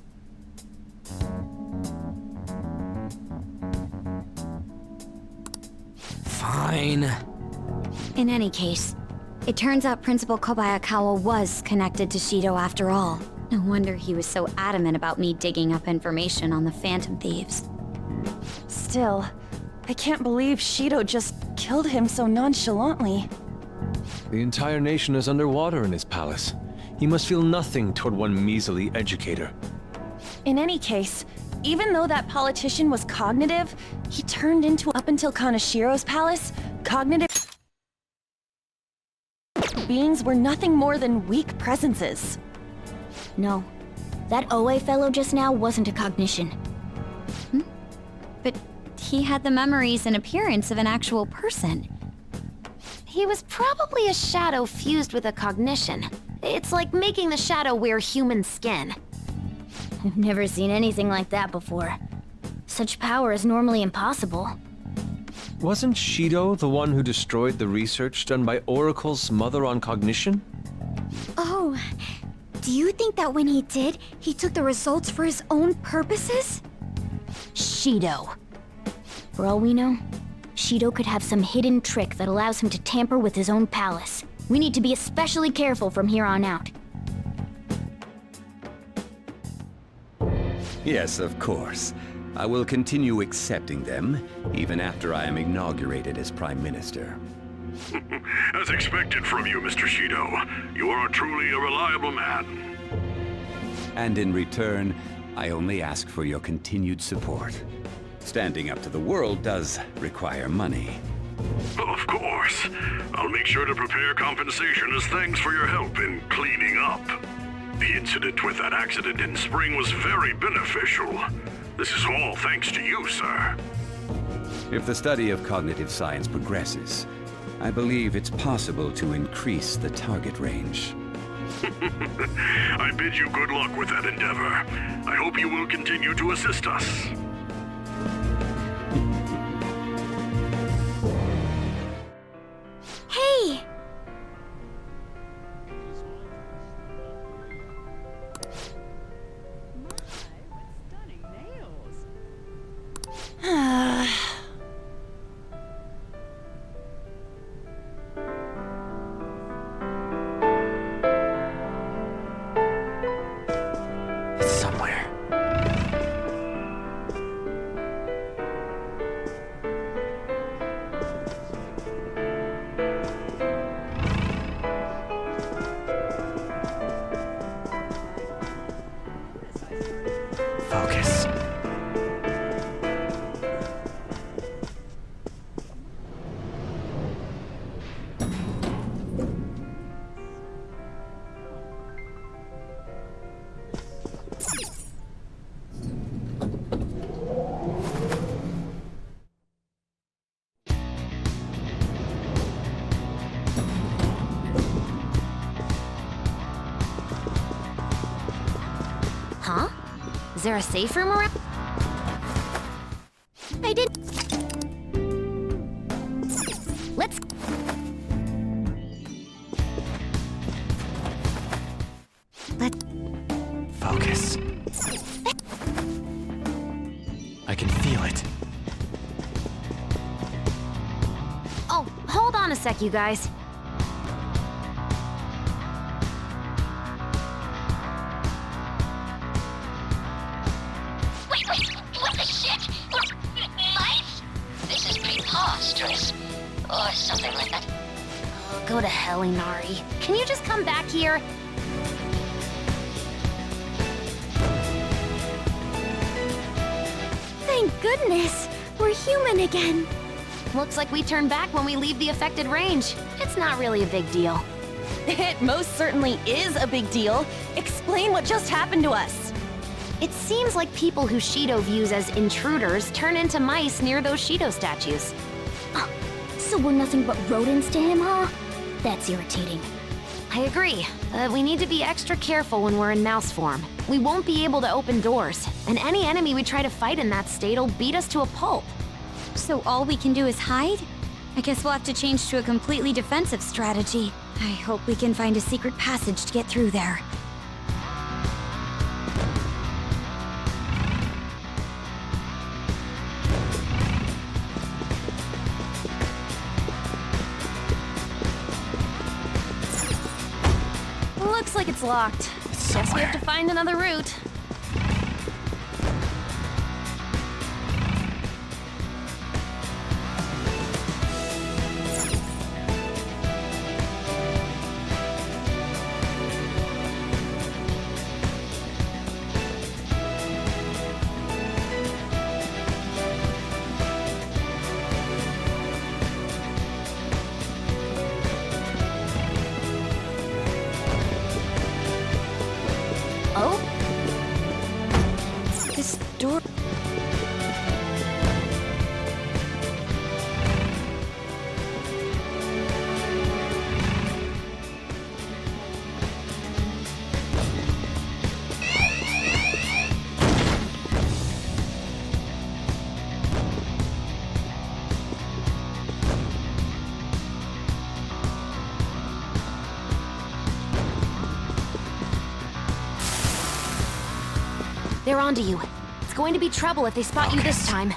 Fine. In any case, it turns out Principal Kobayakawa was connected to Shido after all. No wonder he was so adamant about me digging up information on the Phantom Thieves. Still, I can't believe Shido just killed him so nonchalantly. The entire nation is underwater in his palace. He must feel nothing toward one measly educator. In any case, even though that politician was cognitive, he turned into, up until Kanashiro's palace, cognitive beings were nothing more than weak presences. No, that Oe fellow just now wasn't a cognition. But he had the memories and appearance of an actual person. He was probably a shadow fused with a cognition. It's like making the shadow wear human skin. I've never seen anything like that before. Such power is normally impossible. Wasn't Shido the one who destroyed the research done by Oracle's mother on cognition? Oh, do you think that when he did, he took the results for his own purposes? Shido. For all we know, Shido could have some hidden trick that allows him to tamper with his own palace. We need to be especially careful from here on out. Yes, of course. I will continue accepting them, even after I am inaugurated as Prime Minister. As expected from you, Mr. Shido. You are truly a reliable man. And in return, I only ask for your continued support. Standing up to the world does require money. Of course. I'll make sure to prepare compensation as thanks for your help in cleaning up. The incident with that accident in spring was very beneficial. This is all thanks to you, sir. If the study of cognitive science progresses, I believe it's possible to increase the target range. I bid you good luck with that endeavor. I hope you will continue to assist us. Hey! It's somewhere. Focus. Huh? Is there a safe room around? I did. Let's... Focus. I can feel it. Oh, hold on a sec, you guys. Wait, what the shit? Lights? This is preposterous. Or something like that. Oh, go to hell, Inari. Can you just come back here? Thank goodness! We're human again! Looks like we turn back when we leave the affected range. It's not really a big deal. It most certainly is a big deal. Explain what just happened to us. It seems like people who Shido views as intruders turn into mice near those Shido statues. So we're nothing but rodents to him, huh? That's irritating. I agree. We need to be extra careful when we're in mouse form. We won't be able to open doors, and any enemy we try to fight in that state will beat us to a pulp. So all we can do is hide? I guess we'll have to change to a completely defensive strategy. I hope we can find a secret passage to get through there. Looks like it's locked. Guess we have to find another route. This door... They're onto you. It's going to be trouble if they spot you this time.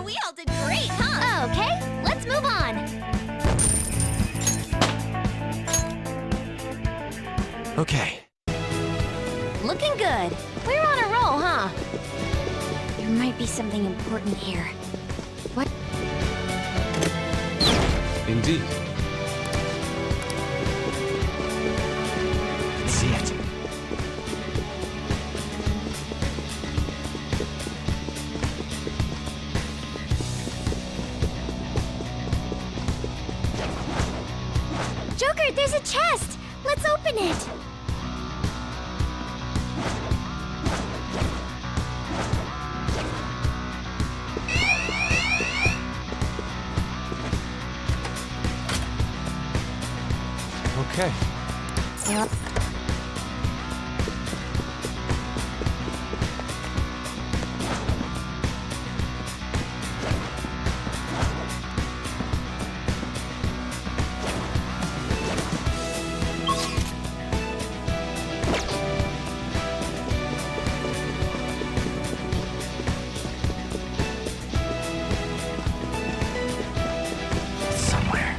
We all did great, huh? Okay, let's move on. Okay. Looking good. We're on a roll, huh? There might be something important here. What? Indeed. I can see it. Joker, there's a chest! Let's open it! Okay. Yep. Somewhere.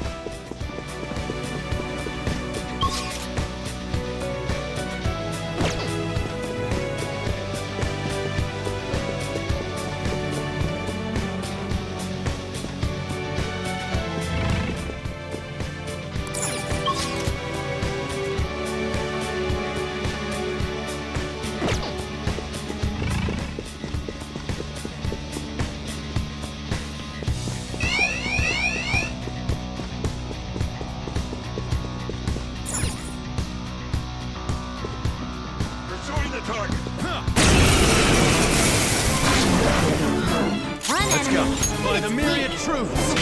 Pursuing the target. Run, Let's enemy. go. By the myriad truths.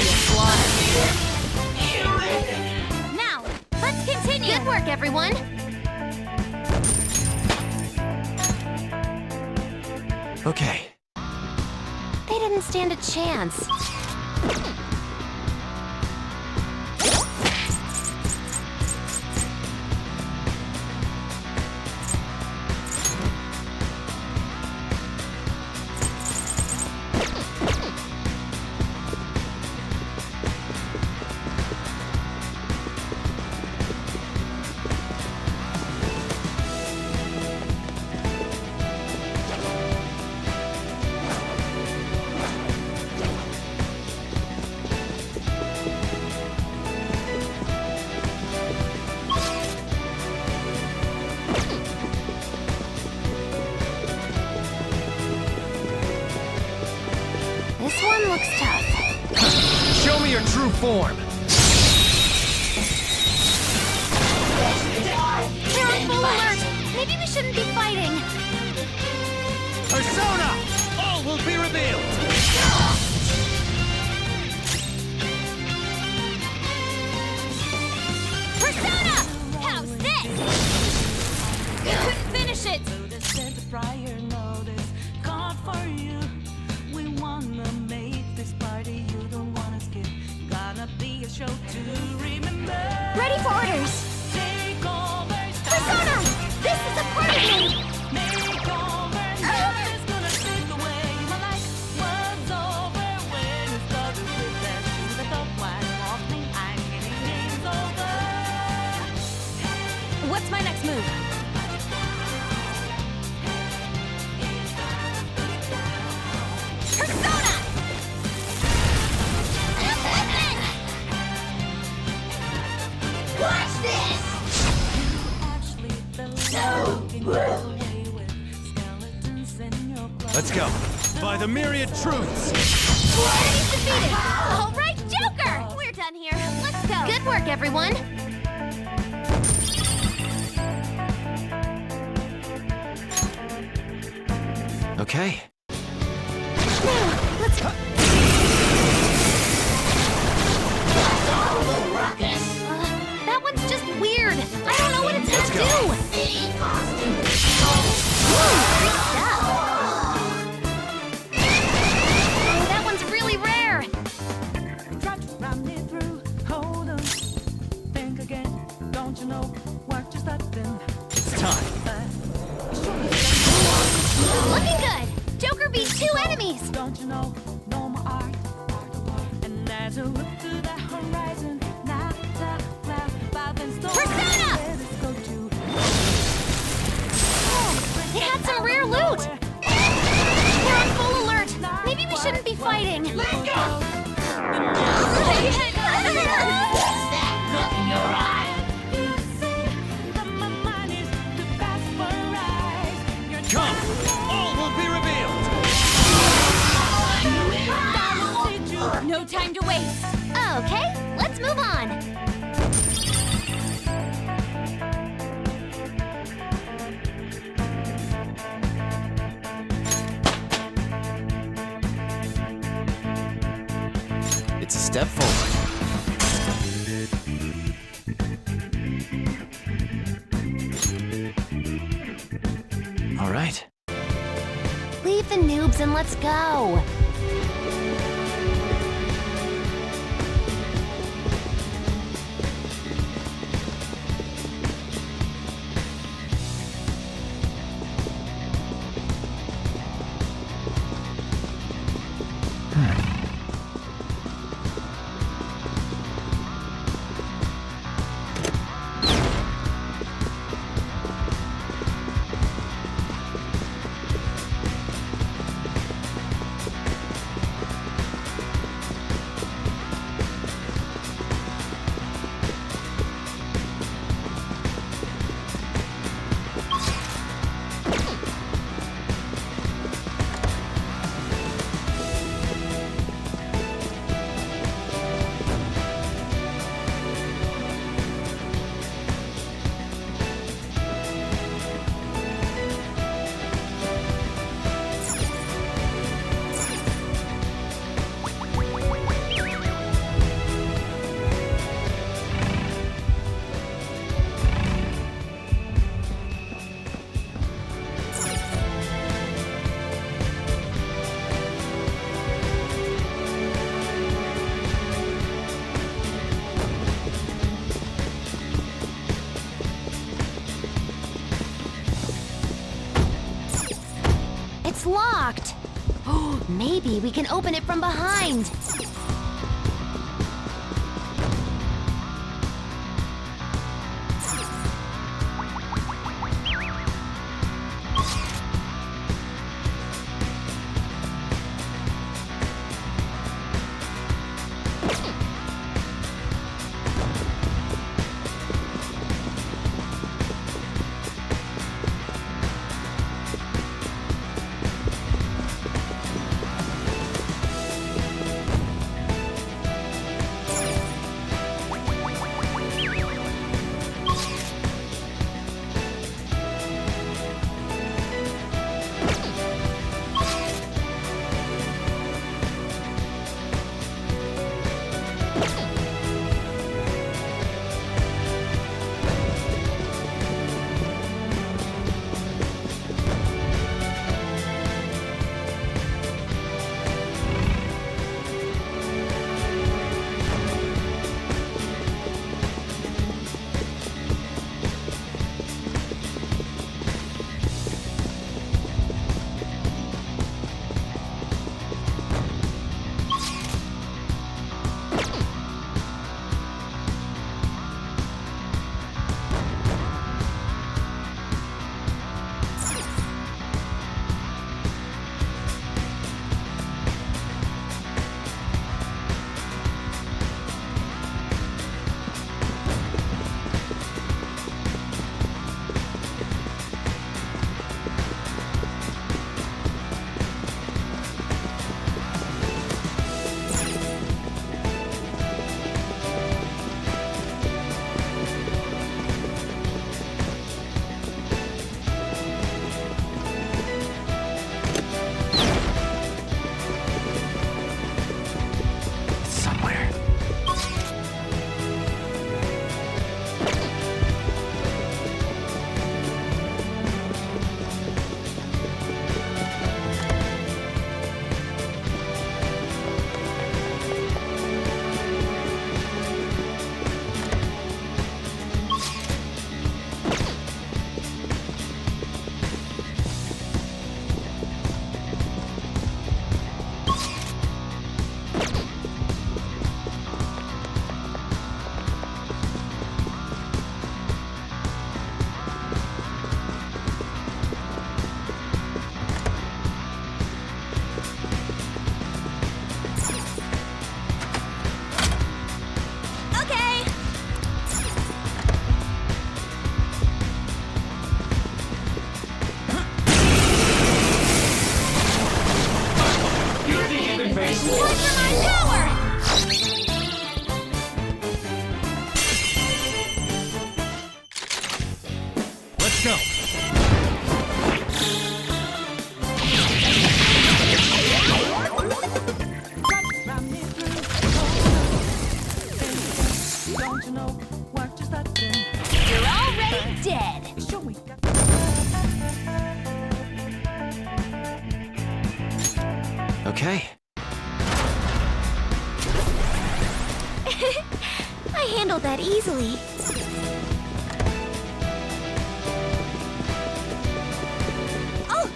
Now, let's continue. Good work, everyone. Okay. They didn't stand a chance. their true form. They're on full alert! Maybe we shouldn't be fighting! Persona! All will be revealed! Persona! How's this? Finish it! Prior notice, card for you. We wanna make this party you don't wanna skip. Gonna be a show to remember. Ready for orders! Takeover style. Persona! This is a party! Makeover, nothing's gonna take away my life. Was over when it started with that shoe that thought while walking. I'm getting games over. What's my next move? Persona! Watch this! Let's go. By the myriad truths. Enemy's defeated! All right, Joker! We're done here. Let's go. Good work, everyone. Okay. Let's go. That one's just weird. I don't know what it's gonna do. That one's really rare. Run me through. Hold on. Think again. Don't you know what you're starting? It's time. Looking good. Joker beat 2 enemies. Don't you know? No more art. And as I look to the horizon, not the cloud, by the storm. Persona! It had some rare loot. They're on full alert. Maybe we shouldn't be fighting. Let go! Come! All will be revealed! No time to waste. Okay, let's move on. It's a step forward. All right. Leave the noobs and let's go. It's locked. Oh, maybe we can open it from behind. Let's go! You're already dead. Okay. I handled that easily. Oh,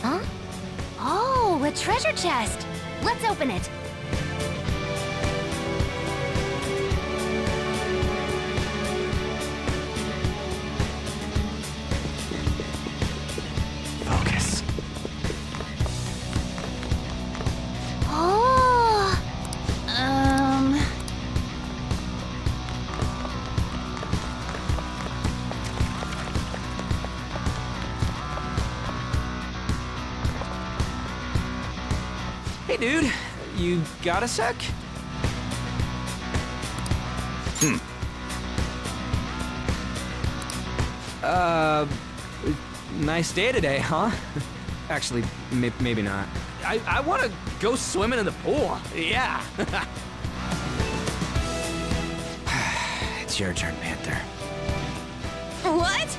Huh? Oh, a treasure chest. Let's open it. Focus. Oh. Hey, dude. You got a sec? Nice day today, huh? Actually, maybe not. I want to go swimming in the pool. Yeah. It's your turn, Panther. What?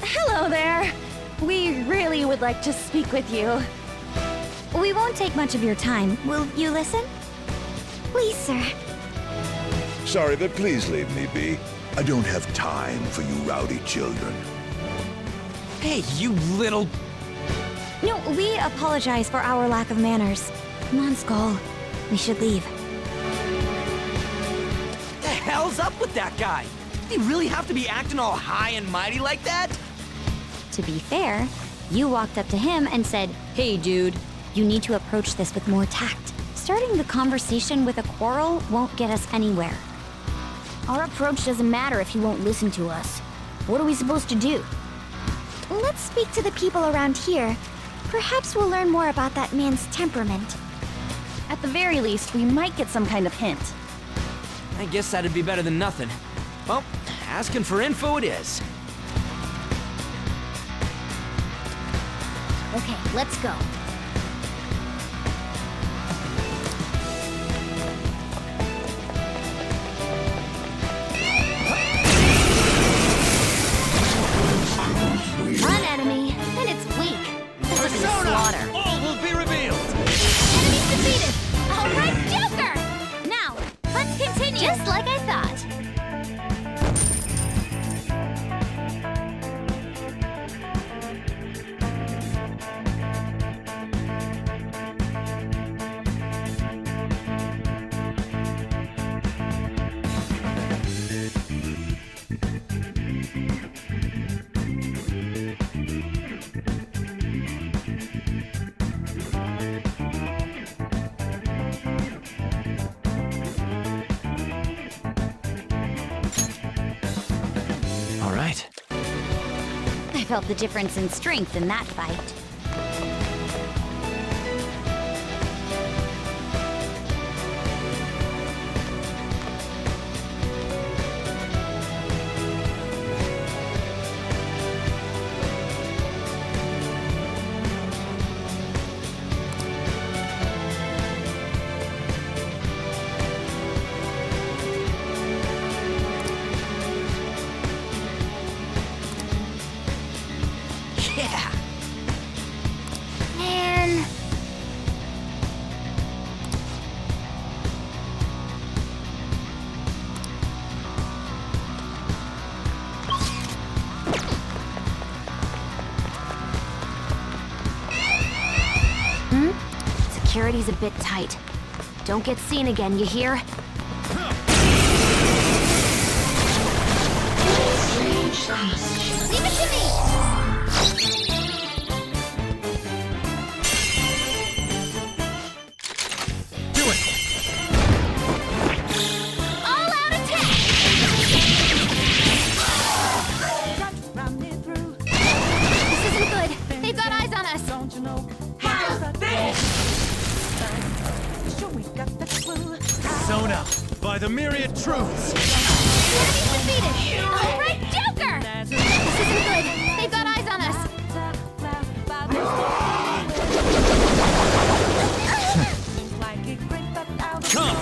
Hello there. We really would like to speak with you. We won't take much of your time. Will you listen? please, sir. Sorry, but please leave me be. I don't have time for you rowdy children. Hey, you little... No, we apologize for our lack of manners. Come on, Skull. We should leave. What the hell's up with that guy? Did he really have to be acting all high and mighty like that? To be fair, you walked up to him and said, "Hey, dude, you need to approach this with more tact. Starting the conversation with a quarrel won't get us anywhere." Our approach doesn't matter if he won't listen to us. What are we supposed to do? Let's speak to the people around here. Perhaps we'll learn more about that man's temperament. At the very least, we might get some kind of hint. I guess that'd be better than nothing. Well, asking for info it is. Okay, let's go. Run, enemy, and it's weak. This will be a slaughter. All will be revealed! Enemy's defeated! All right, Joker! Now, let's continue. Just like I thought. All right. I felt the difference in strength in that fight. Yeah! Man. Security's a bit tight. Don't get seen again, you hear? Leave it to me! Do it! Persona, by the myriad truths! Enemy's defeated! All right, Joker! This isn't good. They've got eyes on us. Come!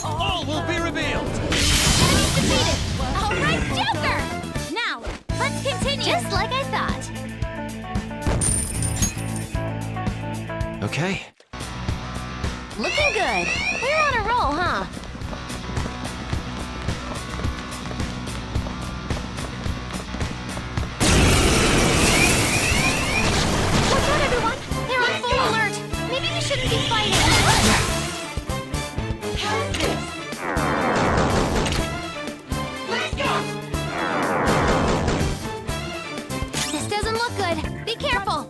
All will be revealed! Enemy's defeated! All right, Joker! Now, let's continue. Just like I thought. Okay. Looking good. We're on a roll, huh? Watch out, everyone! They're on full alert! Maybe we shouldn't be fighting! Let's go! This doesn't look good. Be careful!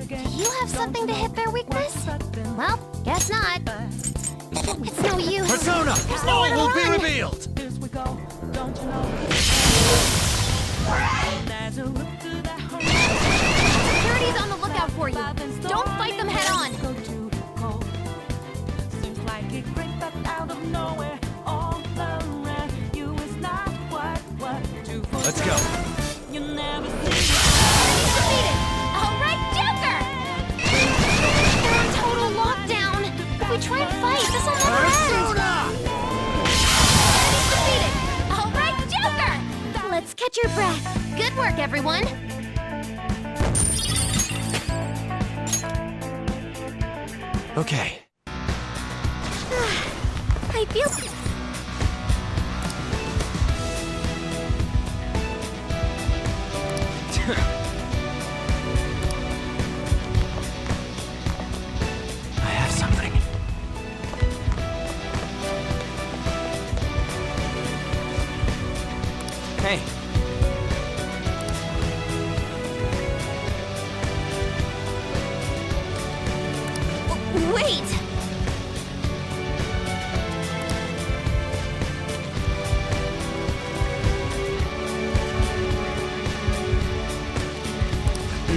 Do you have something to hit their weakness? Well, guess not. It's no use. Persona, There's all nowhere to will be run. revealed! Security's on the lookout for you. Don't fight them head on. Let's go. Enemy's defeated. All right, Joker! They're on total lockdown. If we try and fight, this'll never end. Enemy's defeated. All right, Joker! Let's catch your breath. Good work, everyone. Okay. I feel... I have something. Hey. Wait!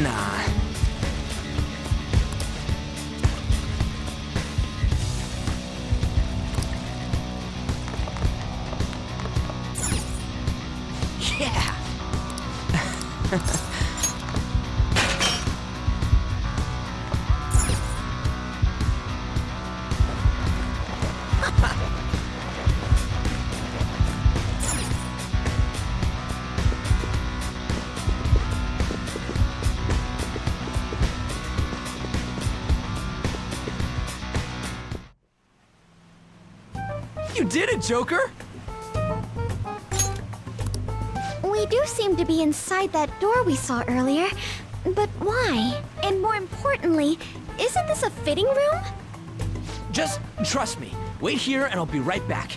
Nah. Yeah. You did it, Joker! We do seem to be inside that door we saw earlier. But why? And more importantly, isn't this a fitting room? Just trust me. Wait here and I'll be right back.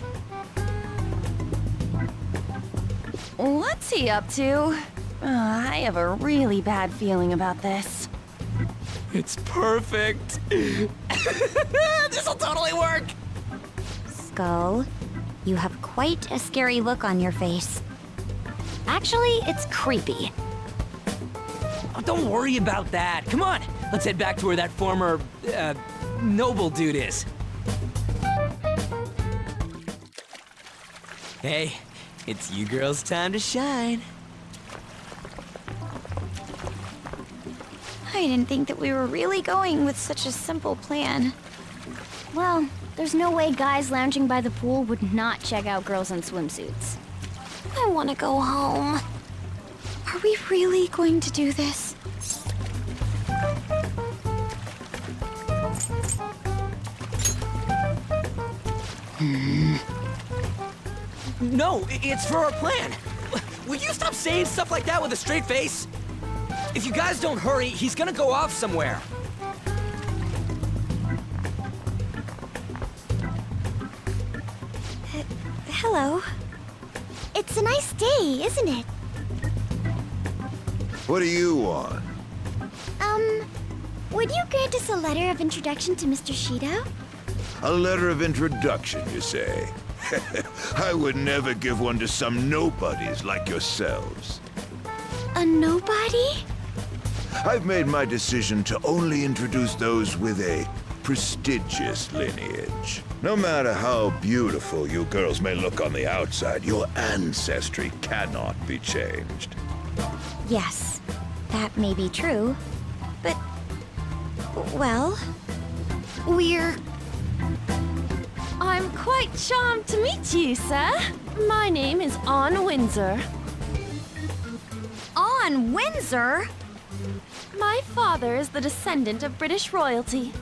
What's he up to? I have a really bad feeling about this. It's perfect. This'll totally work. Skull, you have quite a scary look on your face. Actually, it's creepy. Oh, don't worry about that. Come on, let's head back to where that former, noble dude is. Hey, it's you girls' time to shine. I didn't think that we were really going with such a simple plan. Well, there's no way guys lounging by the pool would not check out girls in swimsuits. I want to go home. Are we really going to do this? No, it's for our plan. Will you stop saying stuff like that with a straight face? If you guys don't hurry, he's gonna go off somewhere. Hello. It's a nice day, isn't it? What do you want? Would you grant us a letter of introduction to Mr. Shido? A letter of introduction, you say? I would never give one to some nobodies like yourselves. A nobody? I've made my decision to only introduce those with a prestigious lineage. No matter how beautiful you girls may look on the outside, your ancestry cannot be changed. Yes, that may be true, but... well... we're... I'm quite charmed to meet you, sir. My name is Anne Windsor. Anne Windsor? My father is the descendant of British royalty.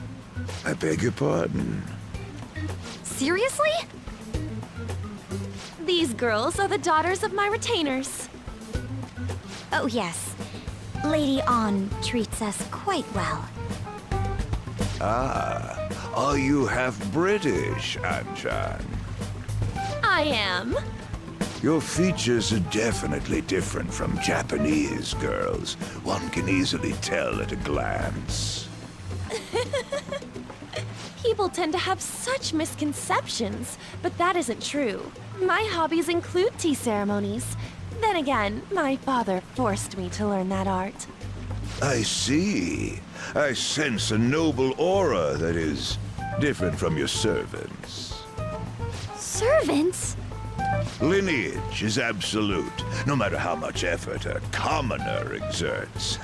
I beg your pardon. Seriously? These girls are the daughters of my retainers. Oh yes, Lady Anne treats us quite well. Ah, are you half British, Anchan? I am. Your features are definitely different from Japanese girls. One can easily tell at a glance. People tend to have such misconceptions, but that isn't true. My hobbies include tea ceremonies. Then again, my father forced me to learn that art. I see. I sense a noble aura that is different from your servants. Servants? Lineage is absolute, no matter how much effort a commoner exerts.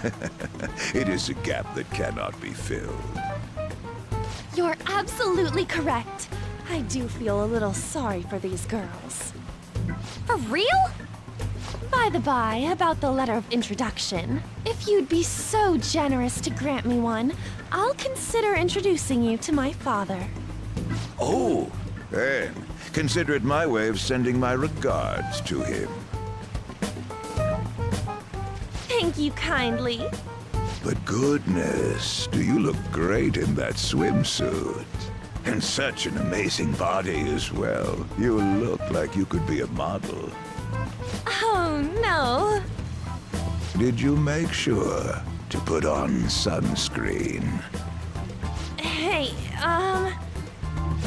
It is a gap that cannot be filled. You're absolutely correct. I do feel a little sorry for these girls. For real? By the by, about the letter of introduction, if you'd be so generous to grant me one, I'll consider introducing you to my father. Oh, then consider it my way of sending my regards to him. Thank you kindly. But goodness, do you look great in that swimsuit. And such an amazing body as well. You look like you could be a model. Oh, no. Did you make sure to put on sunscreen? Hey,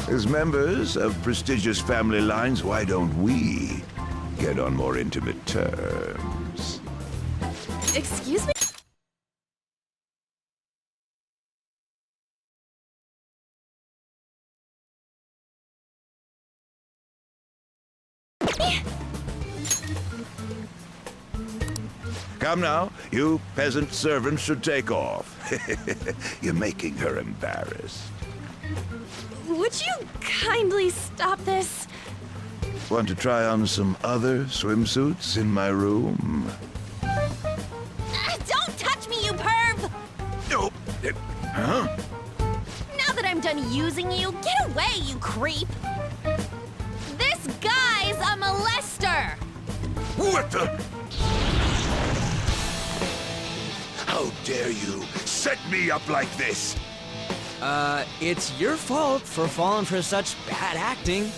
As members of prestigious family lines, why don't we get on more intimate terms? Excuse me? Come now, you peasant servants should take off. You're making her embarrassed. Would you kindly stop this? Want to try on some other swimsuits in my room? Don't touch me, you perv! No. Huh? Now that I'm done using you, get away, you creep! This guy's a molester! What the? How dare you set me up like this? It's your fault for falling for such bad acting.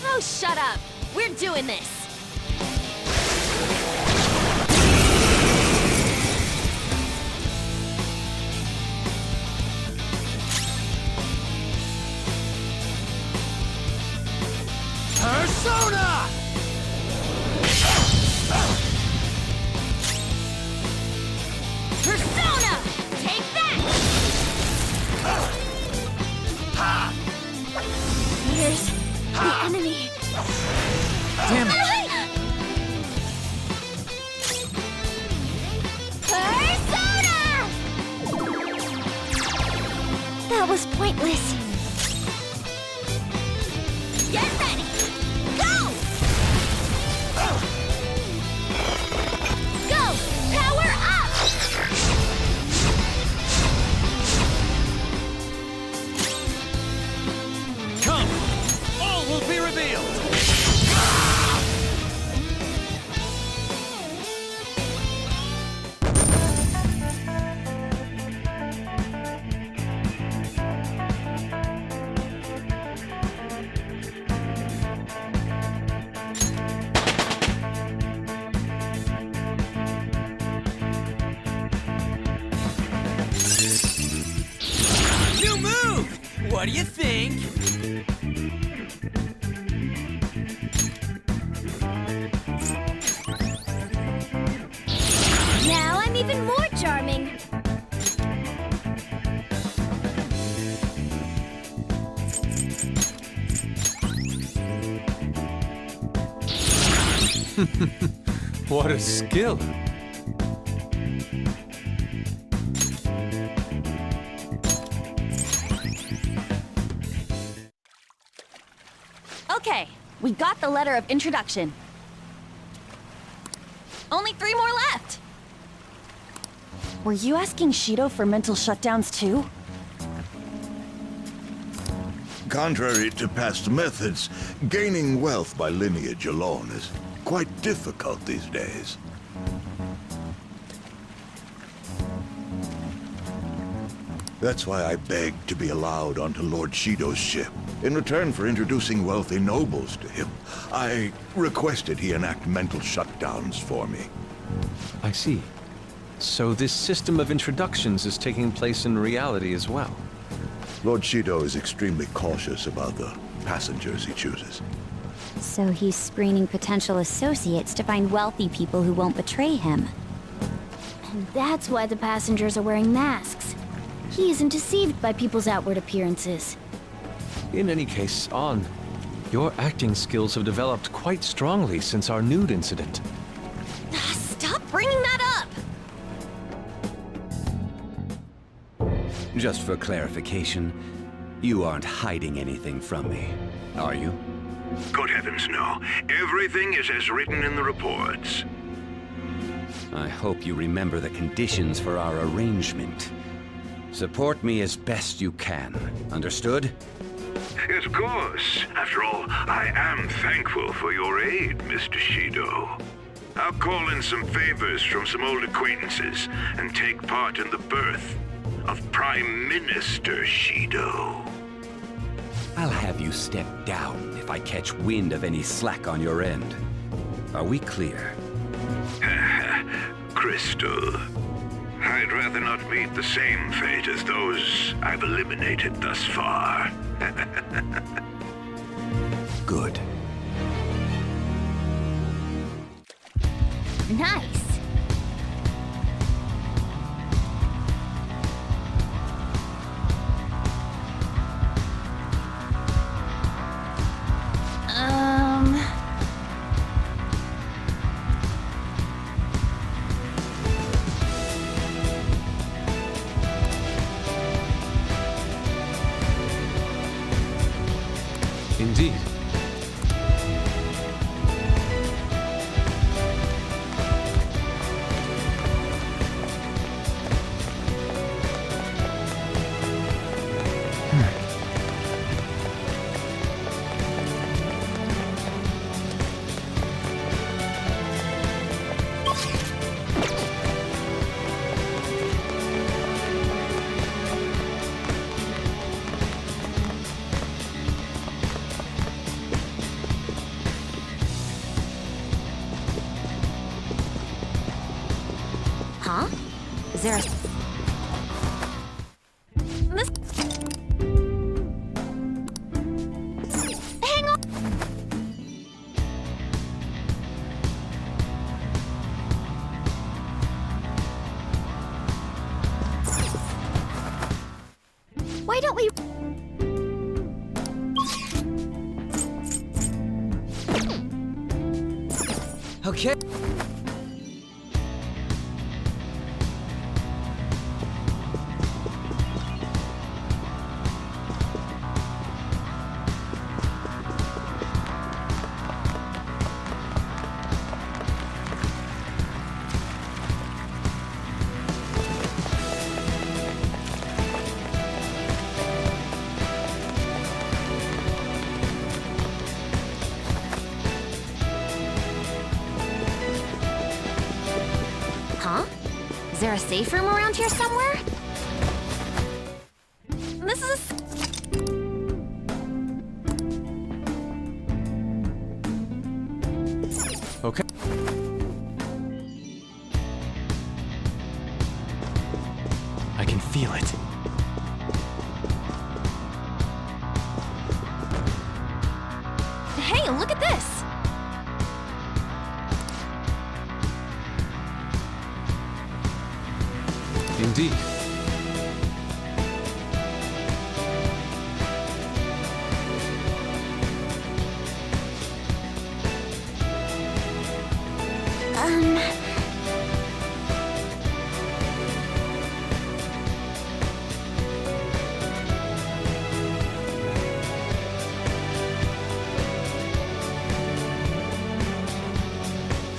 Oh, shut up! We're doing this! Persona! Persona! Take that! Here's the enemy. Damn it. Persona! That was pointless. Get ready! Go! Go! Power up! Come! All will be revealed! New move! What do you think? Now I'm even more charming. What a skill. Okay, we got the letter of introduction. Only 3 more left! Were you asking Shido for mental shutdowns too? Contrary to past methods, gaining wealth by lineage alone is quite difficult these days. That's why I begged to be allowed onto Lord Shido's ship. In return for introducing wealthy nobles to him, I requested he enact mental shutdowns for me. I see. So this system of introductions is taking place in reality as well. Lord Shido is extremely cautious about the passengers he chooses. So he's screening potential associates to find wealthy people who won't betray him. And that's why the passengers are wearing masks. He isn't deceived by people's outward appearances. In any case, An, your acting skills have developed quite strongly since our nude incident. Stop bringing that up! Just for clarification, you aren't hiding anything from me, are you? Good heavens, no. Everything is as written in the reports. I hope you remember the conditions for our arrangement. Support me as best you can. Understood? Yes, of course. After all, I am thankful for your aid, Mr. Shido. I'll call in some favors from some old acquaintances and take part in the birth of Prime Minister Shido. I'll have you step down if I catch wind of any slack on your end. Are we clear? Crystal, I'd rather not meet the same fate as those I've eliminated thus far. Good. Nice. Indeed. Huh? Is there a... This... Hang on! Why don't we... Okay. Huh? Is there a safe room around here somewhere? This is Okay. I can feel it. Hey, look at this! Indeed.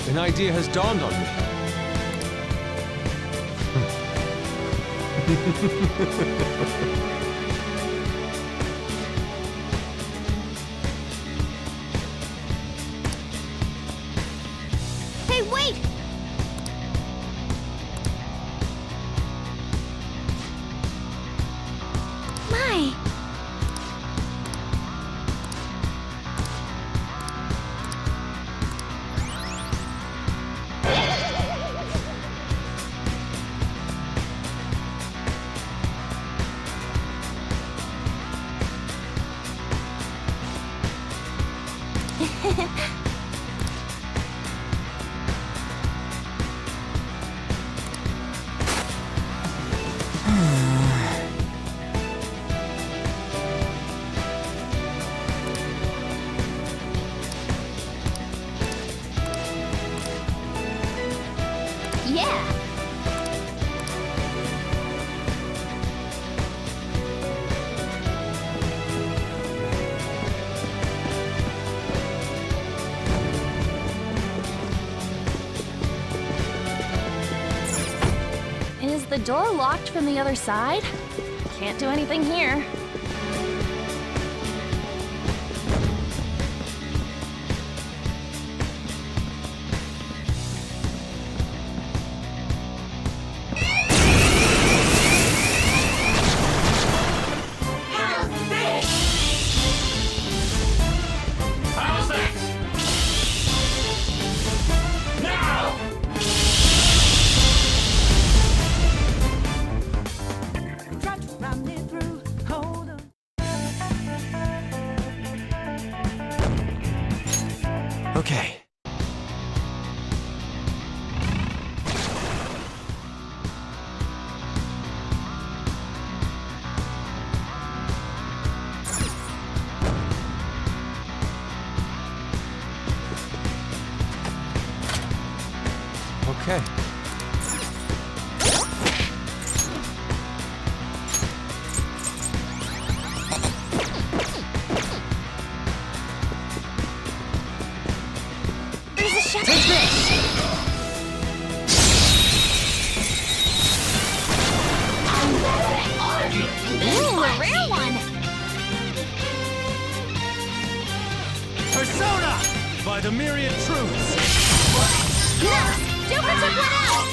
An idea has dawned on me. Hey, wait! My. Yeah! Is the door locked from the other side? Can't do anything here. How's that? Now! Try to run me through, hold on. Okay. Okay. There's a shot. Take this! Ooh, a rare one! Persona! By the myriad truths. Yes! Joker took one out!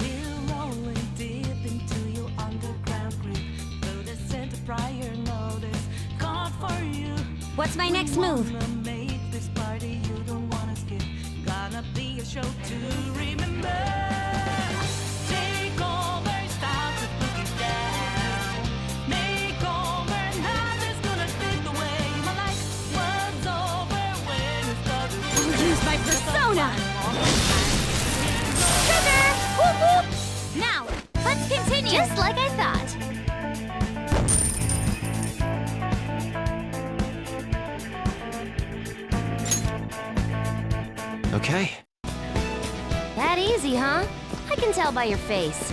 We're rolling deep into your underground grip. Though the center prior notice called for you. What's my next move? Wanna make this party you don't wanna skip. Gonna be a show to remember. Take over, start to book it down. Make over, nothing's gonna take away. My life was over when it started. I'll use my persona! Sugar! Whoop whoop! Now, let's continue! Just like I thought. Okay. That easy, huh? I can tell by your face.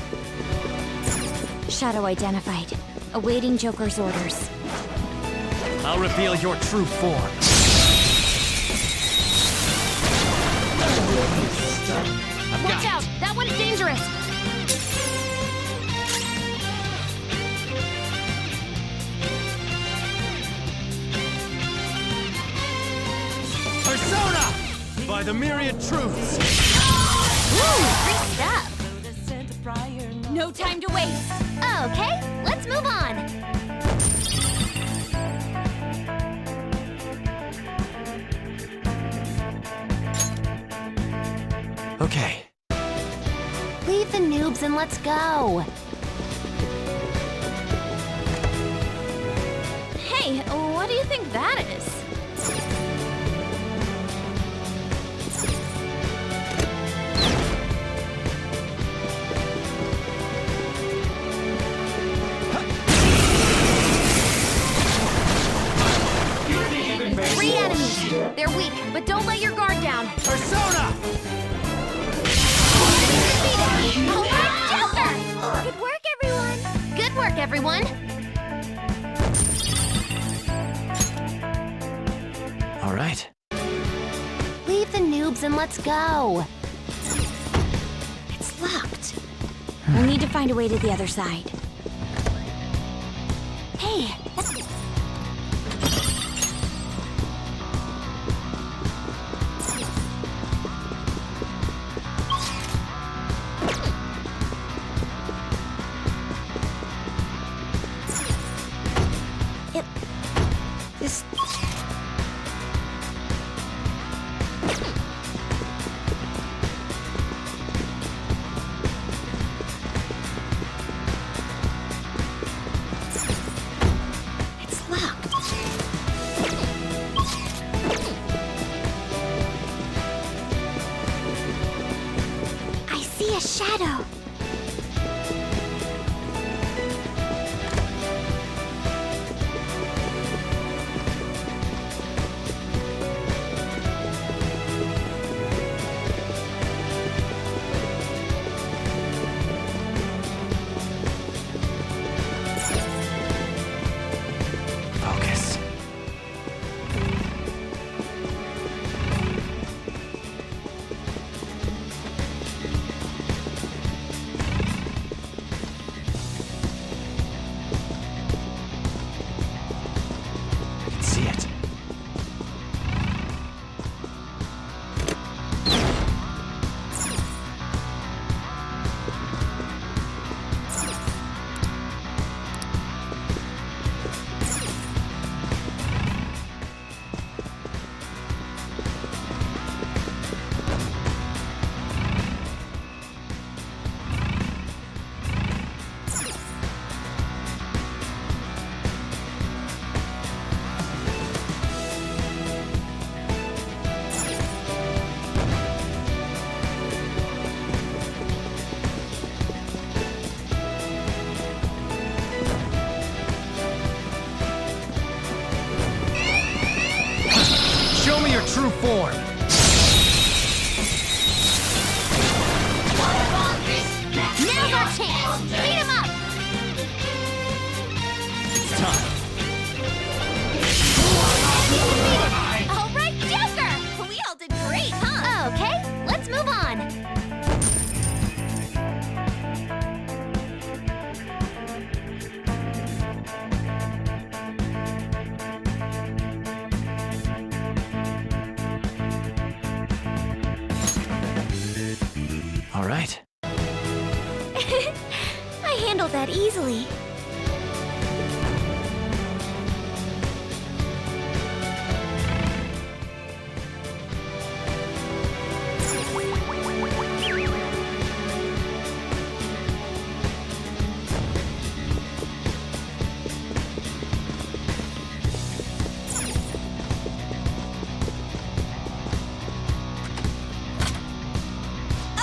Shadow identified. Awaiting Joker's orders. I'll reveal your true form. Watch out! That one's dangerous! Persona! By the myriad truths. Ooh, great stuff! No time to waste! Okay, let's move on! Okay. Leave the noobs and let's go! Hey, what do you think that is? Three enemies! They're weak, but don't let your guard down! Persona! All right, Joker! Good work, everyone! Good work, everyone! All right. Leave the entrance and let's go. It's locked. We'll need to find a way to the other side. Hey, this... It's locked. I see a shadow. Focus. I can see it. Show me your true form. Now's our chance! Beat him up! It's time. All right, Joker! We all did great, huh? Okay, let's move on. All right. I handled that easily.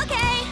Okay.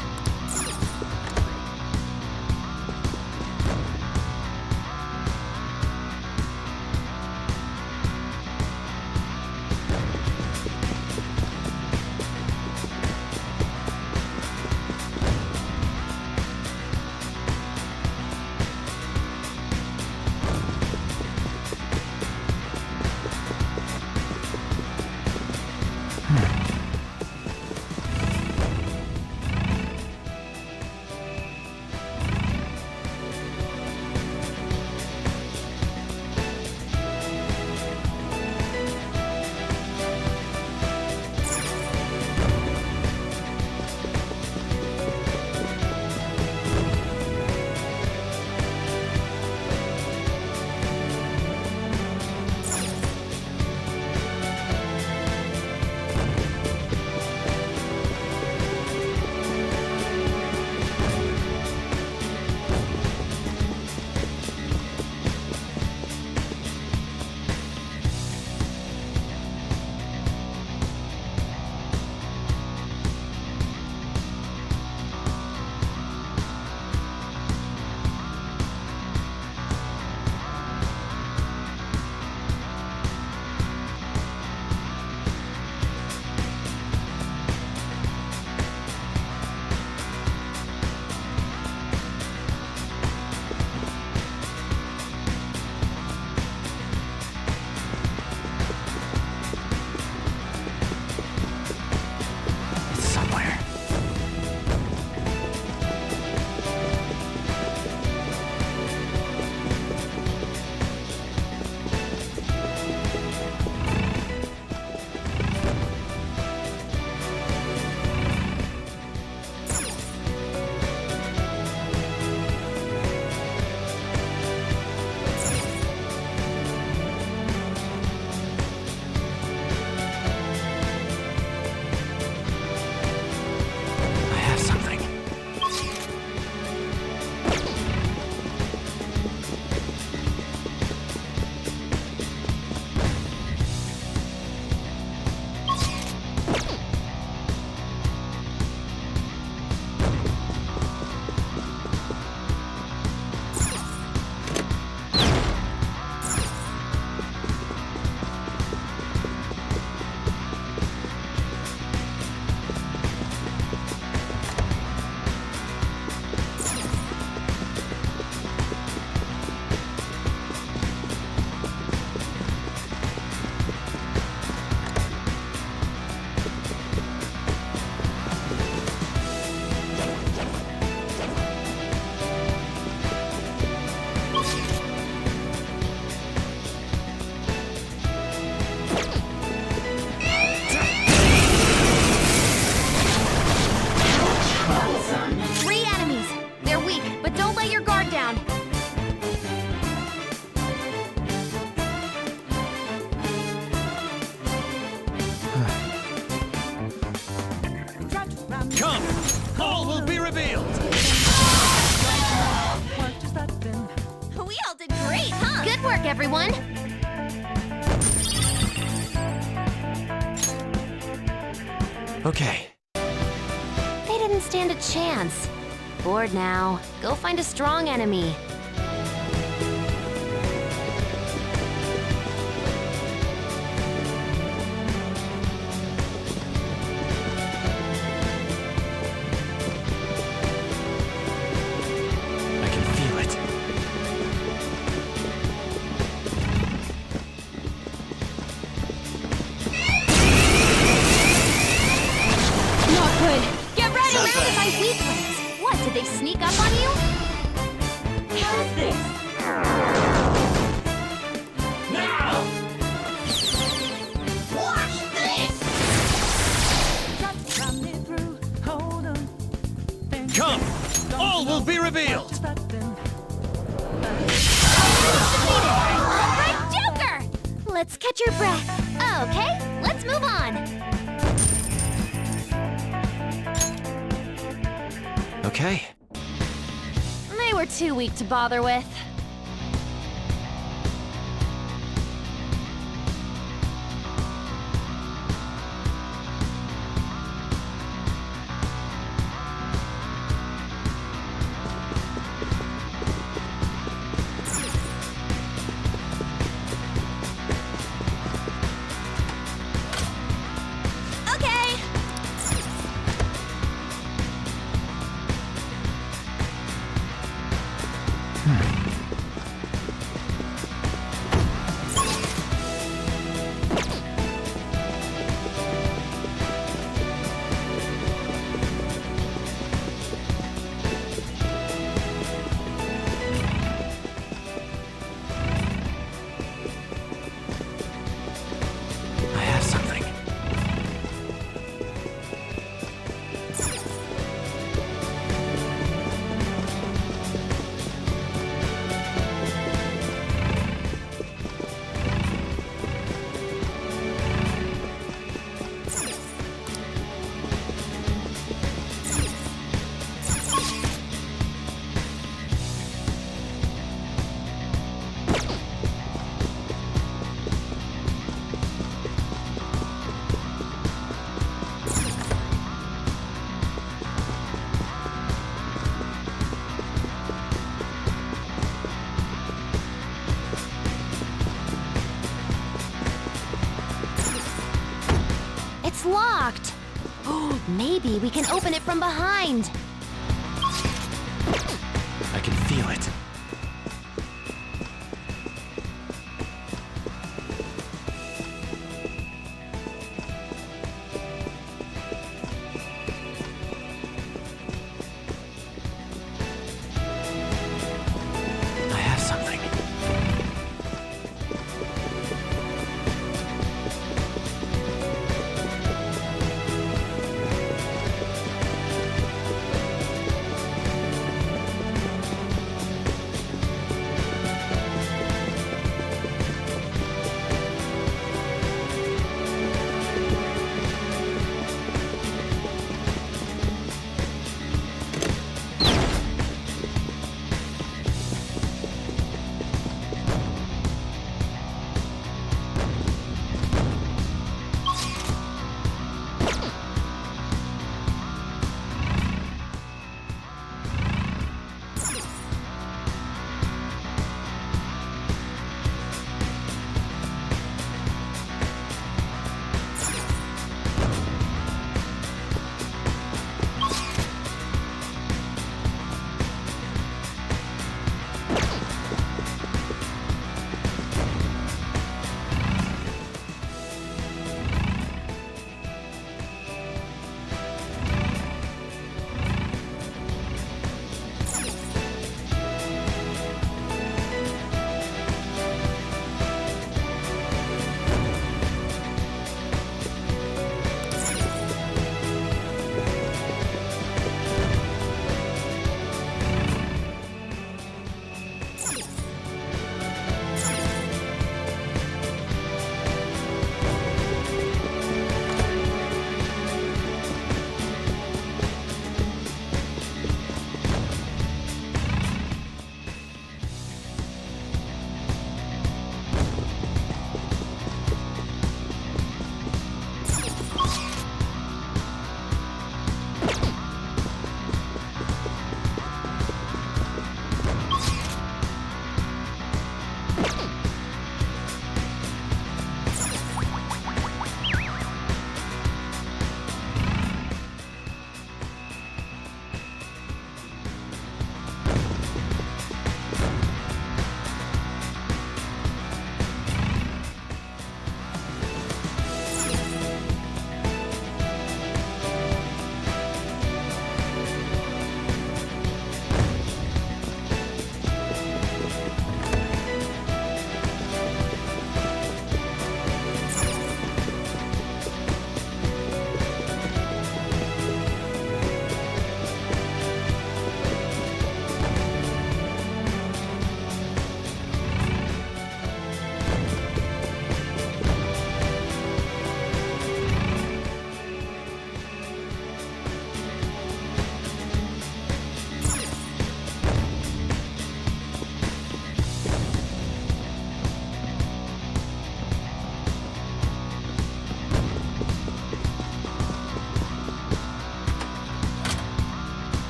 revealed! We all did great, huh? Good work, everyone! Okay. They didn't stand a chance. Bored now. Go find a strong enemy. I can feel it. Not good! Get ready! Surrounded by weaklings! What, did they sneak up on you? How's this? Now! Watch this! Come! All will be revealed! Alright, Joker! Let's catch your breath. Okay, let's move on. Okay. They were too weak to bother with. Okay. I have something. It's locked. Maybe we can open it from behind. I can feel it. I have something.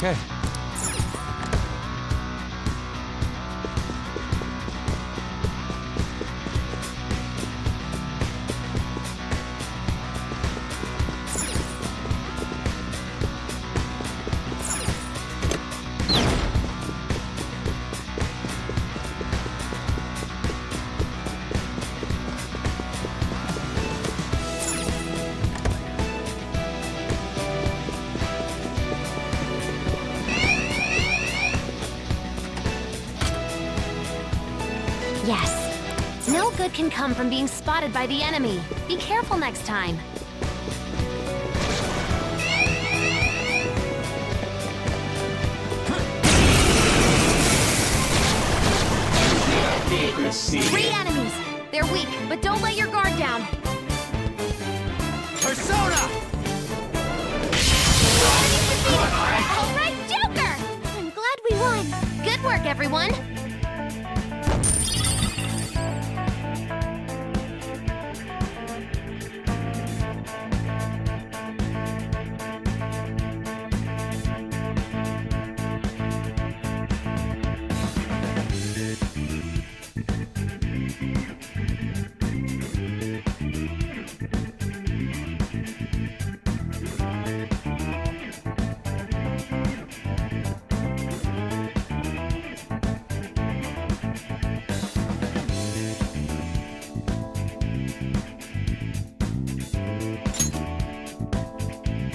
Okay. Yes. No good can come from being spotted by the enemy. Be careful next time. Three enemies. They're weak, but don't let your guard down. Persona! All right, Joker! I'm glad we won. Good work, everyone.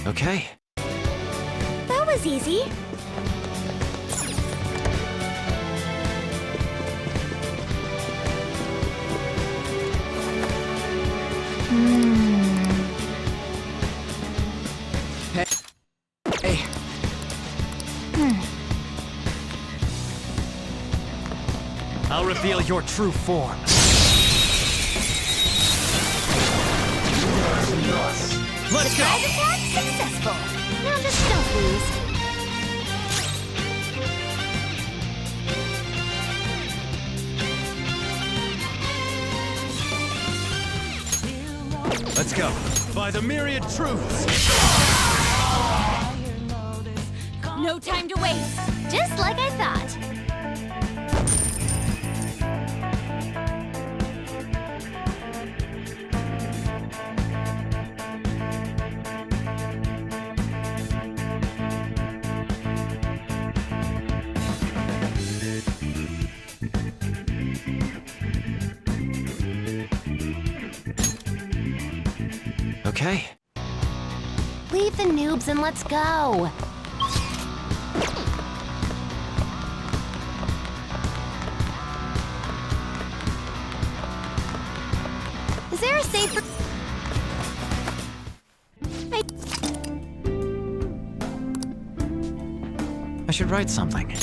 Okay. That was easy. Hey. I'll reveal your true form. Let's go! Surprise attack successful. Now just don't lose. Let's go. By the myriad truths. No time to waste. Just like I thought. Okay. Leave the noobs and let's go. Is there a safer... I should write something.